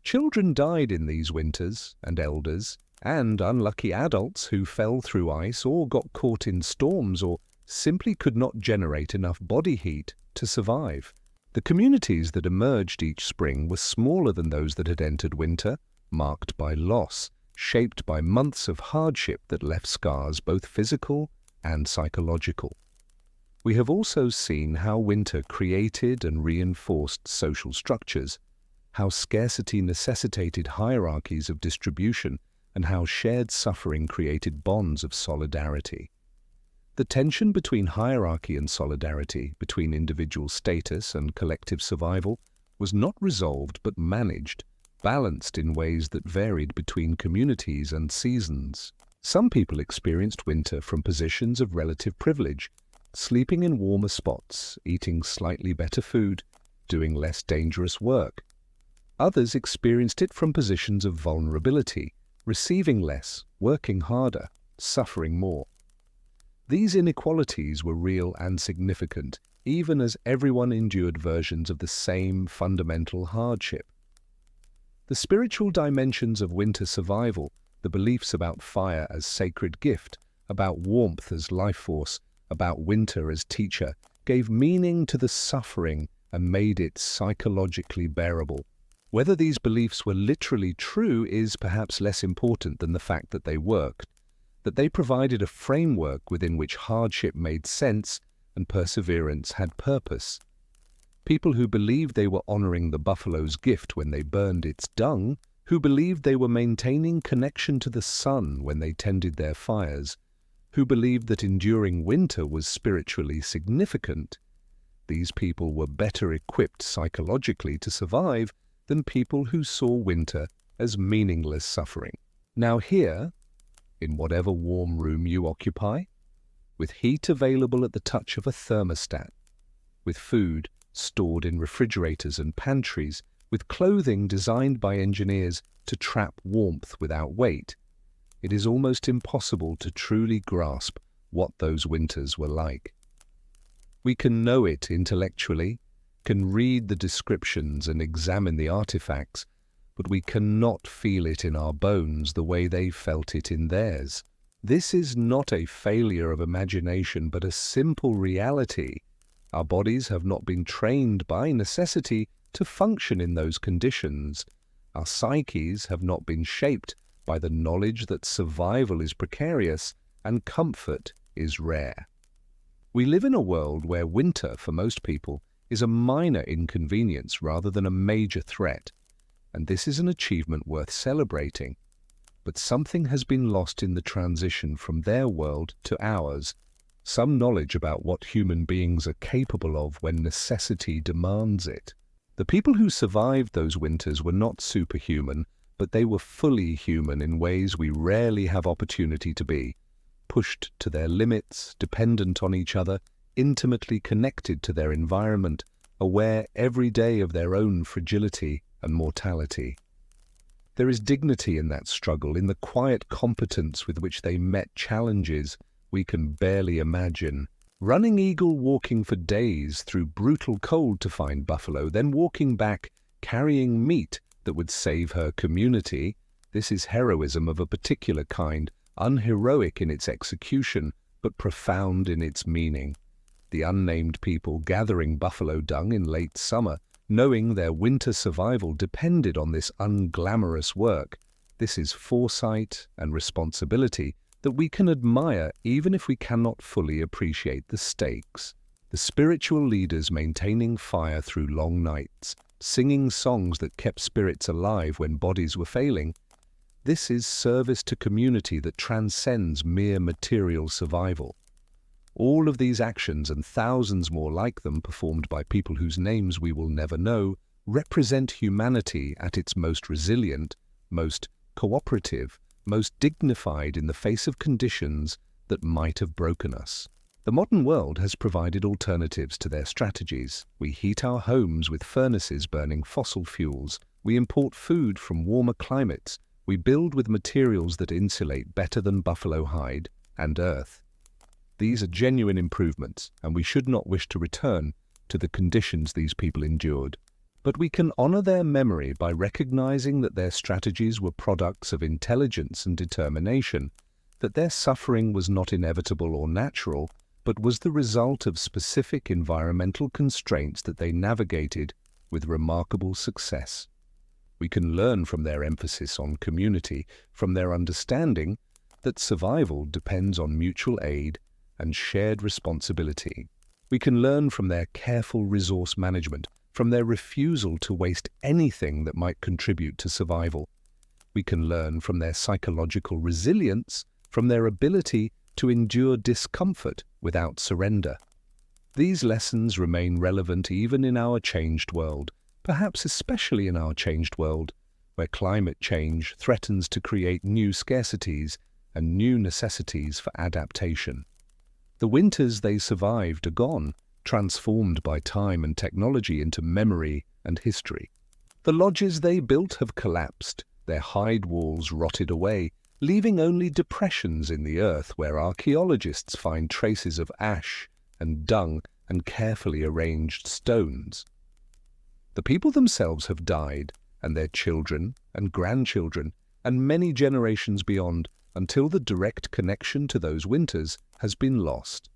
Children died in these winters, and elders, and unlucky adults who fell through ice or got caught in storms or simply could not generate enough body heat to survive. The communities that emerged each spring were smaller than those that had entered winter, marked by loss, shaped by months of hardship that left scars both physical and psychological. We have also seen how winter created and reinforced social structures, how scarcity necessitated hierarchies of distribution, and how shared suffering created bonds of solidarity. The tension between hierarchy and solidarity, between individual status and collective survival, was not resolved but managed, balanced in ways that varied between communities and seasons. Some people experienced winter from positions of relative privilege, sleeping in warmer spots, eating slightly better food, doing less dangerous work. Others experienced it from positions of vulnerability, receiving less, working harder, suffering more. These inequalities were real and significant, even as everyone endured versions of the same fundamental hardship. The spiritual dimensions of winter survival, the beliefs about fire as sacred gift, about warmth as life force, about winter as teacher, gave meaning to the suffering and made it psychologically bearable. Whether these beliefs were literally true is perhaps less important than the fact that they worked, that they provided a framework within which hardship made sense and perseverance had purpose. People who believed they were honoring the buffalo's gift when they burned its dung, who believed they were maintaining connection to the sun when they tended their fires, who believed that enduring winter was spiritually significant. These people were better equipped psychologically to survive than people who saw winter as meaningless suffering. Now here, in whatever warm room you occupy, with heat available at the touch of a thermostat, with food stored in refrigerators and pantries, with clothing designed by engineers to trap warmth without weight, it is almost impossible to truly grasp what those winters were like. We can know it intellectually, can read the descriptions and examine the artifacts, but we cannot feel it in our bones the way they felt it in theirs. This is not a failure of imagination, but a simple reality. Our bodies have not been trained by necessity to function in those conditions. Our psyches have not been shaped by the knowledge that survival is precarious and comfort is rare. We live in a world where winter, for most people, is a minor inconvenience rather than a major threat, and this is an achievement worth celebrating. But something has been lost in the transition from their world to ours, some knowledge about what human beings are capable of when necessity demands it. The people who survived those winters were not superhuman, but they were fully human in ways we rarely have opportunity to be, pushed to their limits, dependent on each other, intimately connected to their environment, aware every day of their own fragility and mortality. There is dignity in that struggle, in the quiet competence with which they met challenges we can barely imagine. Running eagle walking for days through brutal cold to find buffalo, then walking back carrying meat that would save her community. This is heroism of a particular kind, unheroic in its execution, but profound in its meaning. The unnamed people gathering buffalo dung in late summer, knowing their winter survival depended on this unglamorous work. This is foresight and responsibility that we can admire even if we cannot fully appreciate the stakes. The spiritual leaders maintaining fire through long nights, singing songs that kept spirits alive when bodies were failing. This is service to community that transcends mere material survival. All of these actions and thousands more like them performed by people whose names we will never know represent humanity at its most resilient, most cooperative, most dignified in the face of conditions that might have broken us. The modern world has provided alternatives to their strategies. We heat our homes with furnaces burning fossil fuels. We import food from warmer climates. We build with materials that insulate better than buffalo hide and earth. These are genuine improvements, and we should not wish to return to the conditions these people endured. But we can honor their memory by recognizing that their strategies were products of intelligence and determination, that their suffering was not inevitable or natural, but was the result of specific environmental constraints that they navigated with remarkable success. We can learn from their emphasis on community, from their understanding that survival depends on mutual aid and shared responsibility. We can learn from their careful resource management, from their refusal to waste anything that might contribute to survival. We can learn from their psychological resilience, from their ability to endure discomfort without surrender. These lessons remain relevant even in our changed world, perhaps especially in our changed world, where climate change threatens to create new scarcities and new necessities for adaptation. The winters they survived are gone, transformed by time and technology into memory and history. The lodges they built have collapsed, their hide walls rotted away, leaving only depressions in the earth where archaeologists find traces of ash and dung and carefully arranged stones. The people themselves have died, and their children and grandchildren, and many generations beyond, until the direct connection to those winters has been lost.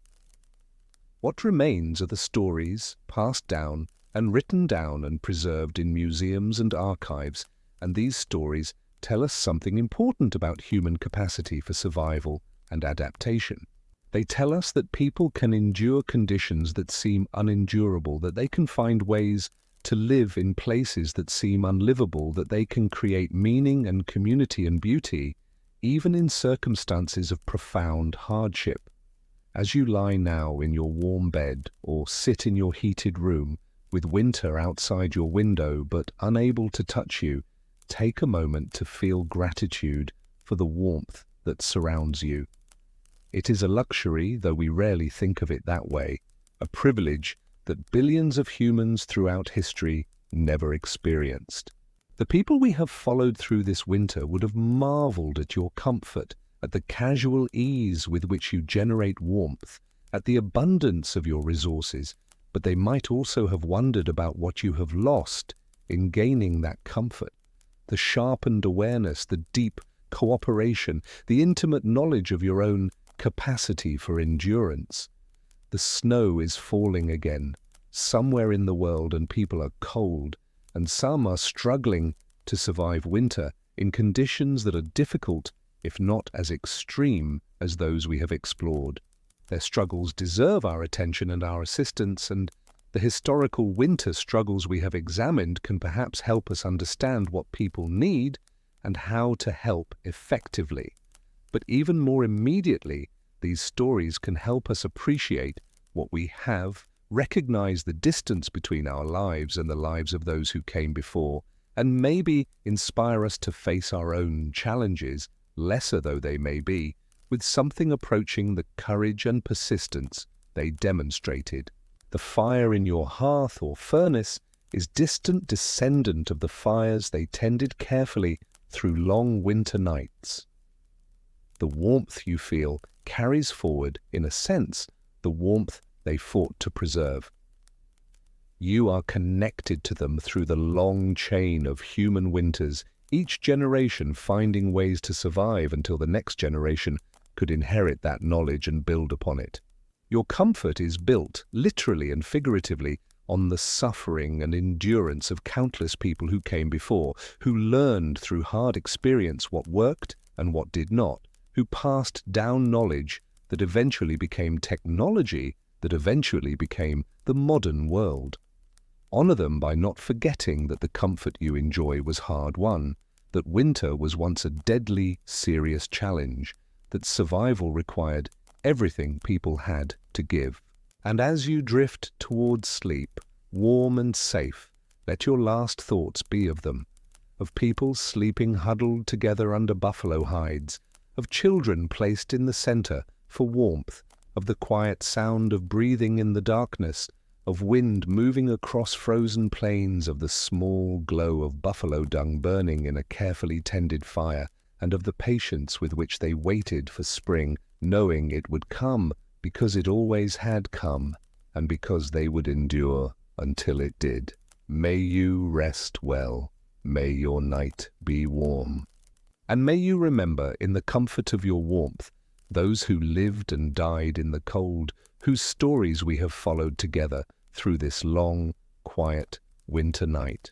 What remains are the stories passed down and written down and preserved in museums and archives, and these stories tell us something important about human capacity for survival and adaptation. They tell us that people can endure conditions that seem unendurable, that they can find ways to live in places that seem unlivable, that they can create meaning and community and beauty, even in circumstances of profound hardship. As you lie now in your warm bed or sit in your heated room with winter outside your window but unable to touch you, take a moment to feel gratitude for the warmth that surrounds you. It is a luxury, though we rarely think of it that way, a privilege that billions of humans throughout history never experienced. The people we have followed through this winter would have marveled at your comfort, at the casual ease with which you generate warmth, at the abundance of your resources, but they might also have wondered about what you have lost in gaining that comfort. The sharpened awareness, the deep cooperation, the intimate knowledge of your own capacity for endurance. The snow is falling again, somewhere in the world, and people are cold, and some are struggling to survive winter in conditions that are difficult, if not as extreme as those we have explored. Their struggles deserve our attention and our assistance, and the historical winter struggles we have examined can perhaps help us understand what people need and how to help effectively. But even more immediately, these stories can help us appreciate what we have, recognize the distance between our lives and the lives of those who came before, and maybe inspire us to face our own challenges, lesser though they may be, with something approaching the courage and persistence they demonstrated. The fire in your hearth or furnace is distant descendant of the fires they tended carefully through long winter nights. The warmth you feel carries forward, in a sense, the warmth they fought to preserve. You are connected to them through the long chain of human winters, each generation finding ways to survive until the next generation could inherit that knowledge and build upon it. Your comfort is built, literally and figuratively, on the suffering and endurance of countless people who came before, who learned through hard experience what worked and what did not, who passed down knowledge that eventually became technology, that eventually became the modern world. Honor them by not forgetting that the comfort you enjoy was hard-won, that winter was once a deadly, serious challenge, that survival required everything people had to give. And as you drift towards sleep, warm and safe, let your last thoughts be of them, of people sleeping huddled together under buffalo hides, of children placed in the center for warmth, of the quiet sound of breathing in the darkness, of wind moving across frozen plains, of the small glow of buffalo dung burning in a carefully tended fire, and of the patience with which they waited for spring, knowing it would come because it always had come, and because they would endure until it did. May you rest well. May your night be warm. And may you remember, in the comfort of your warmth, those who lived and died in the cold, whose stories we have followed together through this long, quiet winter night.